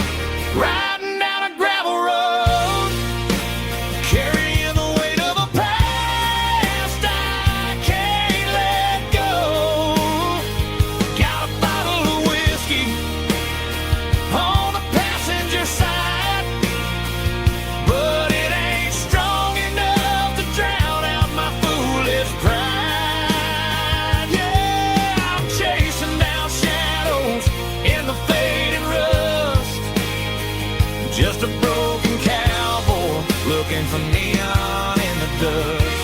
riding down a gravel road, carrying the weight of a past I can't let go. Got a bottle of whiskey on the passenger side, but it ain't strong enough to drown out my foolish pride. Yeah, I'm chasing down shadows in the fading rust, just a broken cowboy looking for neon in the dust.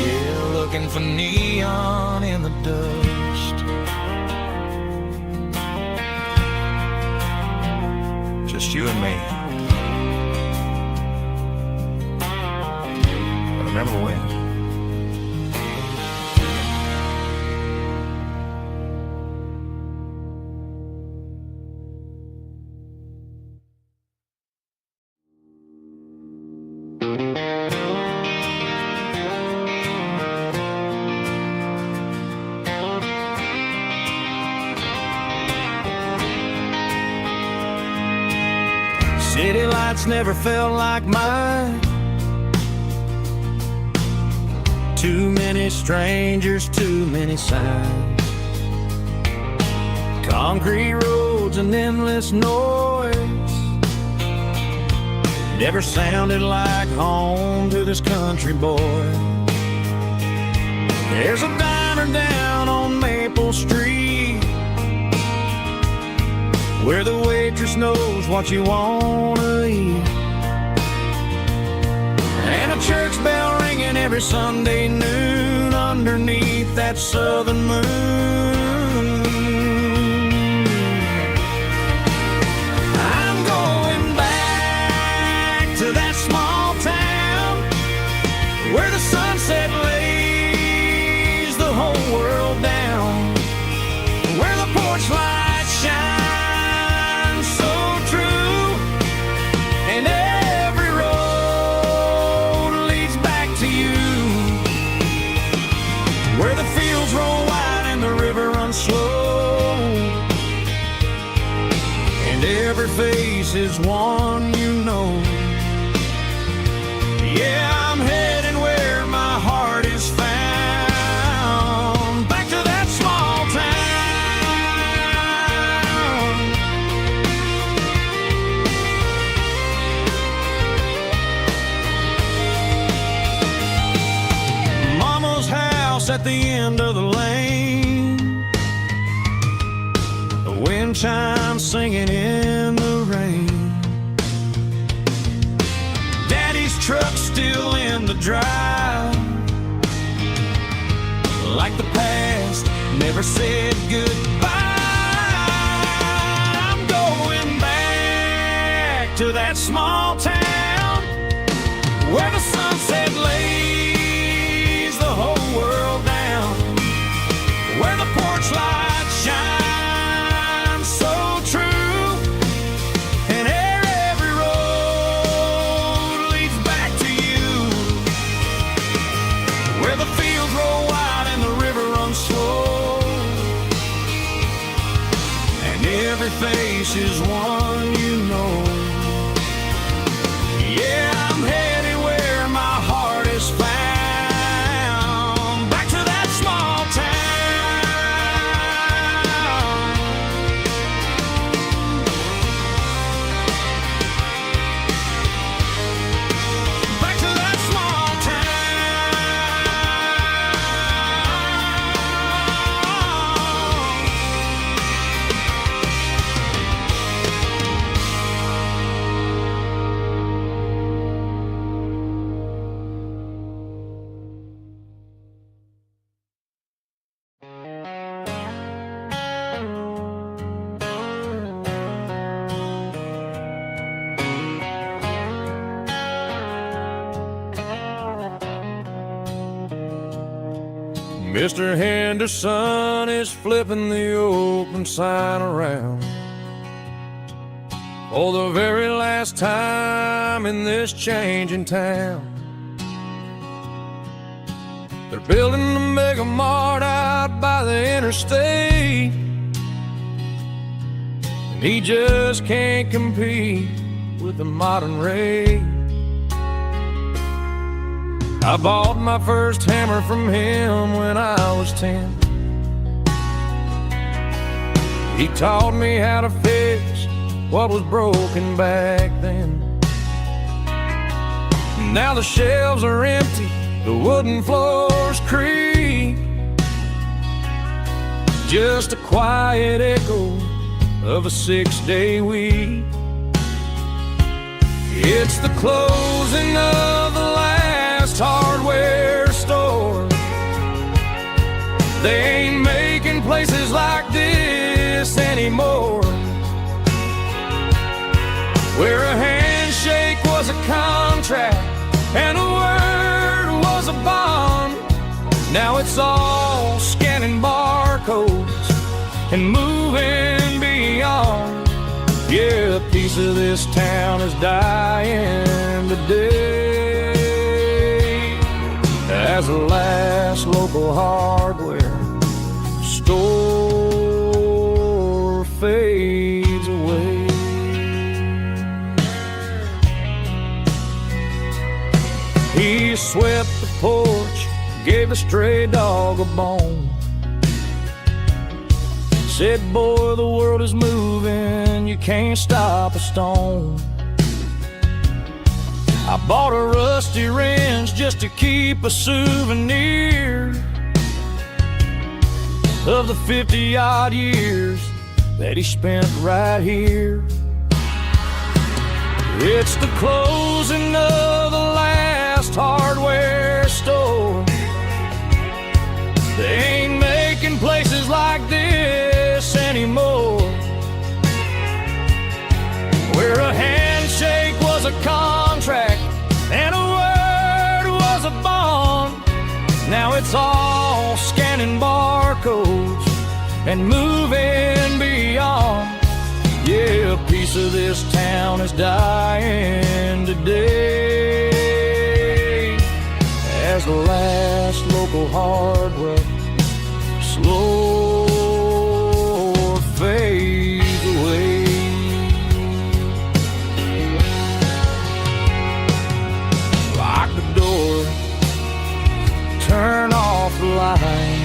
Yeah, looking for neon in the dust. Just you and me. But remember when? City lights never felt like mine. Too many strangers, too many signs. Concrete roads and endless noise never sounded like home to this country boy. There's a diner down on Maple Street where the waitress knows what you wanna eat, and a church bell ringing every Sunday noon underneath that southern moon. I'm going back to that small town where the sunset lays the whole world down, where the porch lights shine slow, and every face is one you know. Yeah, I'm heading where my heart is found, back to that small town. Mama's house at the end of the lane, wind chimes singing in the rain. Daddy's truck still in the drive, like the past never said goodbye. I'm going back to that small town where the sunset lays the whole world down, where the porch lights shine face is one you know. Yeah, I'm headed where my heart is found, back to that small town. Back to that small town. Mr. Henderson is flipping the open sign around for the very last time in this changing town. They're building a mega mart out by the interstate, and he just can't compete with the modern rate. I bought my first hammer from him when I was 10. He taught me how to fix what was broken back then. Now the shelves are empty, the wooden floors creak, just a quiet echo of a 6-day week. It's the closing of the last hardware store. They ain't making places like this anymore, where a handshake was a contract and a word was a bond. Now it's all scanning barcodes and moving beyond. Yeah, a piece of this town is dying today as the last local hardware store fades away. He swept the porch, gave the stray dog a bone, said, boy, the world is moving, you can't stop a stone. I bought a rusty wrench just to keep a souvenir of the 50-odd years that he spent right here. It's the closing of the last hardware store. They ain't making places like this anymore, where a handshake was a contract and a word was a bond. Now it's all scanning barcodes and moving beyond. Yeah, a piece of this town is dying today as the last local hardware slow fades away. Lock the door, turn off the light.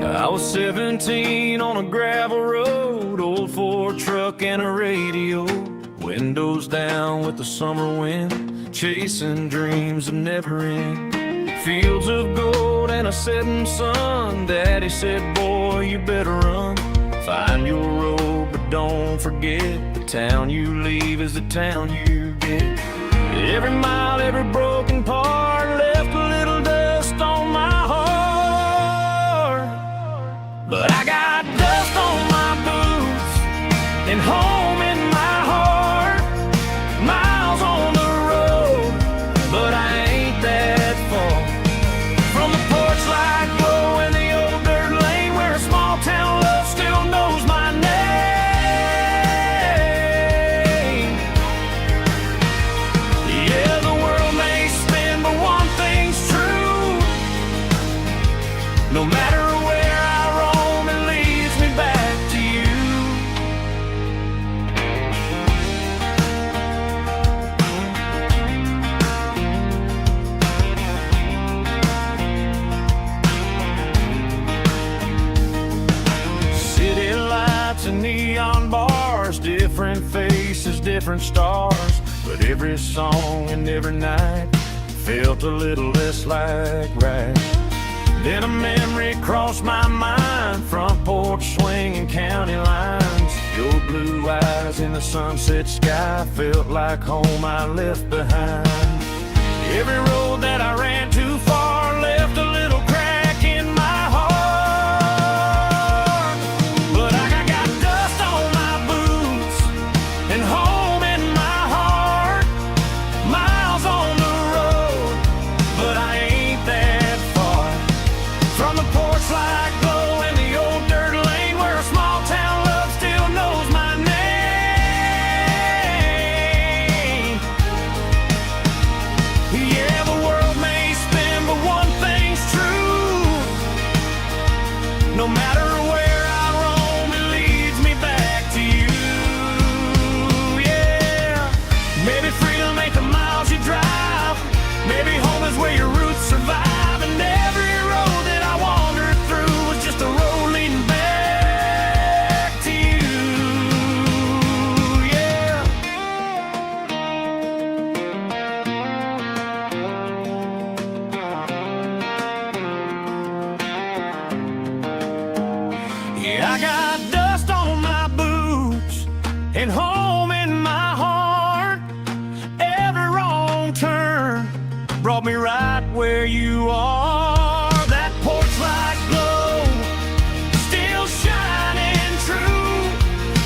I was 17 on a gravel road, old Ford truck and a radio, windows down with the summer wind, chasing dreams of never end. Fields of gold and a setting sun. Daddy said, boy, you better run. Find your road, but don't forget, the town you leave is the town you get. Every mile, every broken part left a little dust on my heart. But I got dust on my boots and home in my heart. Miles on the road, but I ain't that far from the porch light glow in the old dirt lane where a small town love still knows my name. Yeah, the world may spin, but one thing bars, different faces, different stars, but every song and every night felt a little less like right. Then a memory crossed my mind, front porch swinging county lines. Your blue eyes in the sunset sky felt like home I left behind. Every road that I ran too far left a little crack in my heart. But I got dust on my boots and home in my heart. Miles on the road, but I ain't that far from the porch light glow in the old dirt lane where a small town love still knows my name. Yeah, the world may spin, but one thing's true. No matter where I roam, it leads me back to you. Yeah, maybe freedom ain't the miles you drive. Maybe home is where your roots survive. And every road that I wandered through was just a road leading back to you. Yeah. Yeah, I got dust on my boots and home in my heart. Every wrong turn brought me right where you are. That porch light glow still shining true,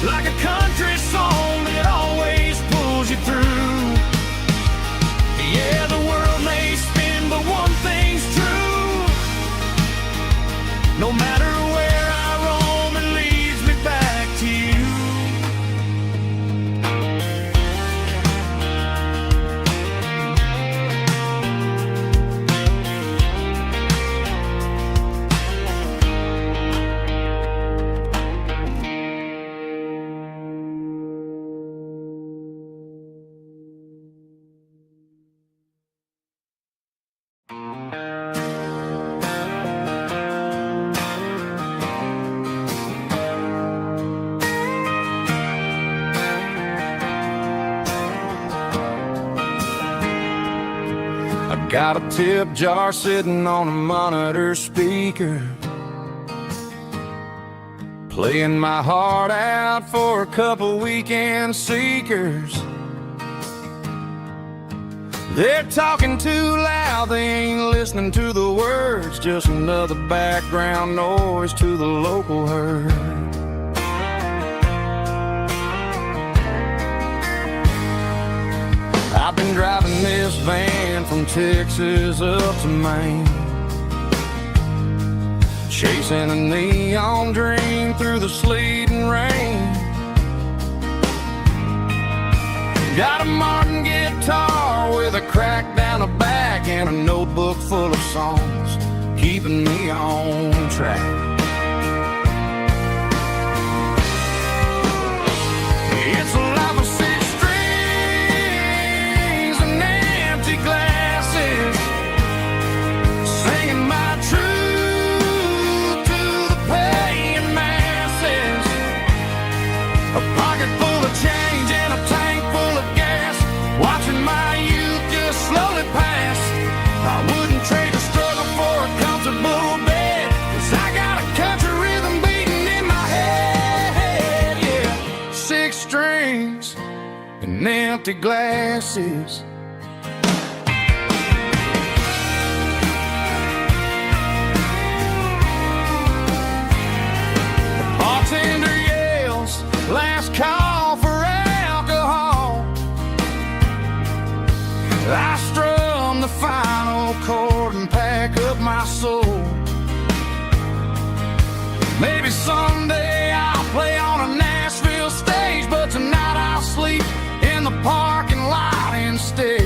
like a country song that always pulls you through. Yeah, the world may spin, but one thing's true. No matter where I roam, it leads me back to you. I got a tip jar sitting on a monitor speaker, playing my heart out for a couple weekend seekers. They're talking too loud, they ain't listening to the words, just another background noise to the local herd. I've been driving this van from Texas up to Maine, chasing a neon dream through the sleet and rain. Got a Martin guitar with a crack down the back and a notebook full of songs, keeping me on track. It's a life of six strings and empty glasses, singing my truth to the paying masses. A pocket full of change and a tank full of gas, watching my youth just slowly pass. I wouldn't trade the struggle for a comfortable bed, 'cause I got a country rhythm beating in my head. Yeah, six strings and empty glasses. The bartender yells, last call for alcohol. I strum the final chord and pack up my soul. Maybe someday I'll play on a Nashville stage, but tonight I'll sleep in the parking lot instead.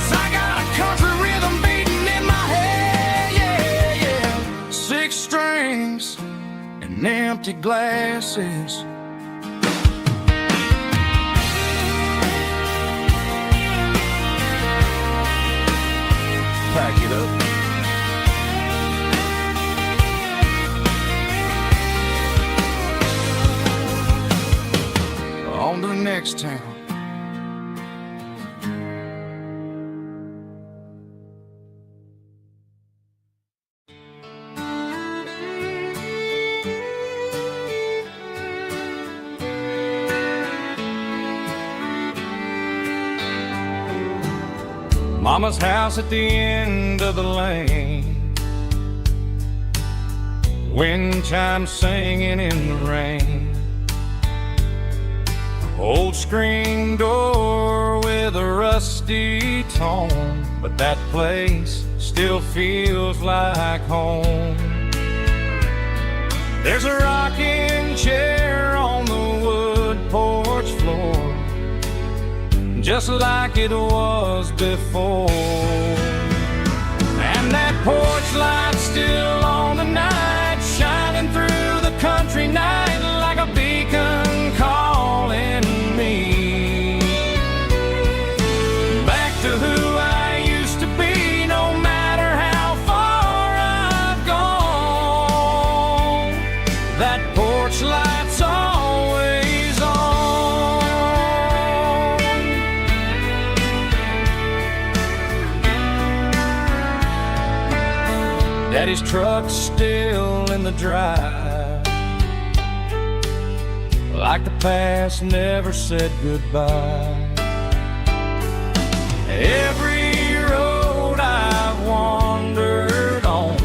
'cause I got a country rhythm beating in my head, yeah, yeah. 6 strings and empty glasses. Pack it up. On to the next town. Mama's house at the end of the lane, wind chimes singing in the rain. Old screen door with a rusty tone, but that place still feels like home. There's a rocking chair on the wood porch floor, just like it was before. And that porch light's still on tonight, shining through the country night like a beacon calling me back to who I used to be, no matter how far I've gone. That porch light's always on. Daddy's truck's still in the drive, like the past never said goodbye. Every road I've wandered on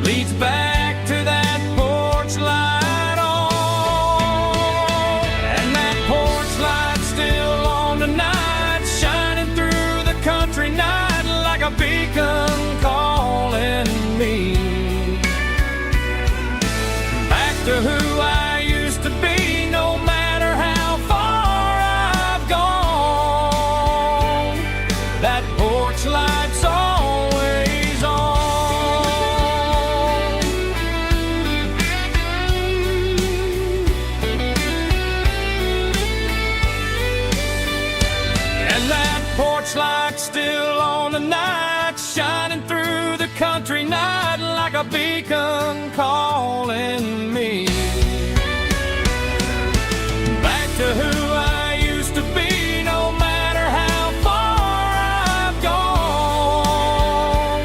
leads back to that porch light on. And that porch light's still on tonight, shining through the country night like a beacon calling me back to who I used to be, no matter how far I've gone. That porch light's always on. And that porch light's still on tonight, shining through the country night like a beacon calling me back to who I used to be, no matter how far I've gone.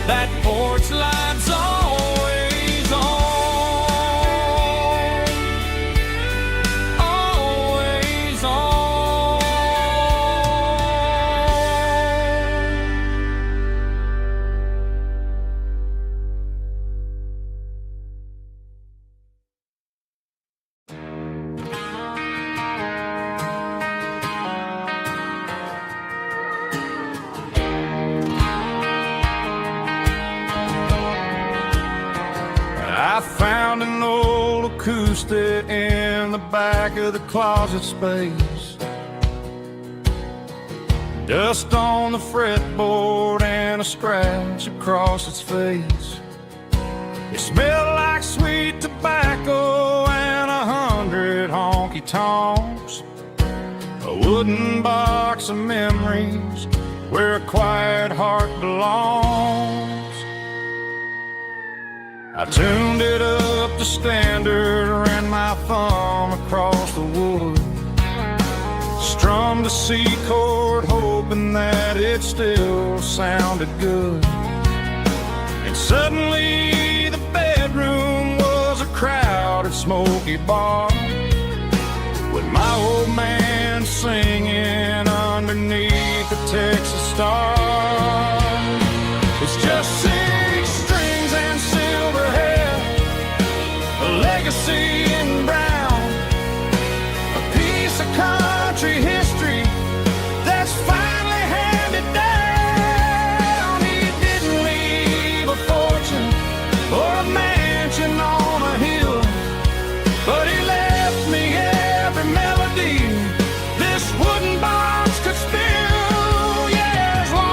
That porch light's always on, always on. I found an old acoustic in the back of the closet space, dust on the fretboard and a scratch across its face. It smelled like sweet tobacco and 100 honky-tonks, a wooden box of memories where a quiet heart belongs. I tuned it up to standard, ran my thumb across the wood, strummed a C chord, hoping that it still sounded good. And suddenly the bedroom was a crowded, smoky bar, with my old man singing underneath the Texas stars. It's just 6 strings and silver hair, a legacy in brown, a piece of country history that's finally handed down. He didn't leave a fortune or a mansion on a hill, but he left me every melody this wooden box could spill. Yeah, as long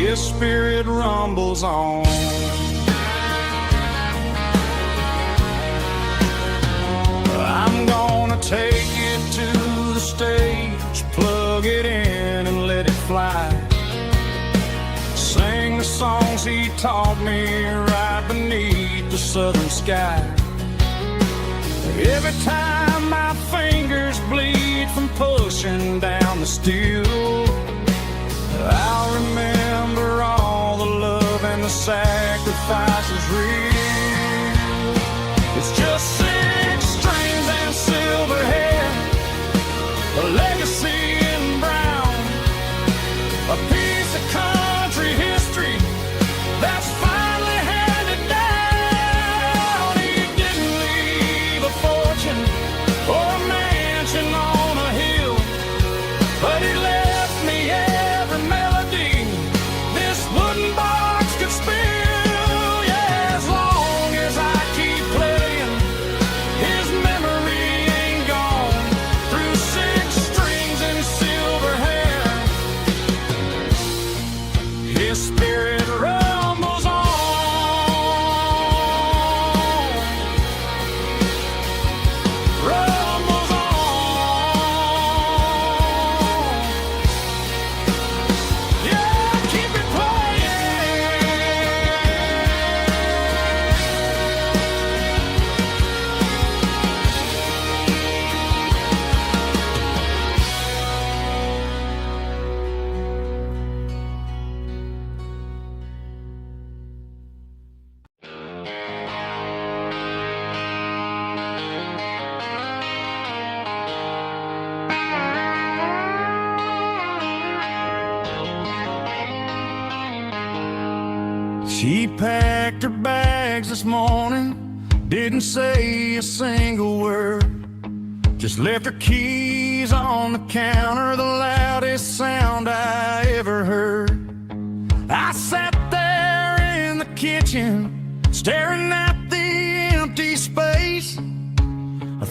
His spirit rumbles on. I'm gonna take it to the stage, plug it in and let it fly. Sing the songs he taught me right beneath the southern sky. Every time my fingers bleed from pushing down the steel, I'll remember all the love and the sacrifices real. It's just 6 strings and silver hair, a legacy in brown, a piece of country history that's finally handed down. He didn't leave a fortune or a mansion on a hill, but he left me every melody this wooden box could spill. Yeah, as long as I keep playing, his memory ain't gone. Through 6 strings and silver hair, his spirit rumbles on. Rumbles on. Yeah, keep it playing. She packed her bags this morning, didn't say a single word, just left her keys on the counter, the loudest sound I ever heard. I sat there in the kitchen, staring at the empty space,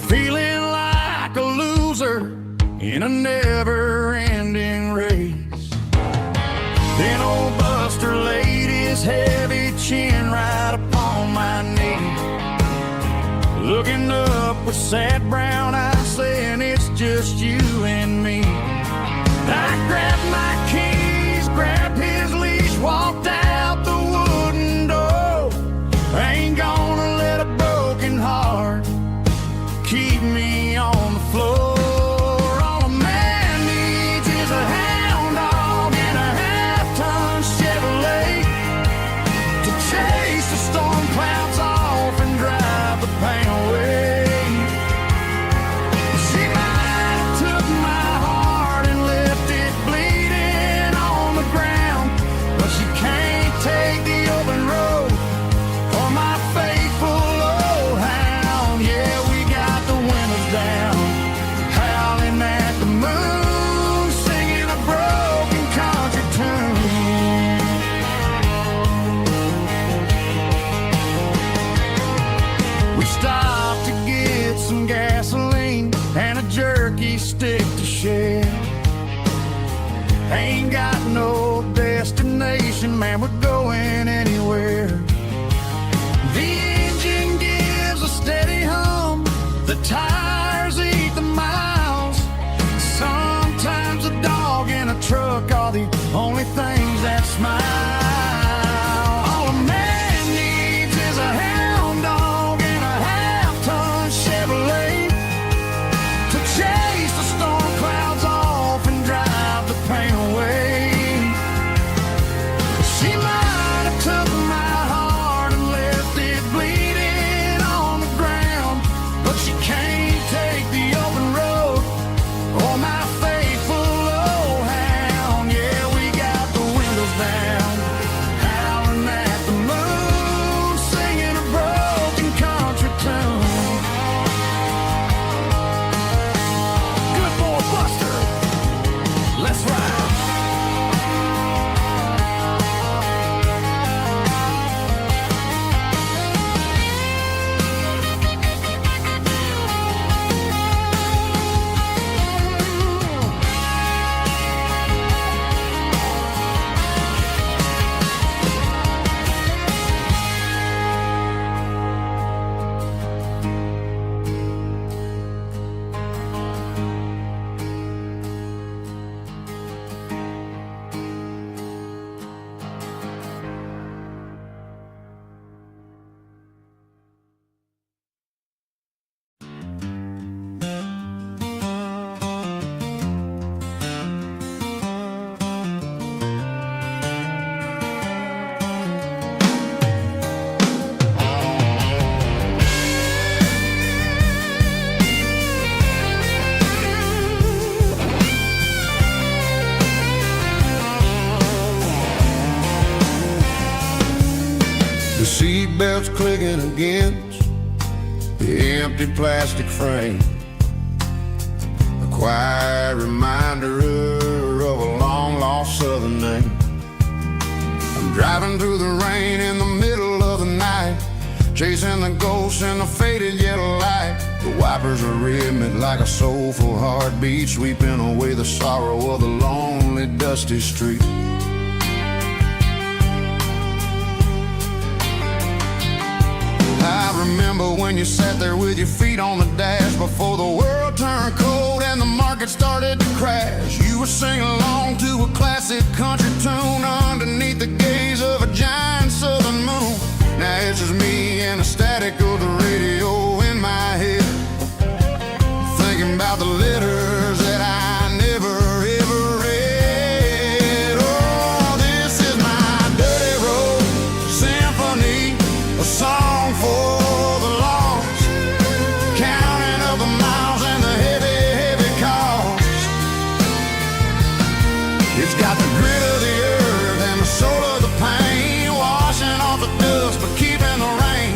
feeling like a loser in a never-ending race. Then old Buster laid his heavy chin right upon my knee, looking up with sad brown eyes, saying it's just you and me. I grabbed my keys, grabbed his leash, walked out the wooden door. I ain't gonna let a broken heart keep me on the floor. All a man needs is a hound dog and a half-ton Chevrolet to chase the storm clouds off and drive the pain away. She might have took my heart and left it bleeding on the ground, but she can't take the open road or my faithful old hound. Yeah, we got the windows down, howling at the moon, singing a broken country tune. We stopped to get some gasoline and a jerky stick to share. Ain't got no destination, man, we're going anywhere. The engine gives a steady hum, the tires eat the miles. Sometimes a dog and a truck are the only things that smile. All a man needs is a hound dog and a half-ton Chevrolet to chase the storm clouds off and drive the pain away. She might have took my heart and left it bleeding on the ground, but she can't take the open road or my faithful old hound. Yeah, we got the windows down, howling at the moon, singing a broken country tune. Good boy Buster, let's ride. The seat belts clicking against the empty plastic frame, a quiet reminder of a long-lost southern name. I'm driving through the rain in the middle of the night, chasing the ghosts in the faded yellow light. The wipers are rhythmic like a soulful heartbeat, sweeping away the sorrow of the lonely, dusty street. I remember when you sat there with your feet on the dash, before the world turned cold and the market started to crash. You were singing along to a classic country tune underneath the gaze of a giant southern moon. Now it's just me and the static of the radio in my head, thinking about the letters that I never ever read. Oh, this is my dirty road symphony, a song for the lost, counting up the miles and the heavy, heavy cost. It's got the grit of the earth and the soul of the pain, washing off the dust but keeping the rain.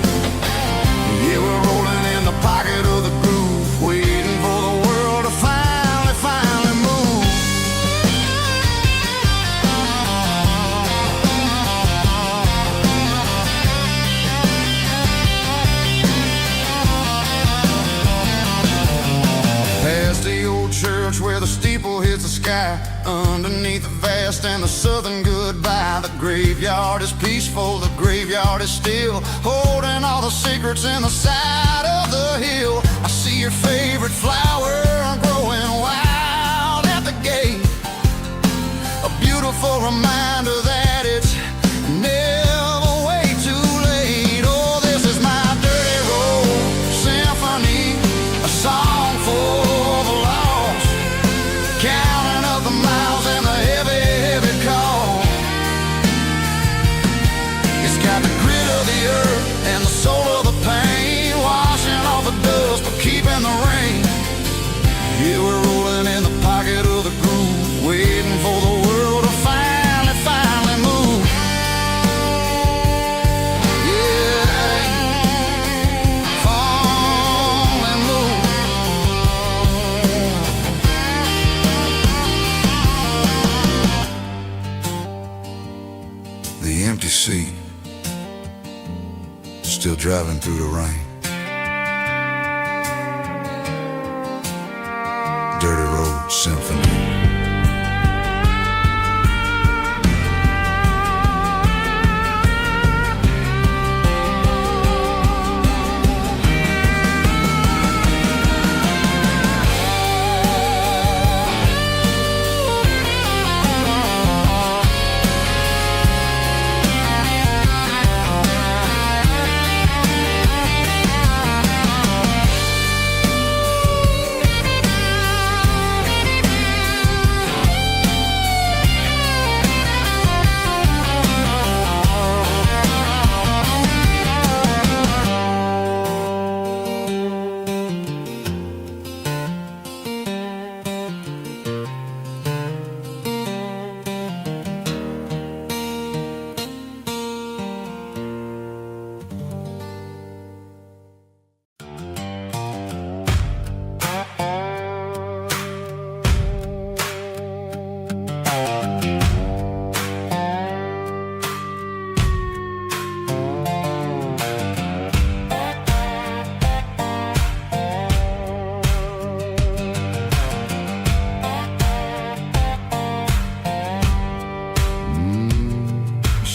Yeah, we're rolling in the pocket of the groove, waiting for the world to finally move. Past the old church where the steeple hits the sky, underneath the vast and the southern goodbye. The graveyard is peaceful, the graveyard is still, holding all the secrets in the side of the hill. I see your favorite flower growing wild at the gate, a beautiful reminder that it's never way too late. Oh, this is my dirty road symphony, a song for the lost, counting up the miles and the heavy, heavy call. It's got the grit of the earth and the soul of the pain, washing off the dust but keeping the rain. Yeah, we're rolling in the pocket of the groove, waiting for the world to finally move. Yeah, finally move. The empty seat, still driving through the rain. Dirty Road Symphony.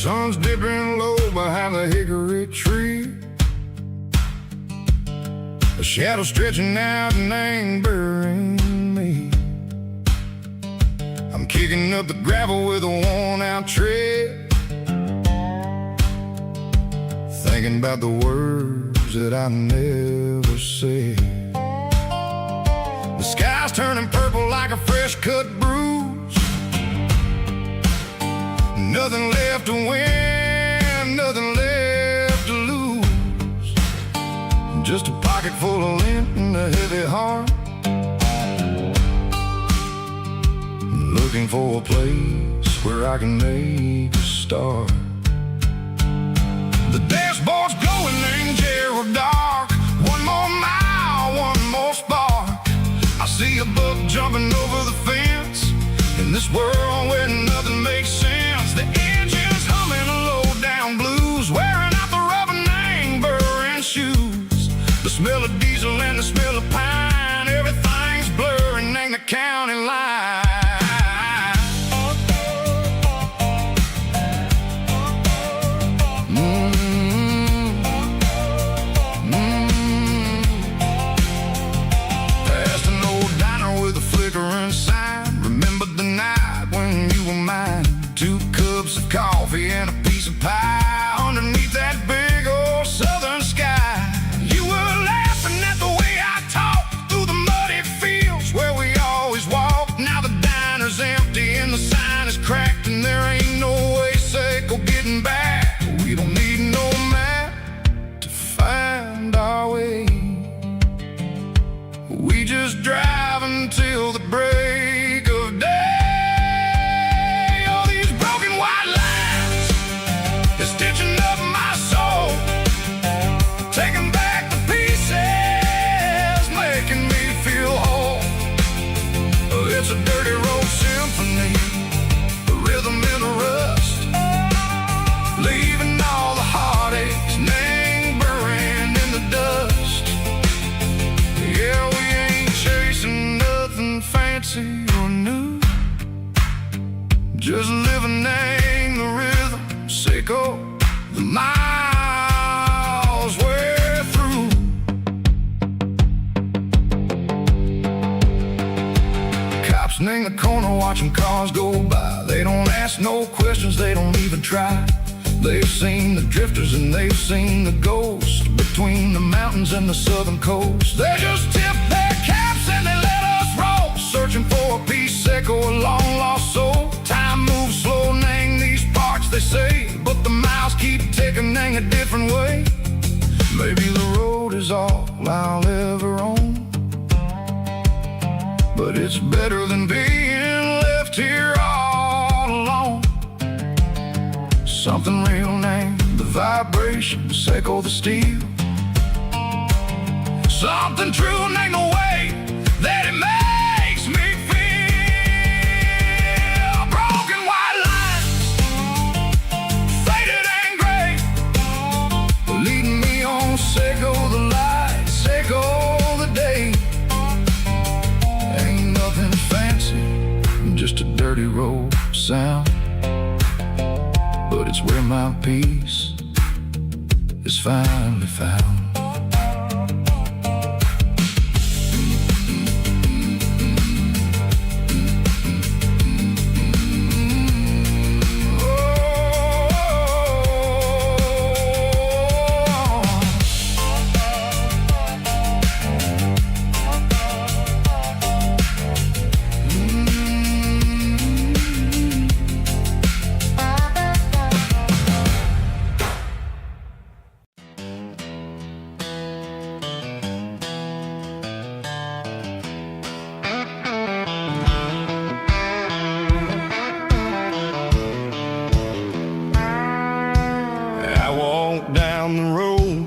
Sun's dipping low behind the hickory tree, a shadow stretching out and angering me. I'm kicking up the gravel with a worn-out tread, thinking about the words that I never said. The sky's turning purple like a fresh-cut bruise, nothing left to win, nothing left to lose, just a pocket full of lint and a heavy heart, looking for a place where I can make a start. The day this world where nothing makes sense. The engine's humming a low-down blues, wearing out the rubber name burring shoes. The smell of diesel and the smell of pine, everything's blurring, ain't the county line. Past an old diner with a flickering sign. Remember the night when you were mine. 2 cups of coffee and a piece of pie underneath that big old southern sky. You were laughing at the way I talked through the muddy fields where we always walked. Now the diner's empty and the sign is cracked, and there ain't no way Seco getting back. We don't need no map to find our way. We just drive until the break of day. All these broken white lines is stitching up my soul, taking back the pieces, making me feel whole. It's a dirty road symphony, a rhythm in a rust, leaving all the heartaches lingering in the dust. Yeah, we ain't chasing nothing fancy or new, just living in the rhythm, Seco, the miles we're through. Cops in the corner watching cars go by. They don't ask no questions, they don't even try. They've seen the drifters and they've seen the ghosts between the mountains and the southern coast. They just tip their caps and they let us roll, searching for a piece, Seco, a long lost soul. Time moves slow, nang these parts, they say, but the miles keep ticking, nang a different way. Maybe the road is all I'll ever own, but it's better than being left here all alone. Something real named the vibration, Seco the steel. Something true named the way that it makes me feel. Broken white lines, faded and gray, leading me on, Seco the light, Seco the day. Ain't nothing fancy, just a dirty road sound, but it's where my peace is finally found.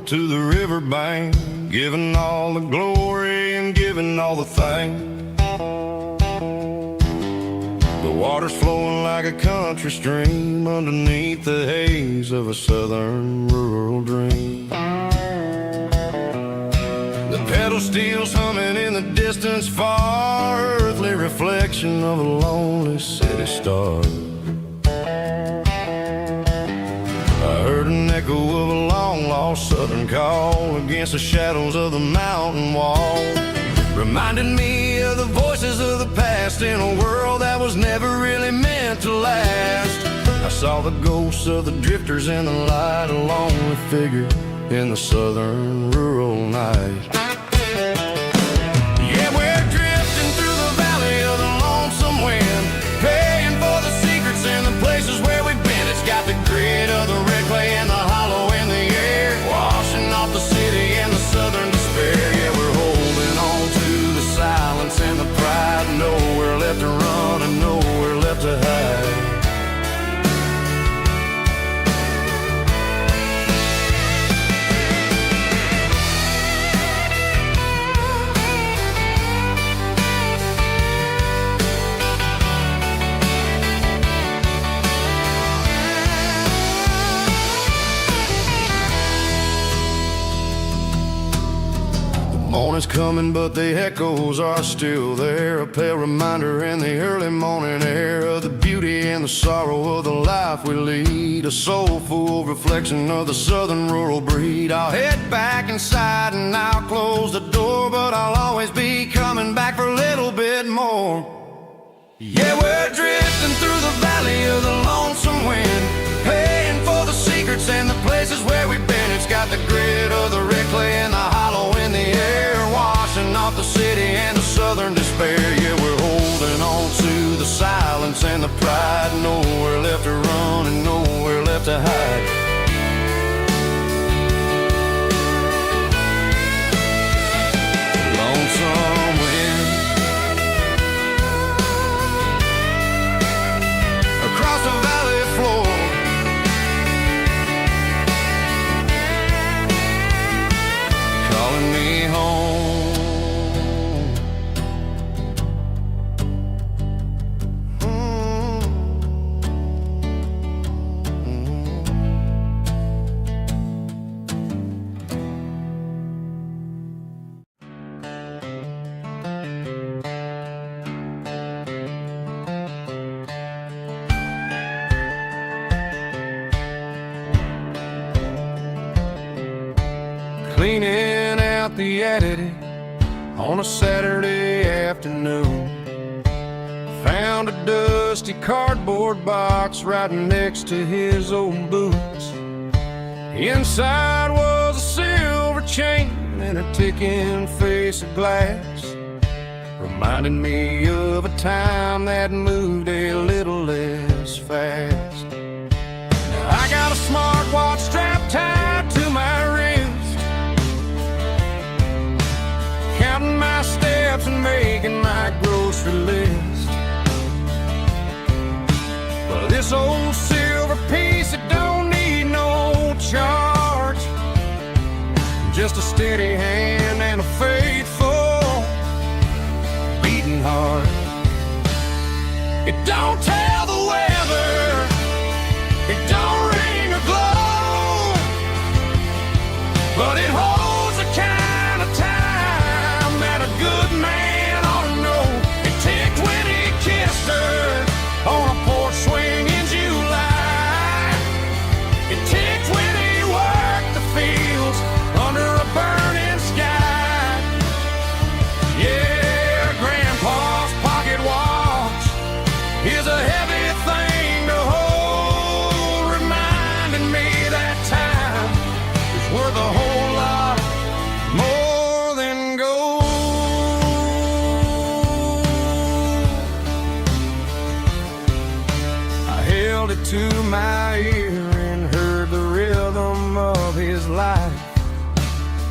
To the riverbank, giving all the glory and giving all the thanks. The water's flowing like a country stream underneath the haze of a southern rural dream. The pedal steel's humming in the distance far, earthly reflection of a lonely city star. I heard an echo of a long-lost southern call against the shadows of the mountain wall, reminding me of the voices of the past in a world that was never really meant to last. I saw the ghosts of the drifters in the light, a lonely figure in the southern rural night. Yeah, we're drifting through the valley of the lonesome wind, paying for the secrets and the places where we've been. It's got the grit of the red clay and the hollow in the air, washing off the city and the southern despair. Yeah, we're holding on to the silence and the pride, nowhere left to run and nowhere left to hide. is coming, but the echoes are still there. A pale reminder in the early morning air of the beauty and the sorrow of the life we lead. A soulful reflection of the southern rural breed. I'll head back inside and I'll close the door, but I'll always be coming back for a little bit more. Yeah, we're drifting through the valley of the lonesome wind, paying for the secrets and the places where we've been. It's got the grit of the red clay and the hollow in the air, washing off the city and the southern despair. Yeah, we're holding on to the silence and the pride. Nowhere left to run and nowhere left to hide. Lonesome wind across the valley floor, calling me home. Cleaning out the attic on a Saturday afternoon, found a dusty cardboard box right next to his old boots. Inside was a silver chain and a ticking face of glass, reminding me of a time that moved a little less fast. Now I got a smartwatch strapped tied to my wrist, counting my steps and making my grocery list. But this old silver piece, it don't need no charge, just a steady hand and a faithful beating heart. It don't tell the weather, it don't ring or glow, but it holds the kind of time that a good man ought to know. It ticked when he kissed her on a porch swing in July. It ticked when he worked the fields under a burning sky. Yeah, Grandpa's pocket watch is a heavy thing to hold, reminding me that time is worth a whole lot more than gold. I held it to my ear and heard the rhythm of his life,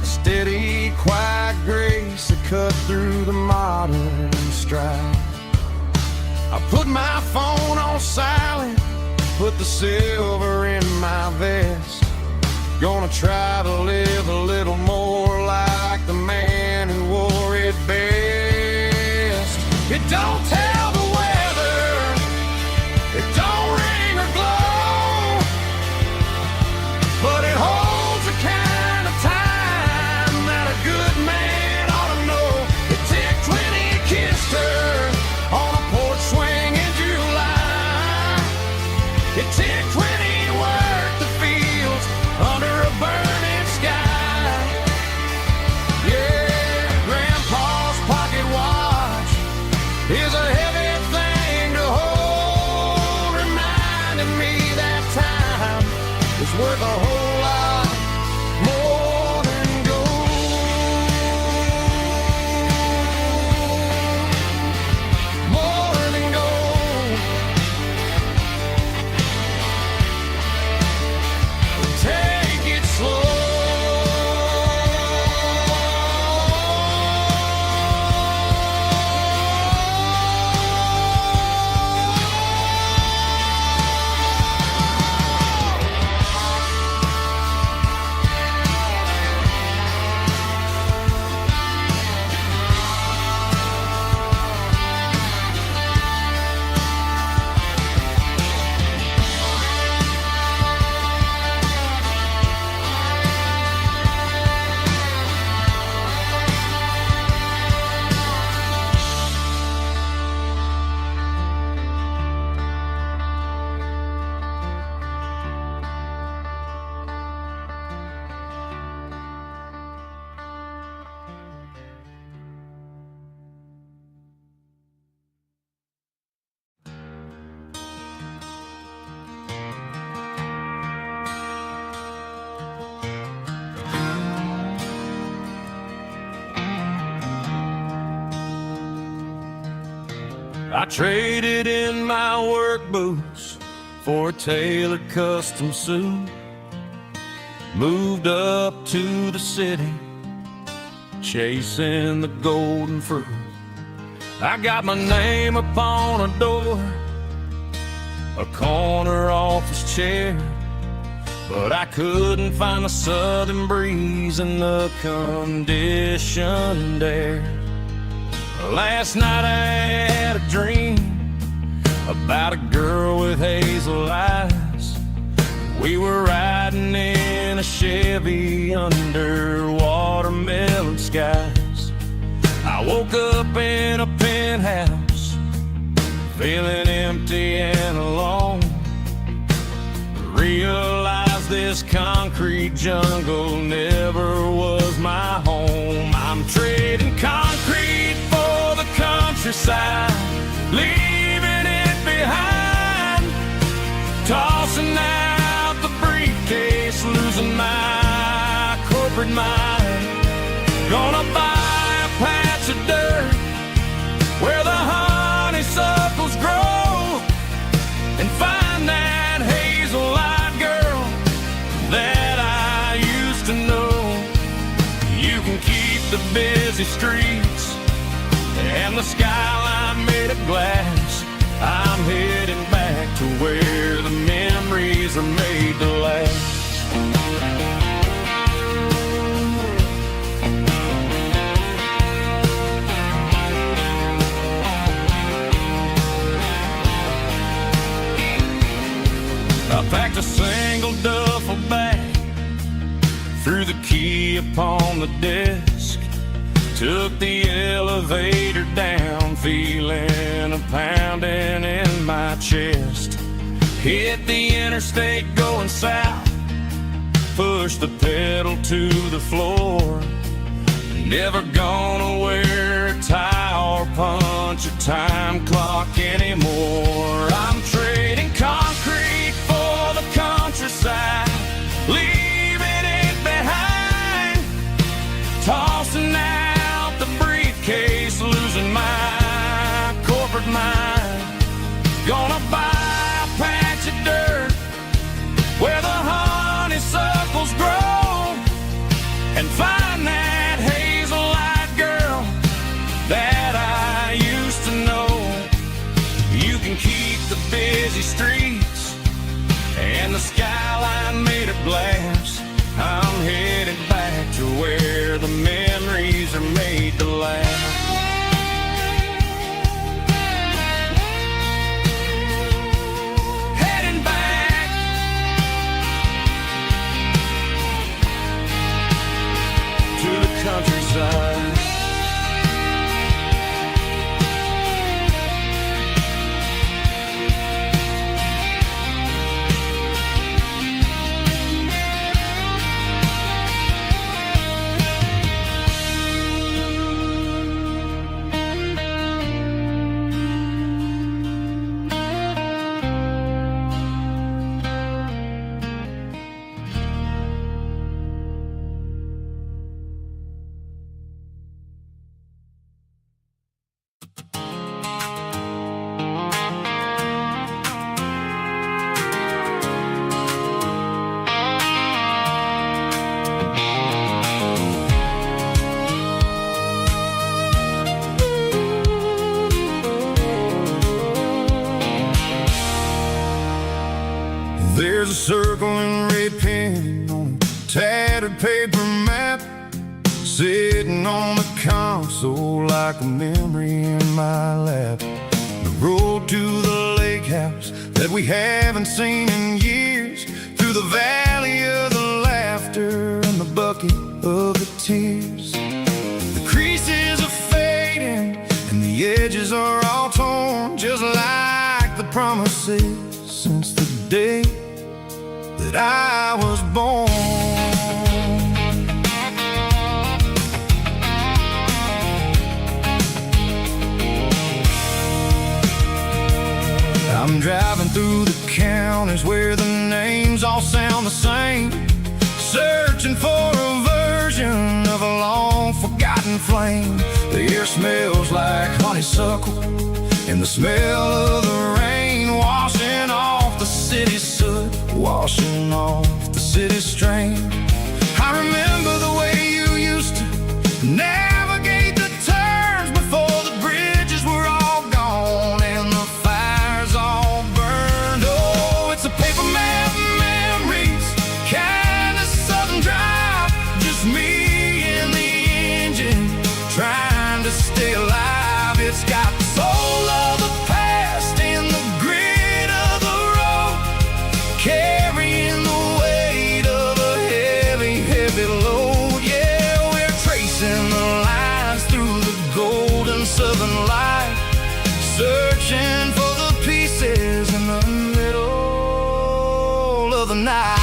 a steady, quiet grace that cut through the modern strife. I put my phone on silent, put the silver in my vest. Gonna try to live a little more like the man who wore it best. It don't tell the weather, it don't ring or glow, but it holds the kind of time that a good man ought to know. It ticked when he kissed her on a porch swing in July. It ticked when he worked the fields under a burning sky. Yeah, Grandpa's pocket watch is a heavy thing to hold, reminding me that time is worth a whole lot more than gold. More than gold. Take it slow. I traded in my work boots for a tailored custom suit. Moved up to the city, chasing the golden fruit. I got my name upon a door, a corner office chair, but I couldn't find the southern breeze in the conditioned air. Last night I had a dream about a girl with hazel eyes. We were riding in a Chevy under watermelon skies. I woke up in a penthouse, feeling empty and alone. Realized this concrete jungle never was my home. I'm trading concrete for the countryside, leaving it behind. Tossing out the briefcase, losing my corporate mind. Gonna buy a patch of dirt where the honeysuckles grow, and find that hazel-eyed girl that I used to know. You can keep the busy streets and the skyline made of glass. I'm heading back to where the memories are made to last. I packed a single duffel bag, threw the key upon the desk, took the elevator down, feeling a pounding in my chest. Hit the interstate going south, pushed the pedal to the floor. Never gonna wear a tie or punch a time clock anymore. I'm trading concrete for the countryside, leaving it behind. Tossing out the briefcase, losing my corporate mind. Gonna buy a patch of dirt where the honeysuckles grow, and find that hazel-eyed girl that I used to know. You can keep the busy streets and the skyline made of glass. I'm headed back to where the memories are made to last. Heading back to the countryside. There's a circle and red pen on a tattered paper map, sitting on the console like a memory in my lap. The road to the lake house that we haven't seen in years, through the valley of the laughter and the bucket of the tears. The creases are fading and the edges are all torn, just like the promises since the day that I was born. I'm driving through the counties where the names all sound the same, searching for a version of a long forgotten flame. The air smells like honeysuckle, and the smell of the rain washing off the city soot, washing off the city strain. I remember the way you used to navigate the turns before the bridges were all gone and the fires all burned. Oh, it's a paper map memories, kind of southern drive, just me and the engine trying to stay alive. It's got the soul of the past and the grit of the road, carrying the weight of a heavy, heavy load. Yeah, we're tracing the lines through the golden southern light, searching for the pieces in the middle of the night.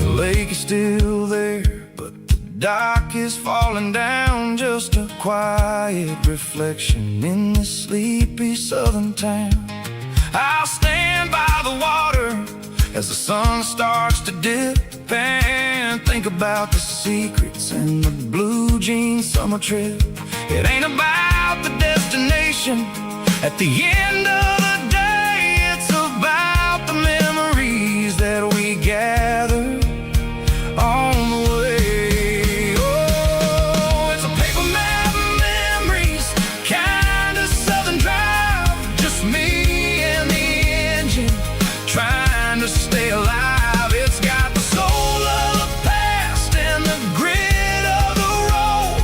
The lake is still there, but the dock is falling down, just a quiet reflection in this sleepy southern town. I'll stand by the water as the sun starts to dip and think about the secrets and the blue jean summer trip. It ain't about the destination at the end of the day, it's about the memories that we gather on the way. Oh, it's a paper map memories, kind of southern drive, just me and the engine trying to stay alive. It's got the soul of the past and the grit of the road,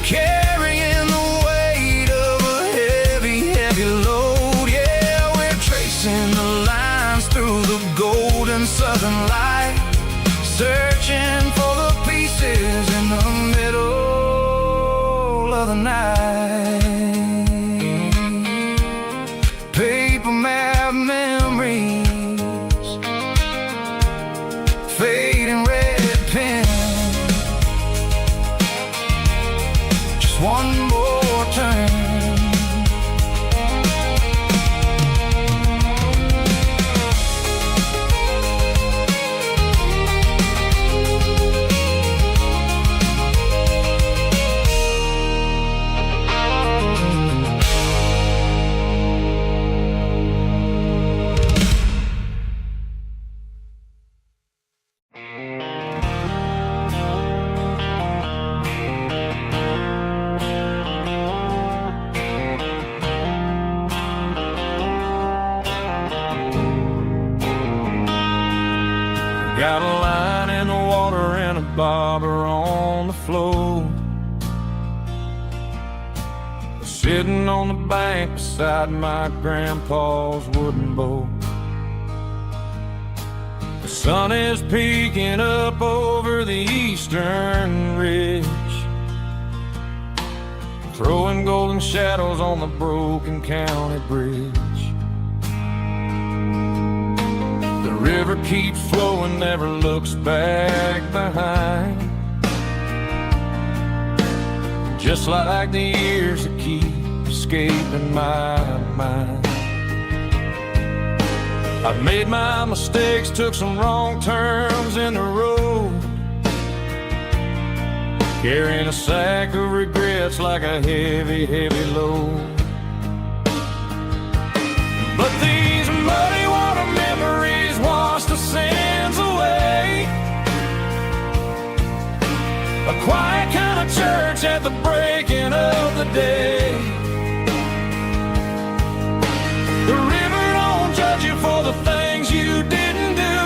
carrying the weight of a heavy, heavy load. Yeah, we're tracing the lines through the golden southern light, searching for the pieces in the middle of the night. Paper map memories, fading red pen, just one more turn. Got a line in the water and a bobber on the floor, sitting on the bank beside my grandpa's wooden boat. The sun is peeking up over the eastern ridge, throwing golden shadows on the broken county bridge. The river keeps flowing, never looks back behind, just like the years that keep escaping my mind. I've made my mistakes, took some wrong turns in the road, carrying a sack of regrets like a heavy, heavy load. But these muddy water memories wash the sins away. A quiet kind of church at the breaking of the day. The river don't judge you for the things you didn't do.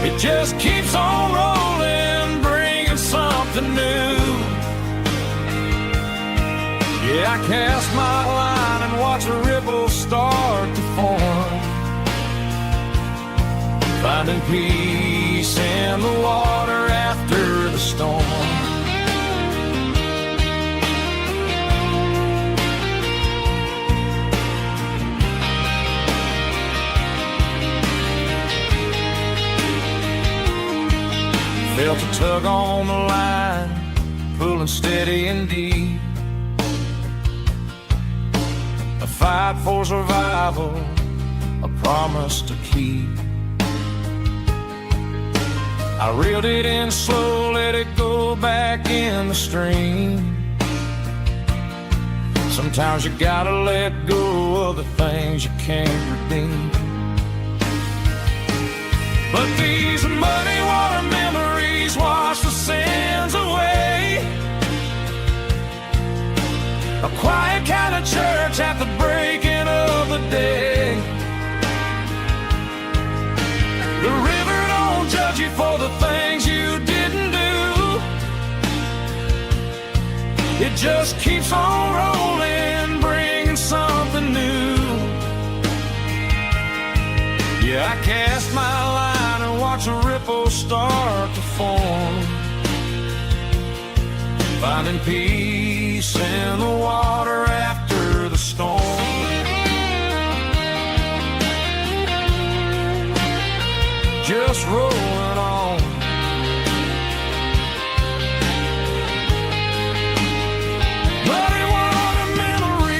It just keeps on rolling, bringing something new. Yeah, I cast my line and watch the ripples start to form, finding peace in the water after the storm. Felt a tug on the line, pulling steady and deep. A fight for survival, a promise to keep. I reeled it in slow, let it go back in the stream. Sometimes you gotta let go of the things you can't redeem. But these muddy water memories wash the sins away. A quiet kind of church at the breaking of the day. The river don't judge you for the things you didn't do. It just keeps on rolling, bringing something new. Yeah, I cast my line and watch a ripple start to form, finding peace in the water after the storm. Just rolling on. Muddy water memory.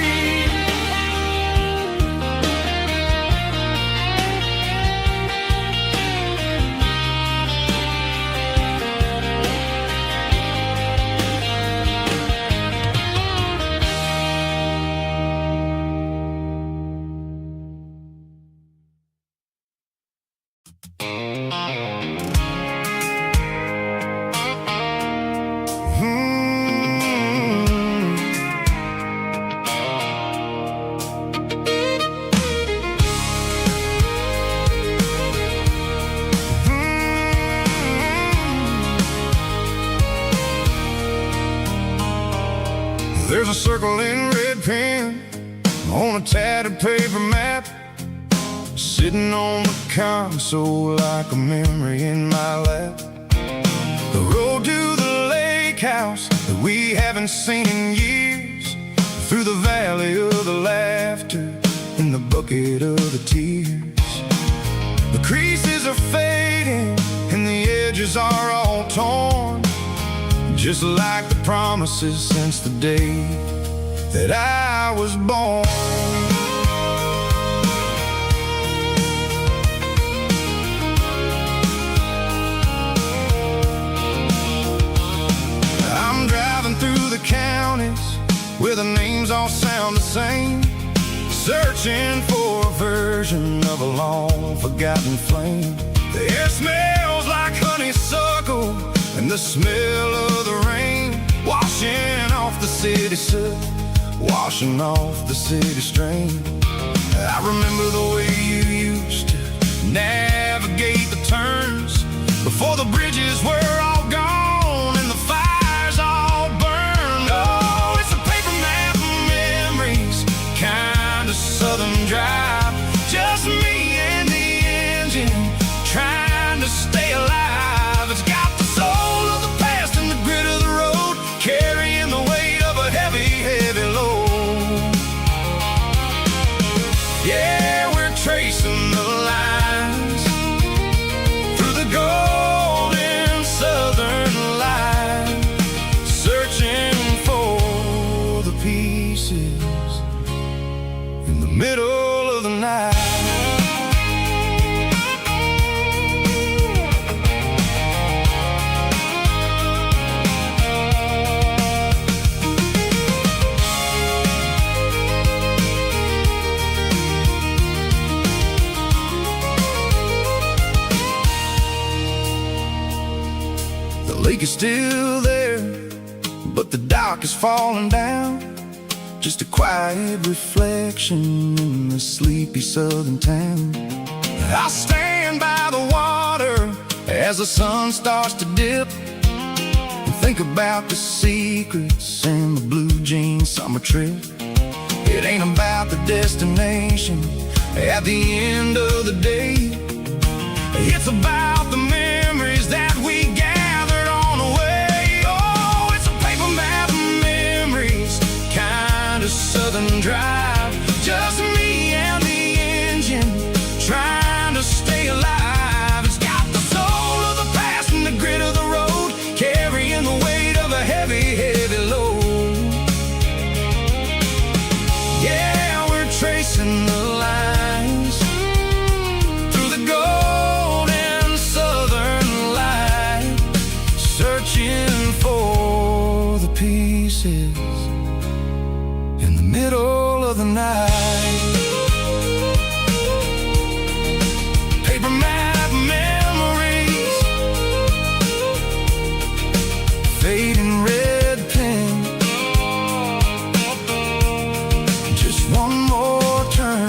There's a circle in red pen on a tattered paper map, sitting on the console like a memory in my lap. The road to the lake house that we haven't seen in years, through the valley of the laughter and the bucket of the tears. The creases are fading and the edges are all torn, just like the promises since the day that I was born. I'm driving through the counties where the names all sound the same, searching for a version of a long forgotten flame. The air smells like honeysuckle and the smell of the rain, washing off the city soot, washing off the city strain. I remember the way you used to navigate the turns before the bridges were all gone and the fires all burned. Oh, it's a paper map of memories, kind of southern drive, just me and the engine trying to stay alive. It's got the soul of the past and the grit of the road, carrying the weight of a heavy, heavy load. Yeah, we're tracing the lines through the golden southern light, searching for the pieces in the middle of the night. The lake is still there, but the dock is falling down, just a quiet reflection in the sleepy southern town. I stand by the water as the sun starts to dip, and think about the secrets and the blue jean summer trip. It ain't about the destination at the end of the day, it's about the memories that we gathered on the way. Oh, it's a paper map of memories, kind of southern drive, just me and the engine trying to stay alive. It's got the soul of the past and the grit of the road, night. Paper map memories, fading red pen, just one more turn.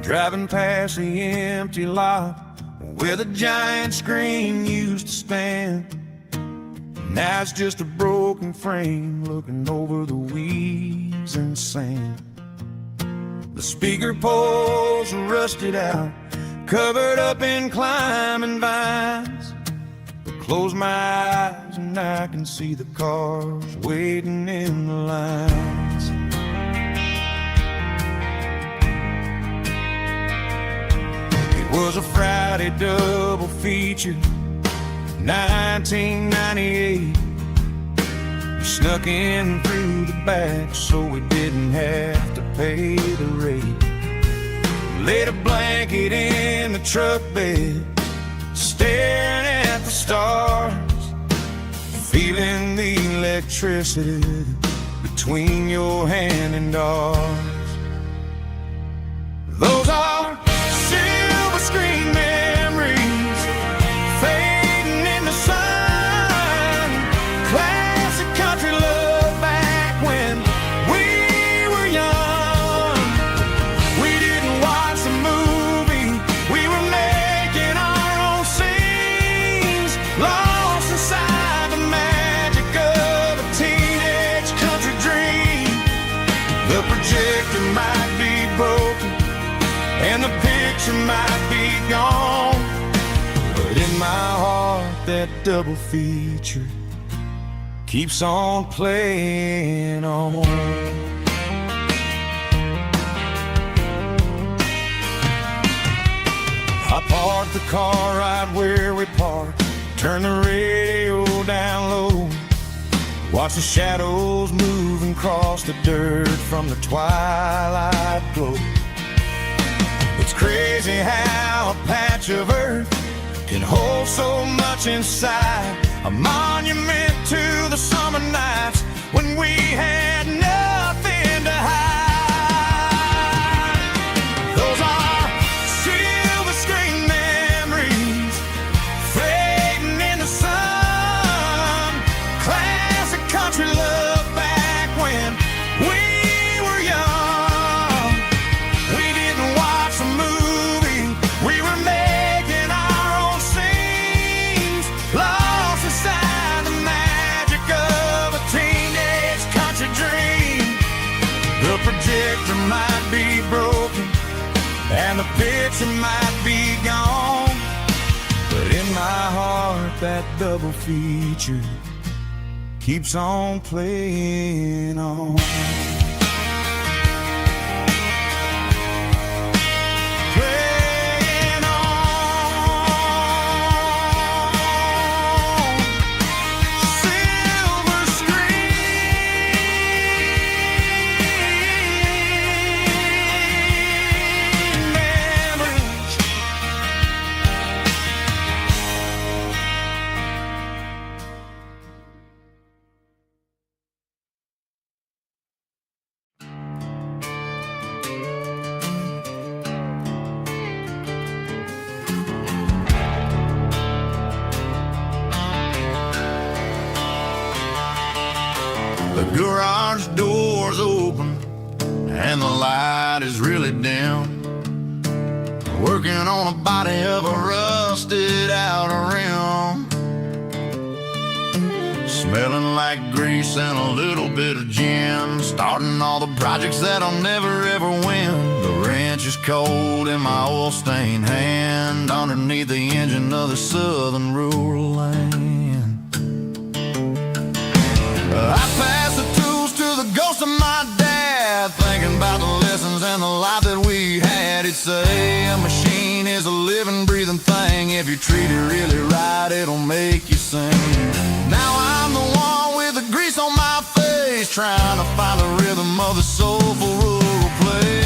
Driving past the empty lot where the giant screen used to stand. Now it's just a broken frame looking over the weeds and sand. The speaker poles are rusted out, covered up in climbing vines. But close my eyes and I can see the cars waiting in the lines. It was a Friday double feature, 1998. We snuck in through the back so we didn't have to pay the rate. Laid a blanket in the truck bed, staring at the stars, feeling the electricity between your hand and ours. Those are silver screen memories, fading in the sun. Classic country love back when we were young. We didn't watch the movie, we were making our own scenes, lost inside the magic of a teenage country dream. The projector might be broken and the picture might be gone, but in my heart that double feature keeps on playing on. I parked the car right where we parked, turned the radio down low, watch the shadows move and cross the dirt from the twilight glow. It's crazy how a patch of earth can hold so much inside, a monument to the summer nights when we had nothing to hide. Those are silver screen memories, fading in the sun. Classic country love back when we were young. We didn't watch the movie, we were making our own scenes, lost inside the magic of a teenage country dream. The projector might be broken and the picture might be gone, but in my heart that double feature keeps on playing on. Playing on. Silver screen memories. The garage door's open and the light is really dim. Working on a body of a rusted out rim, smelling like grease and a little bit of gin. Starting all the projects that I'll never ever win. The wrench is cold in my oil-stained hand, underneath the engine of the southern rural land. I pass the tools to the ghost of my dad, thinking about the lessons and the life that we had. He'd say, a machine if you treat it really right, it'll make you sing. Now I'm the one with the grease on my face, trying to find the rhythm of the soulful rural place.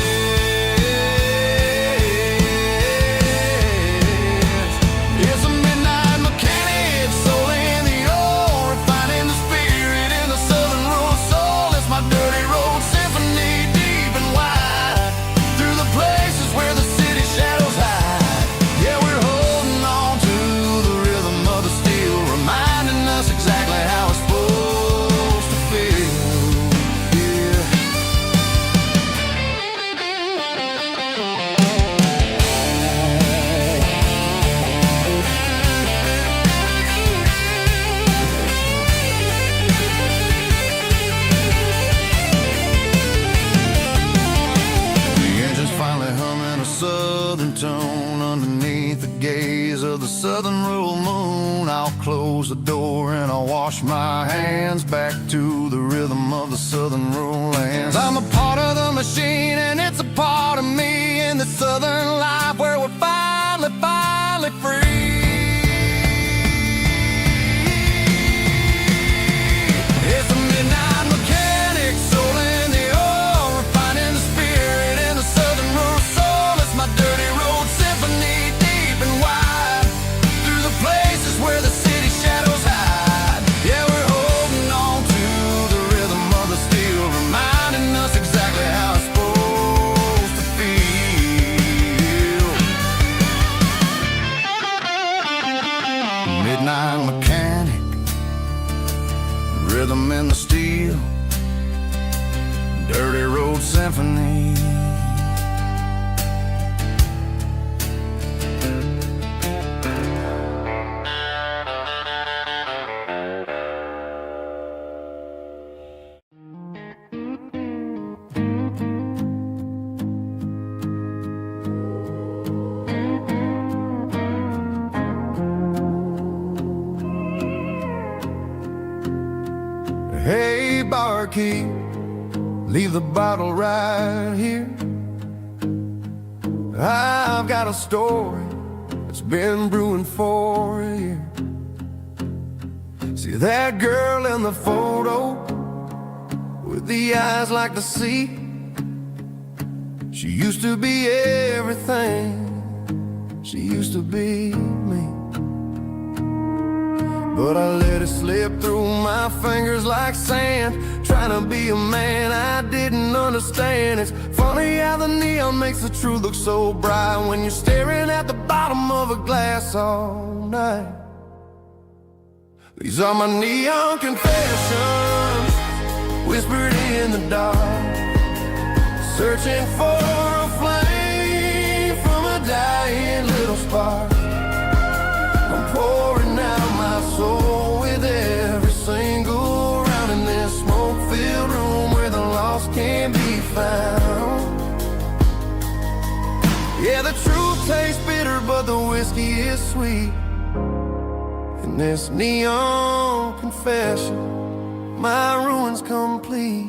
It's a midnight mechanic, soul in the ore, refining the spirit in the southern rural soul. It's my dirty road symphony, deep and wide, through the places where the city shadows hide. Yeah, we're holding on to the rhythm of the steel, reminding us exactly how it's supposed to feel. Yeah. The engine's finally humming a southern tone underneath the gaze of the southern rural moon. I'll close the door and I'll wash my hands back to the rhythm of the southern rural lands. I'm a part of the machine and it's a part of me in the southern life where we're finally free. It's a midnight mechanic, soul in the ore, refining the spirit in the southern rural soul. It's my dirty road symphony, deep and wide, through the places where the city shadows hide. Yeah, we're holding on to the rhythm of the steel, reminding us exactly how it's supposed to feel. Midnight mechanic, rhythm in the steel, dirty road symphony. Hey, barkeep, leave the bottle right here. I've got a story that's been brewing for a year. See that girl in the photo with the eyes like the sea? She used to be everything, she used to be me. But I let it slip through my fingers like sand, trying to be a man I didn't understand. It's funny how the neon makes the truth look so bright when you're staring at the bottom of a glass all night. These are my neon confessions, whispered in the dark, searching for a flame from a dying little spark. I'm pouring out my soul with every single round in this smoke-filled room where the lost can be found. Yeah, the truth tastes bitter, but the whiskey is sweet. In this neon confession, my ruin's complete.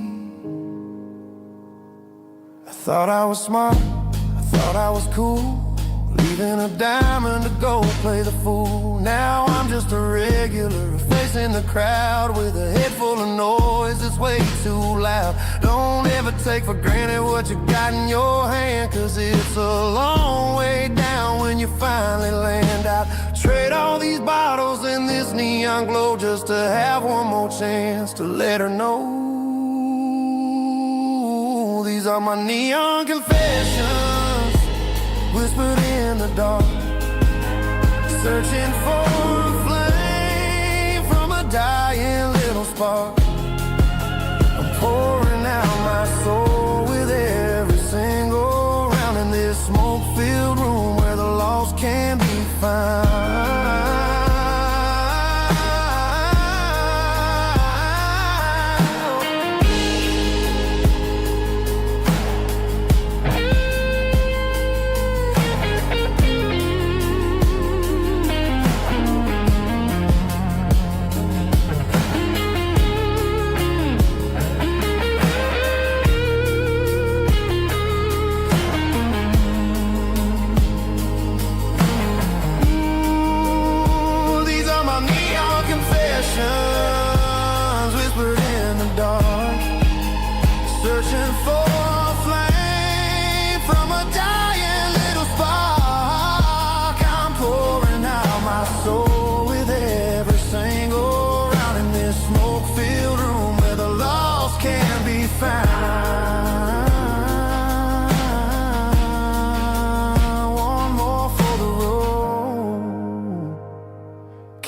I thought I was smart, I thought I was cool, leaving a diamond to go play the fool. Now I'm just a regular, facing the crowd with a head full of noise that's way too loud. Don't ever take for granted what you got in your hand, 'cause it's a long way down when you finally land out. Trade all these bottles and this neon glow just to have one more chance to let her know. These are my neon confessions, whispered in the dark, searching for a flame from a dying little spark. I'm pouring out my soul with every single round in this smoke-filled room where the lost can be found.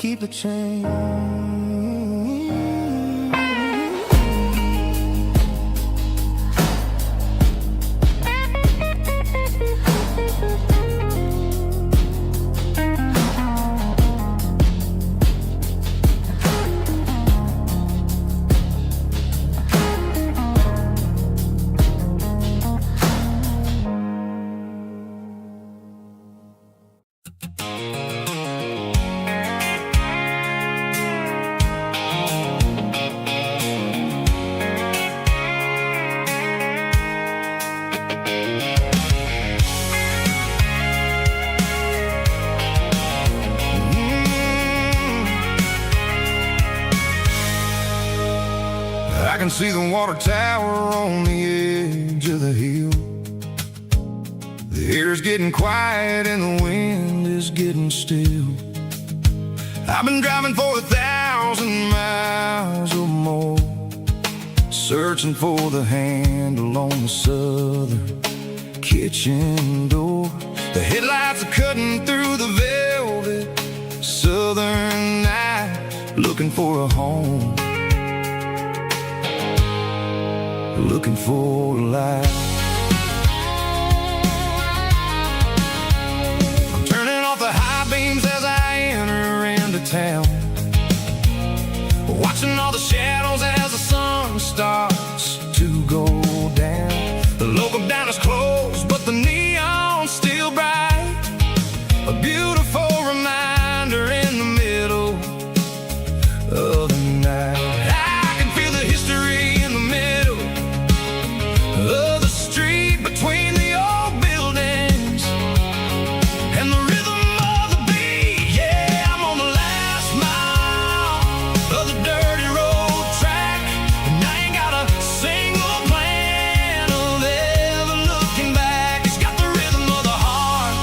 keep the change. I can see the water tower on the edge of the hill. The air's getting quiet and the wind is getting still. I've been driving for 1,000 miles or more, searching for the handle on the southern kitchen door. The headlights are cutting through the velvet southern night, looking for a home, looking for a life. I'm turning off the high beams as I enter into town, watching all the shadows as the sun starts to go down. The local diner's closed, but the neon's still bright, a beautiful reminder in the middle of the night. I can feel the history in the middle of the street between the old buildings and the rhythm of the beat. Yeah, I'm on the last mile of the dirty road track, and I ain't got a single plan of ever looking back. It's got the rhythm of the heart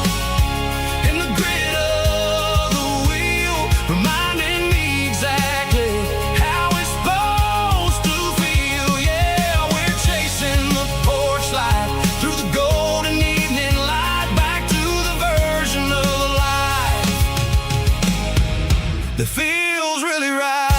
and the grit of the wheel, reminding me exactly how it's supposed to feel. Yeah, we're chasing the porch light through the golden evening light, back to the version of life that feels really right.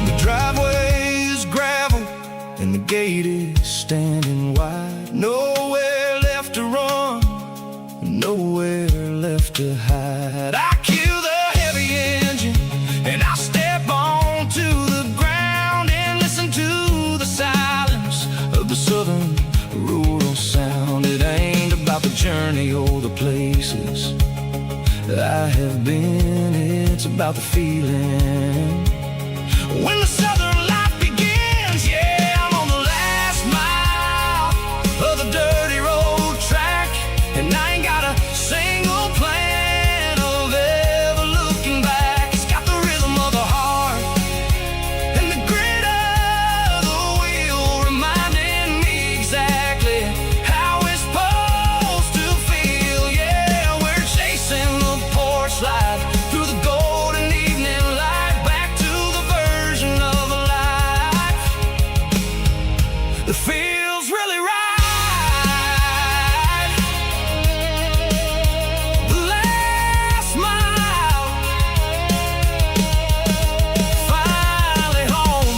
The driveway is gravel and the gate is standing wide. Nowhere left to run, nowhere left to hide. I kill the heavy engine and I step onto the ground and listen to the silence of the southern rural sound. It ain't about the journey or the places I have been, it's about the feeling when the southern life begins. Yeah, I'm on the last mile of the dirty road track, and I ain't got a single plan of ever looking back. It's got the rhythm of the heart and the grit of the wheel, reminding me exactly how it's supposed to feel. Yeah, we're chasing the porch light through the golden evening light, back to the version of life that feels really right. The last mile, finally home.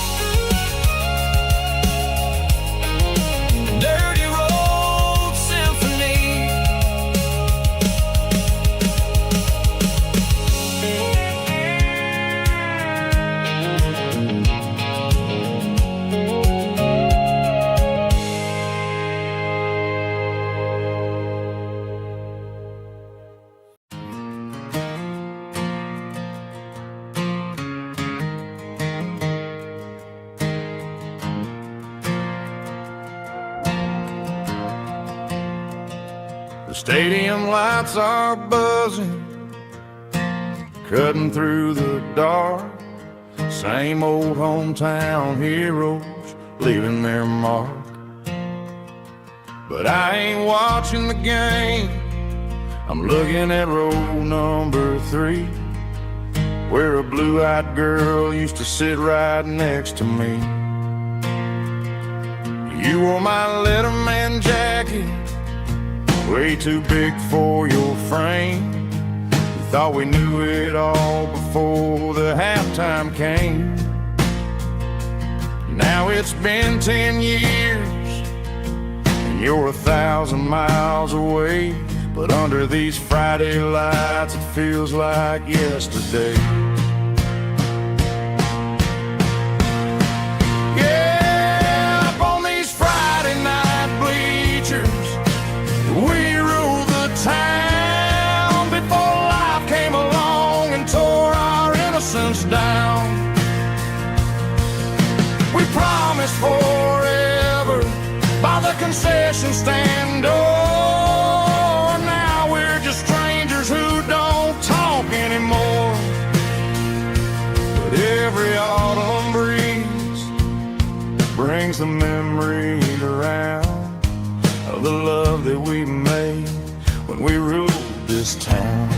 Dirty Road Symphony. The stadium lights are buzzing, cutting through the dark. Same old hometown heroes leaving their mark. But I ain't watching the game, I'm looking at road number 3, where a blue-eyed girl used to sit right next to me. You wore my Letterman jacket, way too big for your frame. We thought we knew it all before the halftime came. Now it's been 10 years, and you're 1,000 miles away. But under these Friday lights, it feels like yesterday. Yeah, up on these Friday night bleachers, we ruled the town before life came along and tore our innocence down. We promised forever by the concession stand door. Who don't talk anymore. But every autumn breeze brings the memory around of the love that we made when we ruled this town.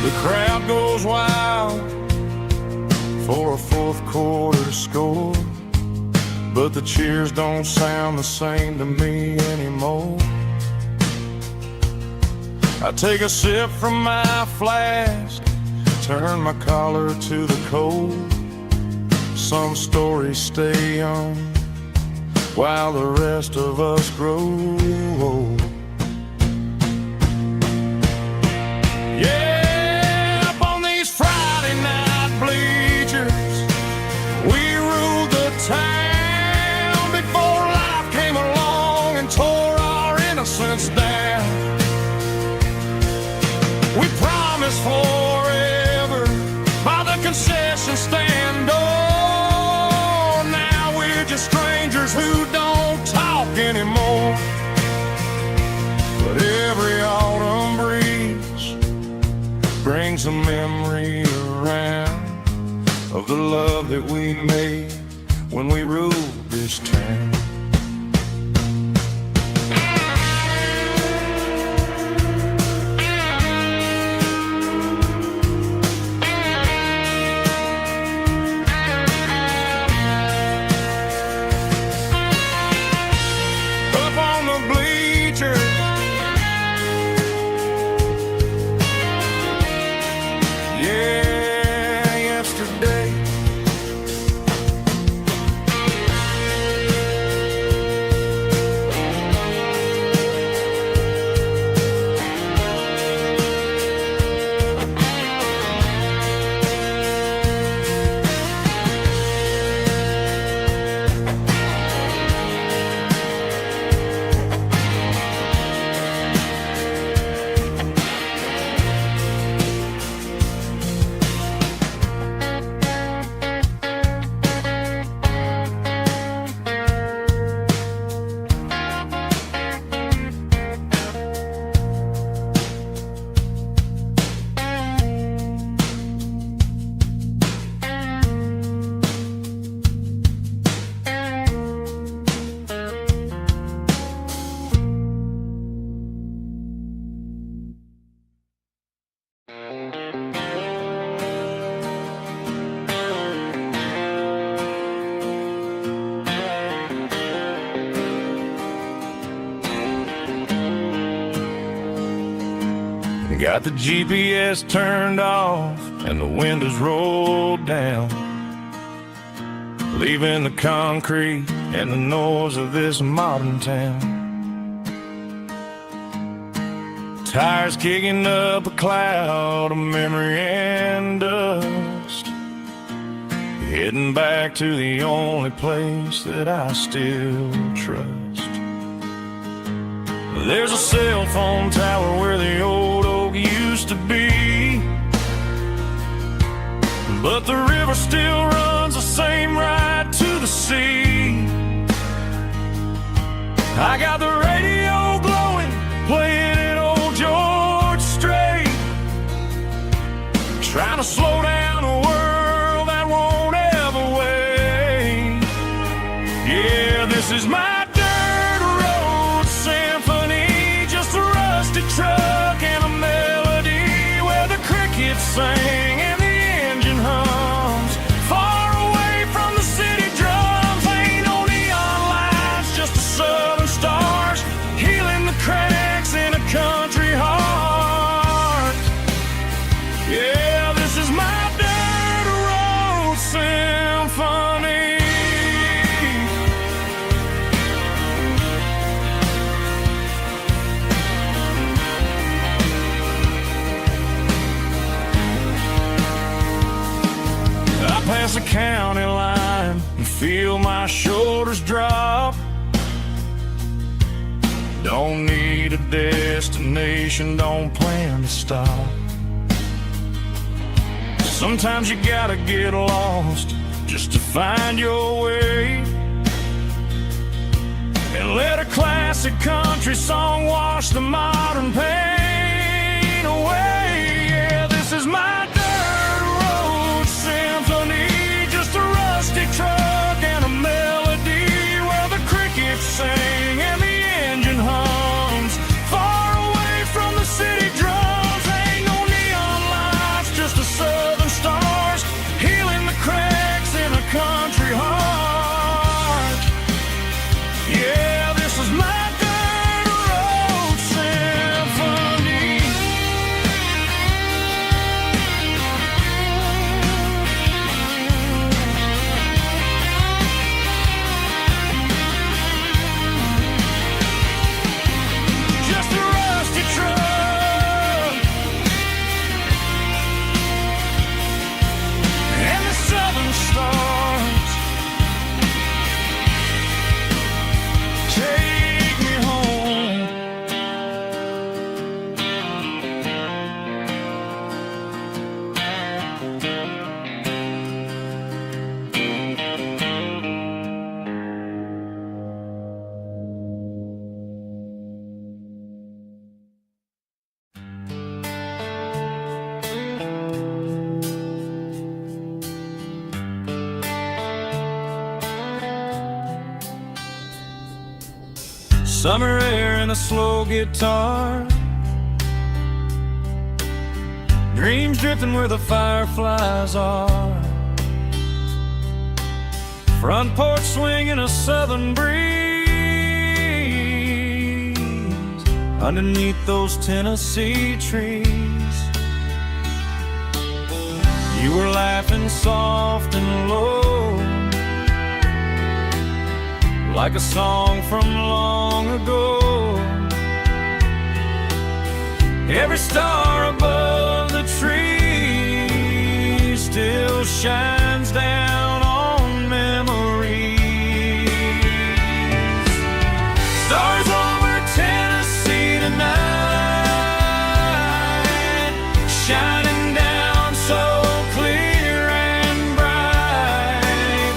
The crowd goes wild for a fourth quarter score, but the cheers don't sound the same to me anymore. I take a sip from my flask, turn my collar to the cold. Some stories stay young while the rest of us grow old. Down. We promised forever by the concession stand door. Now we're just strangers who don't talk anymore. But every autumn breeze brings a memory around of the love that we made when we ruled this town. Got the GPS turned off and the windows rolled down, leaving the concrete and the noise of this modern town. Tires kicking up a cloud of memory and dust, heading back to the only place that I still trust. There's a cell phone tower where the old oak used to be, but the river still runs the same right to the sea. I got the radio glowing, playing an old George Strait, the county line and feel my shoulders drop. Don't need a destination, don't plan to stop. Sometimes you gotta get lost just to find your way, and let a classic country song wash the modern pain away. Yeah, this is my dirt road symphony, just a rusty truck and a melody where the crickets sing and the engine hums far away from the city drums. Ain't no neon lights, just the southern stars healing the cracks in a country heart. Yeah, this is my dirt road symphony. Just a rusty truck and the southern stars take me home. Summer air and a slow guitar, dreams drifting where the fireflies are, front porch swinging a southern breeze underneath those Tennessee trees. You were laughing soft and low, like a song from long ago. Every star above the tree still shines down on memories. Stars over Tennessee tonight, shining down so clear and bright.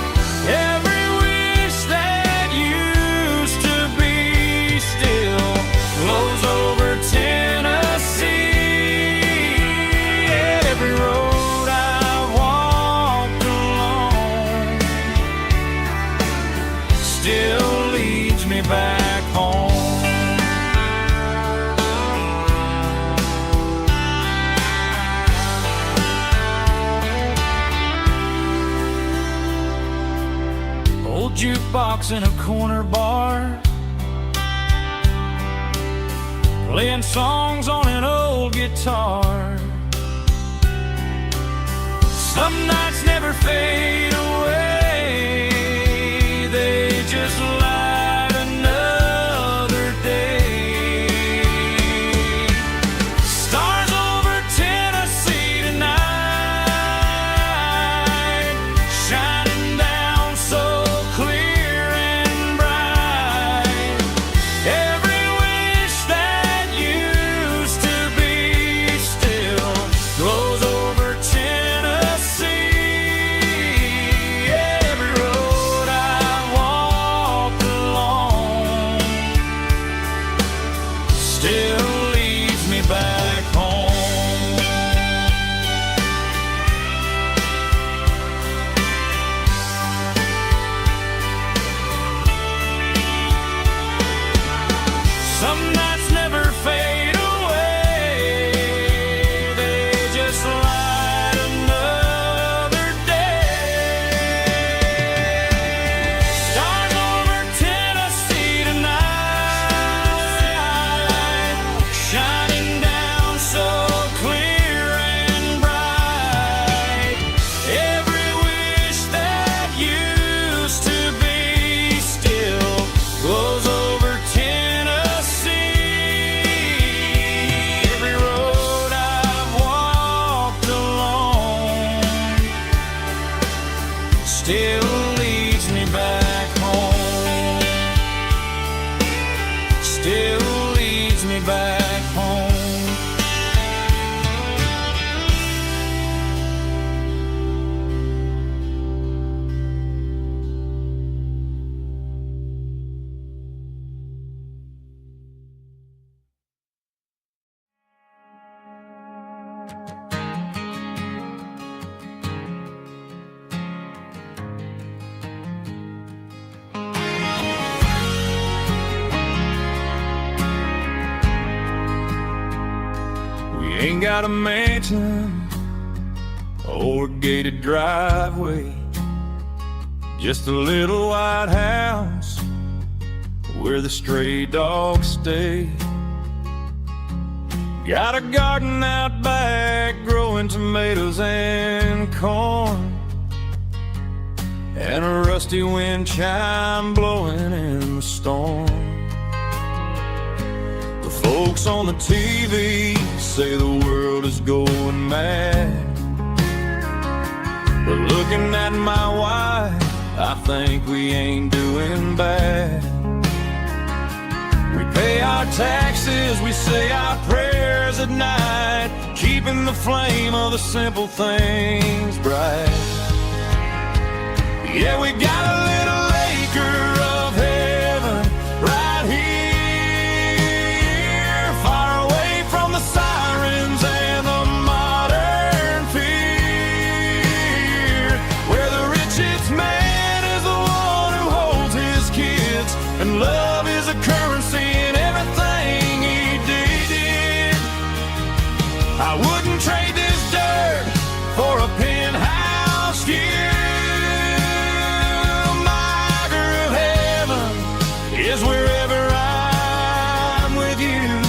Every wish that used to be still glows over Tennessee. Every road I've walked along still leads me back home. Old jukebox in a corner bar, playing songs on an old guitar. Some nights never fade away, they just light another day. Stars over Tennessee tonight, shining down so clear and bright. Every wish that used to be still glows over Tennessee. Every road I walk along still leads me back home. Some nights never fade away, they just light another day. Stars over Tennessee tonight, leads me back home. Ain't got a mansion or a gated driveway, just a little white house where the stray dogs stay. Got a garden out back growing tomatoes and corn, and a rusty wind chime blowing in the storm. Folks on the TV say the world is going mad, but looking at my wife, I think we ain't doing bad. We pay our taxes, we say our prayers at night, keeping the flame of the simple things bright. Yeah, we got a little acre of heaven right here, sirens and the modern fear, where the richest man is the one who holds his kids, and love is a currency in everything he did. I wouldn't trade this dirt for a penthouse view. My acre of heaven is wherever I'm with you.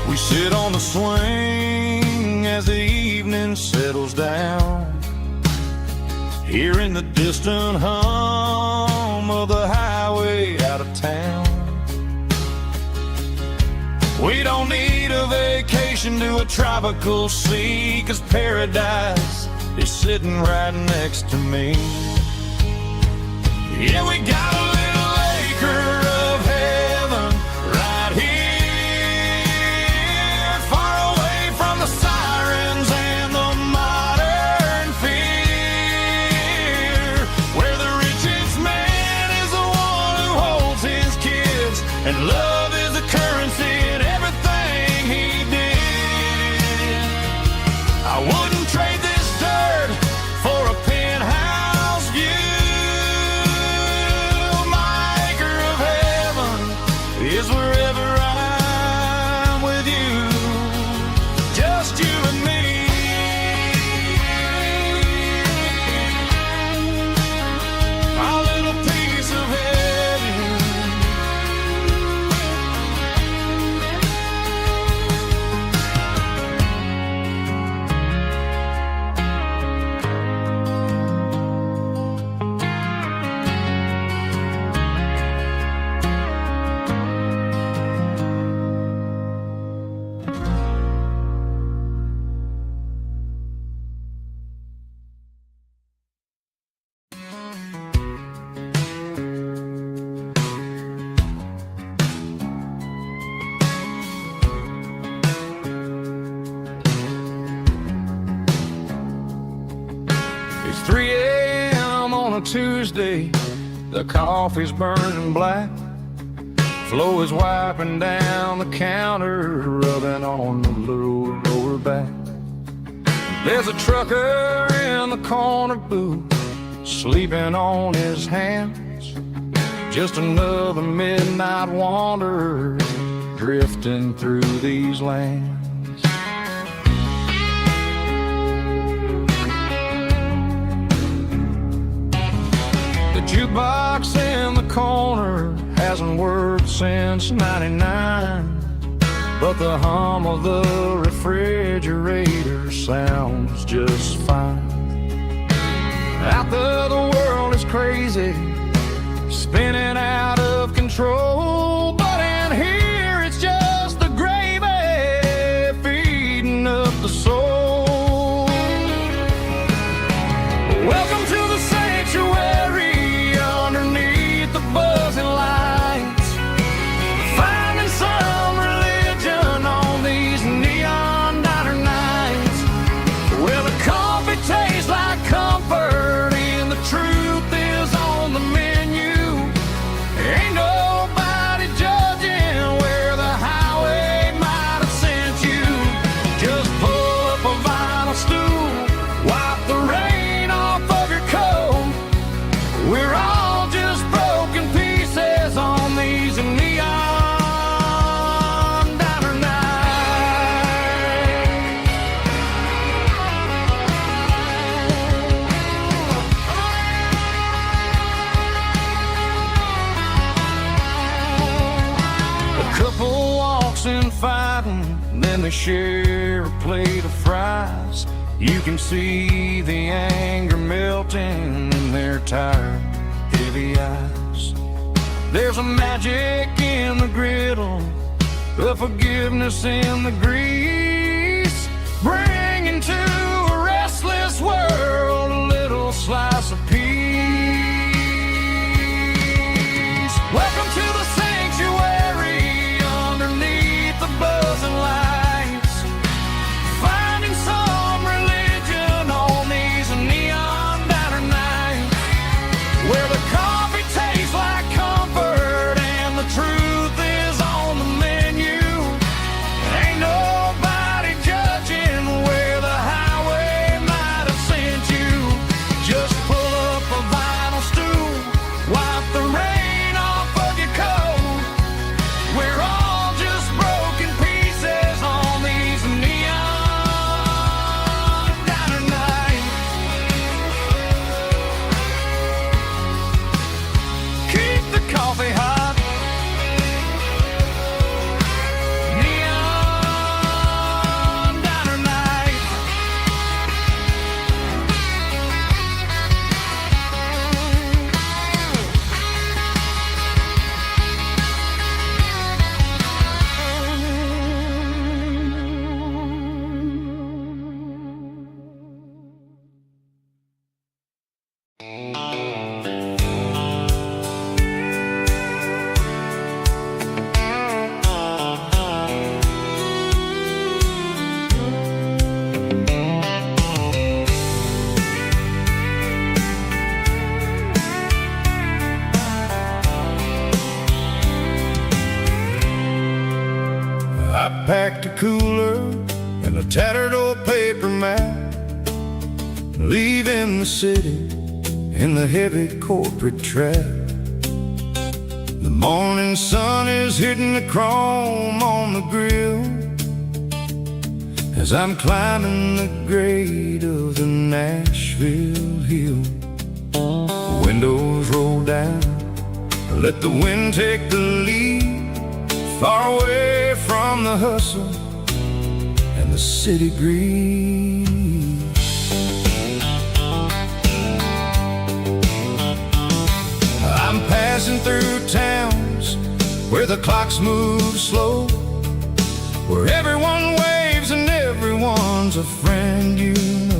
We sit on the swing as the evening settles down, hearing the distant hum of the highway out of town. We don't need a vacation to a tropical sea, 'cause paradise is sitting right next to me. Yeah, we got a little acre of heaven right here, the sirens and the modern fear, where the richest man is the one who holds his kids, and love is a currency in everything he did. I wouldn't trade this dirt for a penthouse view. My acre of heaven is wherever I'm with you. Just you and me. My little piece of heaven. It's 3 a.m. on a Tuesday, the coffee's burning black, Flo is wiping down the counter, rubbing on the little lower back. There's a trucker in the corner booth, sleeping on his hands, just another midnight wanderer drifting through these lands. The jukebox in the corner hasn't worked since '99, but the hum of the refrigerator sounds just fine. Out there the world is crazy, spinning out of control, but in here it's just the gravy feeding up the soul. Welcome to the then they share a plate of fries. You can see the anger melting in their tired, heavy eyes. There's a magic in the griddle, a forgiveness in the grease, bringing to a restless world a little slice of peace. Welcome to the sanctuary underneath the buzzing lights, finding some religion on these neon diner nights, where the coffee tastes like comfort and the truth is on the menu. Ain't nobody judging where the highway might have sent you. Just pull up a vinyl stool, wipe the rain off of your coat. We're all just broken pieces on these neon diner nights. Keep the coffee hot. Neon diner night. I packed a cooler and a tattered old paper map, leaving the city in the heavy corporate trap. The morning sun is hitting the chrome on the grill as I'm climbing the grade of the Nashville hill. The windows roll down, let the wind take the lead, far away from the hustle and the city breeze. I'm passing through towns where the clocks move slow, where everyone waves and everyone's a friend you know.